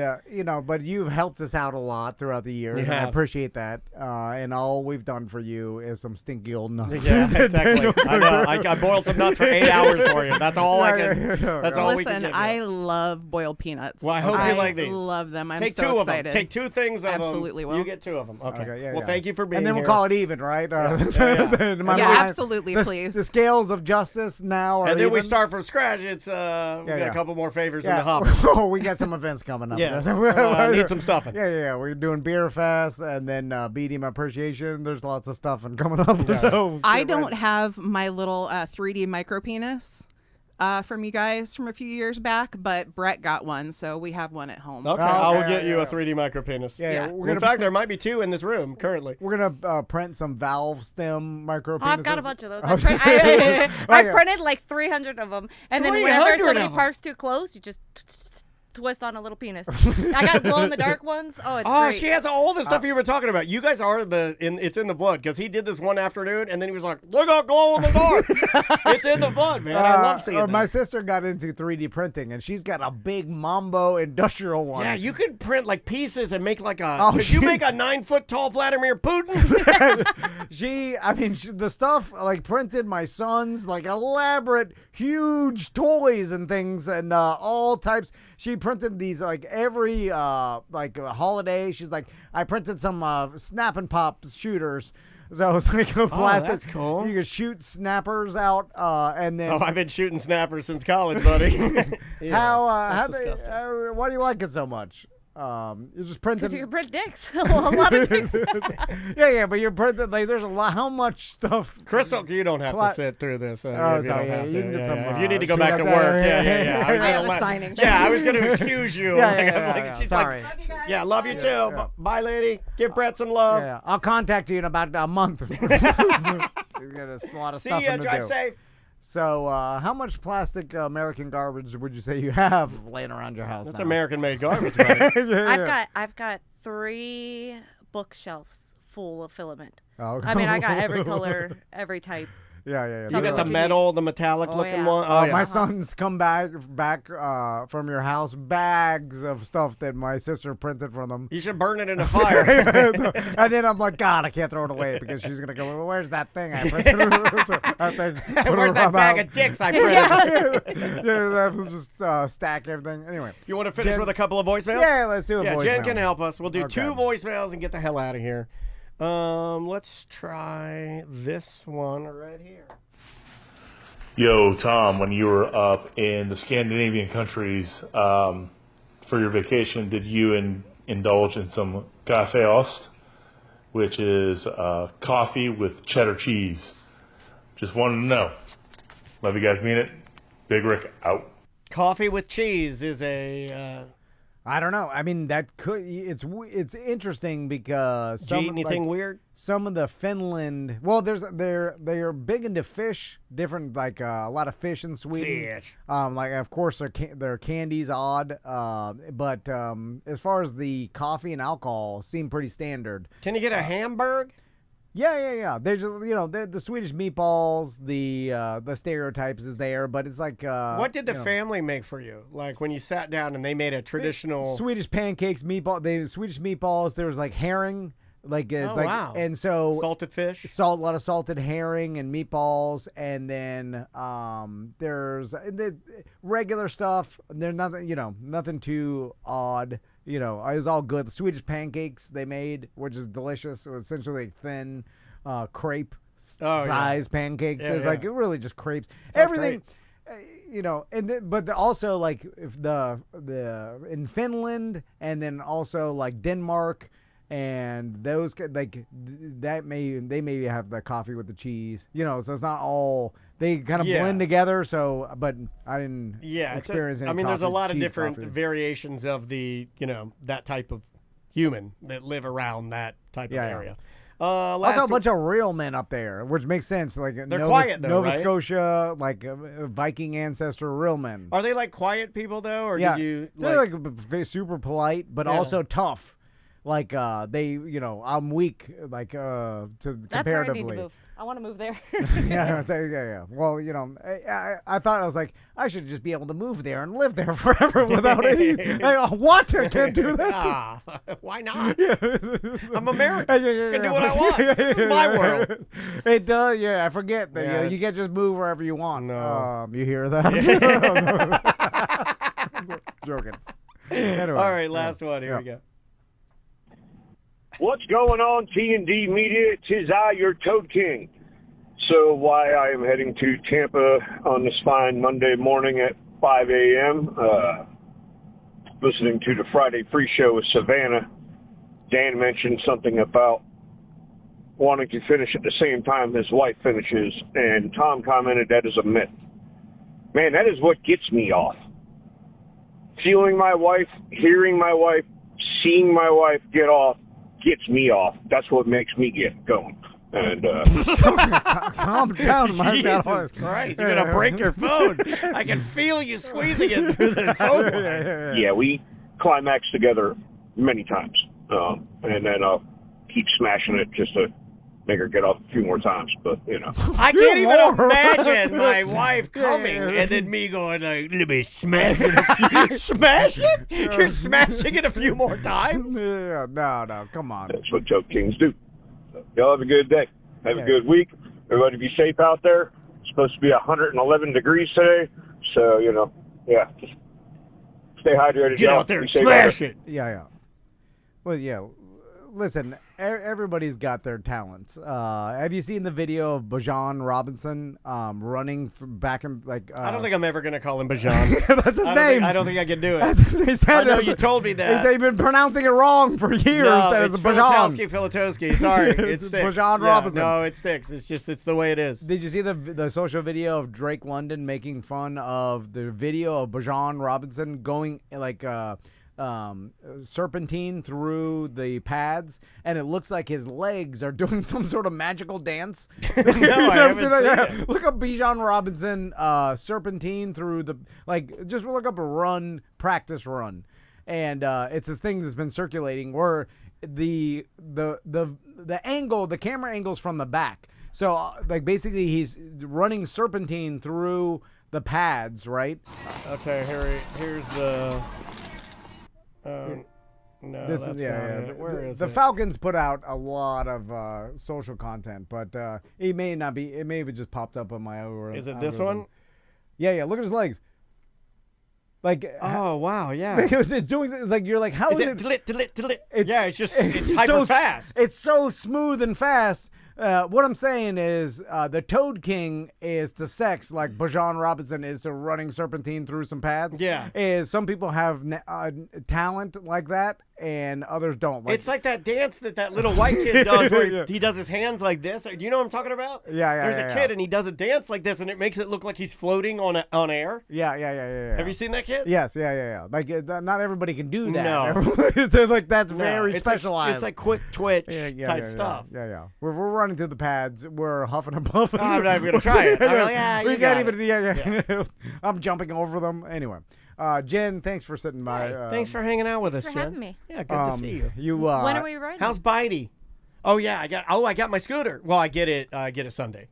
but you've helped us out a lot throughout the years. And I appreciate that. And all we've done for you is some stinky old nuts. Yeah, exactly. I know. I boiled some nuts for 8 hours for you. That's all I can. That's all we can Listen, give I you. love boiled peanuts. Well, I hope you like these. I love them. I'm Take so two excited. of them. Take two things of them. Absolutely will. You get two of them. Okay. Well, thank you for being here. And then we'll call it even, right? Absolutely, please. The scales of justice now are and then even. we start from scratch. It's we got a couple more favors in the hopper. Oh, we got some events coming up. Yeah. I need some stuffing. Yeah. We're doing Beer Fest and then BDM Appreciation. There's lots of stuffing coming up. Yeah. So I don't have my little 3D micro penis from you guys from a few years back, but Brett got one, so we have one at home. Okay, I will get you a 3D micro penis. Yeah. In fact, there might be two in this room currently. We're gonna print some valve stem micro penises. I've got a bunch of those. I printed like 300 of them, and then whenever somebody parks too close, you just twist on a little penis. I got glow in the dark ones. Oh, it's great. She has all the stuff you were talking about. You guys are it's in the blood because he did this one afternoon and then he was like, "Look at glow in the dark." It's in the blood, man. I love seeing that. My sister got into 3D printing and she's got a big Mambo industrial one. Yeah, you could print like pieces and make like a. Could you make a 9-foot tall Vladimir Putin? The stuff like printed my son's like elaborate, huge toys and things and all types. She printed these like every holiday. She's like, I printed some snap and pop shooters. So it's like a plastic. That's cool. You can shoot snappers out, and then. Oh, I've been shooting snappers since college, buddy. Why do you like it so much? You're just printing. Because you can print dicks. A lot of dicks. But you're printing like there's a lot. How much stuff? Crystal, you don't have to sit through this. You can get some. If you need to go back to work, yeah. I have a signing. Yeah, I was going to excuse you. She's sorry. Yeah, love you too. Bye, lady. Give Brett some love. Yeah, I'll contact you in about a month. You got a lot of stuff to do. Drive safe. So, how much plastic American garbage would you say you have laying around your house? That's now? American-made garbage, right? I've got 3 bookshelves full of filament. Oh, I mean, I got every color, every type. Yeah. You got the metal, the metallic looking one. Oh, my son's come back from your house, bags of stuff that my sister printed for them. You should burn it in a fire. And then I'm like, God, I can't throw it away because she's gonna go, well, where's that thing I printed? Where's that bag of dicks I printed? Yeah, just stack everything. Anyway, you want to finish with a couple of voicemails? Yeah, let's do a voicemail. Jen can help us. We'll do 2 voicemails and get the hell out of here. Let's try this one right here. Yo, Tom, when you were up in the Scandinavian countries for your vacation, did you indulge in some café ost, which is coffee with cheddar cheese? Just wanted to know. Love you guys, mean it. Big Rick out. Coffee with cheese is a... I don't know. I mean, that could. It's interesting because Do you eat anything weird? Some of the Finland. Well, they're big into fish. Different, like a lot of fish in Sweden. Fish. Like of course their candy's odd. But as far as the coffee and alcohol, seem pretty standard. Can you get a Hamburg? Yeah. There's the Swedish meatballs, the stereotypes is there, but it's like what did the family make for you? Like when you sat down and they made a traditional Swedish pancakes, Swedish meatballs. There was like herring, wow. And so salted fish, a lot of salted herring and meatballs, and then there's the regular stuff. There's nothing too odd. It was all good. The Swedish pancakes they made, which is delicious. So essentially thin crepe size pancakes. It's like it really just crepes. Everything, but also like if the in Finland and then also like Denmark and those like they may have the coffee with the cheese. So it's not all. They kind of blend together, but I didn't experience any there's a lot of different coffee. variations of the, that type of human that live around that type of area. Also a bunch of real men up there, which makes sense. Like they're quiet, though, Nova right? Scotia, like Viking ancestor, real men. Are they like quiet people, though? Or did you they're like super polite, but also tough. Like I'm weak, like That's comparatively. where I need to move. I want to move there. yeah. Well, I thought I was like, I should just be able to move there and live there forever without any. What? I can't do that. Why not? I'm American. I can do what I want. This is my world. It does. Yeah, I forget that you can't just move wherever you want. No. You hear that? Joking. Anyway, all right, last one. Here we go. What's going on, T&D Media? 'Tis I, your Toad King. So why I am heading to Tampa on this fine Monday morning at 5 a.m., listening to the Friday Free Show with Savannah. Dan mentioned something about wanting to finish at the same time his wife finishes, and Tom commented that is a myth. Man, that is what gets me off. Feeling my wife, hearing my wife, seeing my wife get off, gets me off. That's what makes me get going. And calm down, my Jesus Christ! You're gonna break your phone. I can feel you squeezing it through the phone line. Yeah, we climax together many times, and then I'll keep smashing it just to make her get off a few more times. But I can't even imagine my wife coming and then me going like, "Let me smash it, smash it." You're smashing it a few more times. Yeah, no, come on. That's what Toad Kings do. So, y'all have a good day. Have a good week. Everybody be safe out there. It's supposed to be 111 degrees today, so just stay hydrated. Get out there and smash it. Yeah. Well, yeah. Listen, everybody's got their talents. Have you seen the video of Bajan Robinson running back and like? I don't think I'm ever gonna call him Bajan. That's his name. I don't think I can do it. I know you told me that. They've been pronouncing it wrong for years. No, it's Bajan. Filatowski. Sorry, it sticks. Bajan Robinson. No, it sticks. It's the way it is. Did you see the social video of Drake London making fun of the video of Bajan Robinson going like serpentine through the pads, and it looks like his legs are doing some sort of magical dance. No, I haven't seen it. Look up Bijan Robinson serpentine through the just look up a practice run, and it's this thing that's been circulating where the angle, the camera angles from the back. So like basically he's running serpentine through the pads, right? Okay, here's the. No, that's not it. Where is the it? Falcons put out a lot of social content, but it may not be. It may have just popped up on my algorithm. Is it this one? Yeah. Look at his legs. Like, oh wow, yeah. It's doing like you're like, how is it? It's hyper fast. It's so smooth and fast. What I'm saying is, the Toad King is to sex like Bajan Robinson is to running serpentine through some pads. Yeah. Is some people have talent like that, and others don't. It's like that dance that little white kid does where he does his hands like this. Do you know what I'm talking about? Yeah. There's a kid and he does a dance like this and it makes it look like he's floating on air. Yeah. Have you seen that kid? Yes, yeah. Like not everybody can do that. No. So, like that's very specialized. It's like quick twitch type stuff. Yeah. We're running through the pads. We're huffing and puffing. I'm not even gonna try it. I'm like, we can't even. Yeah. I'm jumping over them anyway. Jen, thanks for sitting by. Thanks for hanging out with us, Thanks Jen. for having me. Yeah, good to see you. When are we riding? How's Bitey? Oh yeah, I got my scooter. Well, I get it Sunday.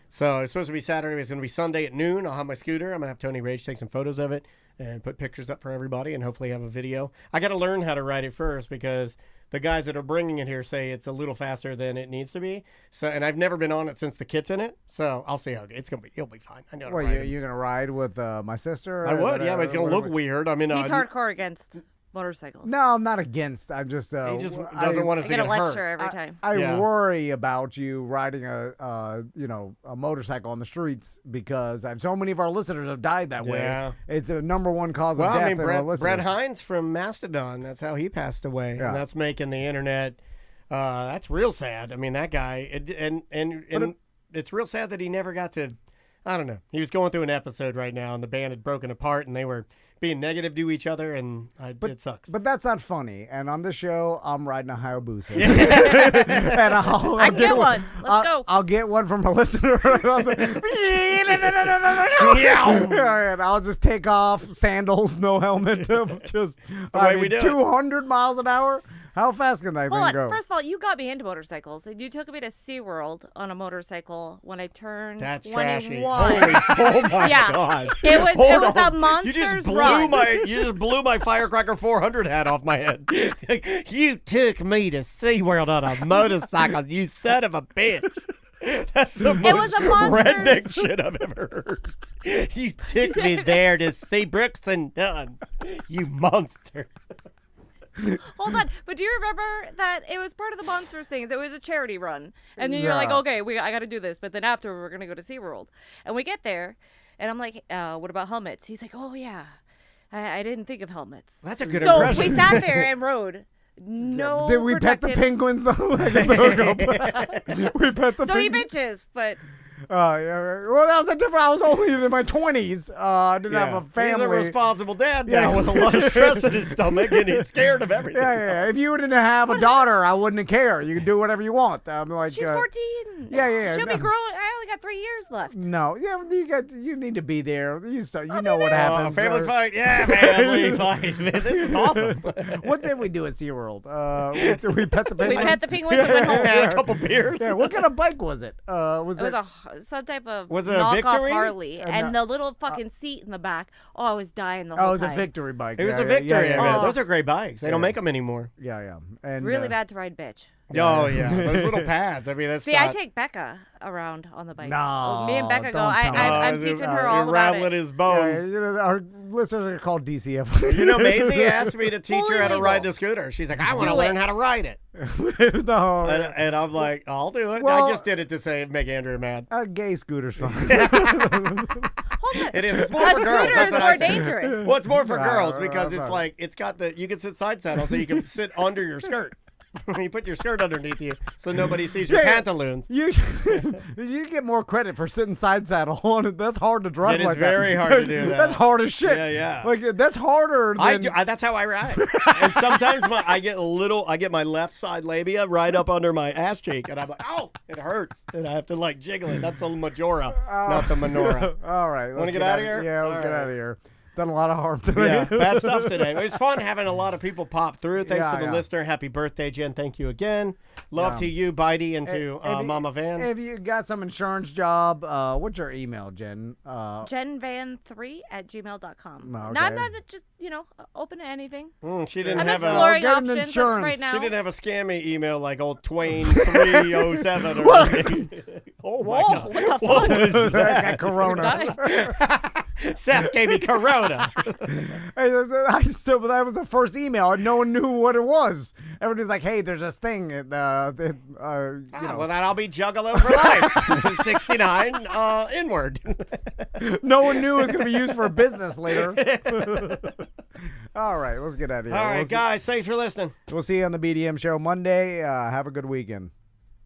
So it's supposed to be Saturday. It's going to be Sunday at noon. I'll have my scooter. I'm going to have Tony Rage take some photos of it and put pictures up for everybody and hopefully have a video. I got to learn how to ride it first because the guys that are bringing it here say it's a little faster than it needs to be. So, and I've never been on it since the kit's in it. So I'll see how it'll be fine. I know. Well, you're going to ride with my sister? I would, yeah, but it's going to look weird. I mean, he's hardcore against motorcycles. No, I'm not against. I'm just. He just doesn't want us to get hurt. I get a lecture every time. I worry about you riding a motorcycle on the streets because so many of our listeners have died that way. It's a number one cause of death. Brett Hines from Mastodon. That's how he passed away, and that's making the internet. That's real sad. I mean, that guy, and it's real sad that he never got to. I don't know. He was going through an episode right now, and the band had broken apart, and they were being negative to each other, and it sucks. But that's not funny. And on this show, I'm riding a Hayabusa. And I can get one. Let's go. I'll get one from a listener. And I'll just take off sandals, no helmet. Just 200 miles an hour. How fast can that thing go? First of all, you got me into motorcycles. You took me to SeaWorld on a motorcycle when I turned 21. Trashy. Oh my God. It was a monster's run. You just blew my Firecracker 400 hat off my head. You took me to SeaWorld on a motorcycle, you son of a bitch. That's the most redneck shit I've ever heard. You took me there to see Brooks and Dunn, you monster. Hold on, but do you remember that it was part of the Monsters things? It was a charity run, and then you're like, okay, I got to do this, but then after we're gonna go to SeaWorld, and we get there, and I'm like, what about helmets? He's like, oh yeah, I didn't think of helmets. That's a good impression. So we sat there and rode. No. Did we pet the penguins though? We pet the. So he bitches, but. Yeah. Well, that was a different. I was only in my 20s. I didn't have a family. He's a responsible dad now with a lot of stress in his stomach, and he's scared of everything. Yeah. If you didn't have a daughter, I wouldn't care. You can do whatever you want. I'm like, she's 14. Yeah. She'll be grown. I only got 3 years left. No, you need to be there. You know what happens. Family fight. Yeah, family fight. Man, this is awesome. What did we do at SeaWorld? We pet the penguins. We pet the penguins and went home. Had a couple beers. Yeah. What kind of bike was it? Was some type of knockoff Harley, and the little fucking seat in the back. Oh, I was dying the whole time. Oh, it was a Victory bike. It was a Victory. Yeah. Those are great bikes. They don't make them anymore. Yeah. And really bad to ride, bitch. Oh yeah, those little pads. I mean, that's. See, I take Becca around on the bike. No, me and Becca go. I'm teaching her all about it. Rattling his bones. Yeah, our listeners are called DCF. You know, Maisie asked me to teach her how to ride the scooter. She's like, I want to learn how to ride it. No, and I'm like, I'll do it. Well, I just did it to make Andrea mad. A gay scooter's fine. Hold on. It is. It's more for girls. Scooter is more dangerous. Well, it's more for girls because it's like it's got you can sit side saddle, so you can sit under your skirt. You put your skirt underneath you so nobody sees your pantaloons. You get more credit for sitting side saddle on it. That's hard to drive. It is very hard to do that. That's hard as shit. Yeah. Like that's harder than. That's how I ride. And sometimes I get my left side labia right up under my ass cheek, and I'm like, oh, it hurts, and I have to jiggle it. That's the majora, not the menorah. All right, want to get out of here? Yeah, let's get out of here. Done a lot of harm today. Yeah, bad stuff today. It was fun having a lot of people pop through. Thanks Yeah, to the listener. Happy birthday, Jen. Thank you again. Love to you, Bitey, and to Mama Van. If you got some insurance job, what's your email, Jen? JenVan3@gmail.com. Okay. No, I'm not just, open to anything. She didn't I'm have exploring a options insurance. right now. She didn't have a scammy email like old Twain 307 or anything. Oh my Whoa, God! what the What fuck? was that? That Corona. Seth gave me Corona. Hey, that was the first email. No one knew what it was. Everybody's like, "Hey, there's this thing." Well, then I'll be Juggalo for life. 69 inward. No one knew it was going to be used for business later. All right, let's get out of here. All right, guys, thanks for listening. We'll see you on the BDM show Monday. Have a good weekend.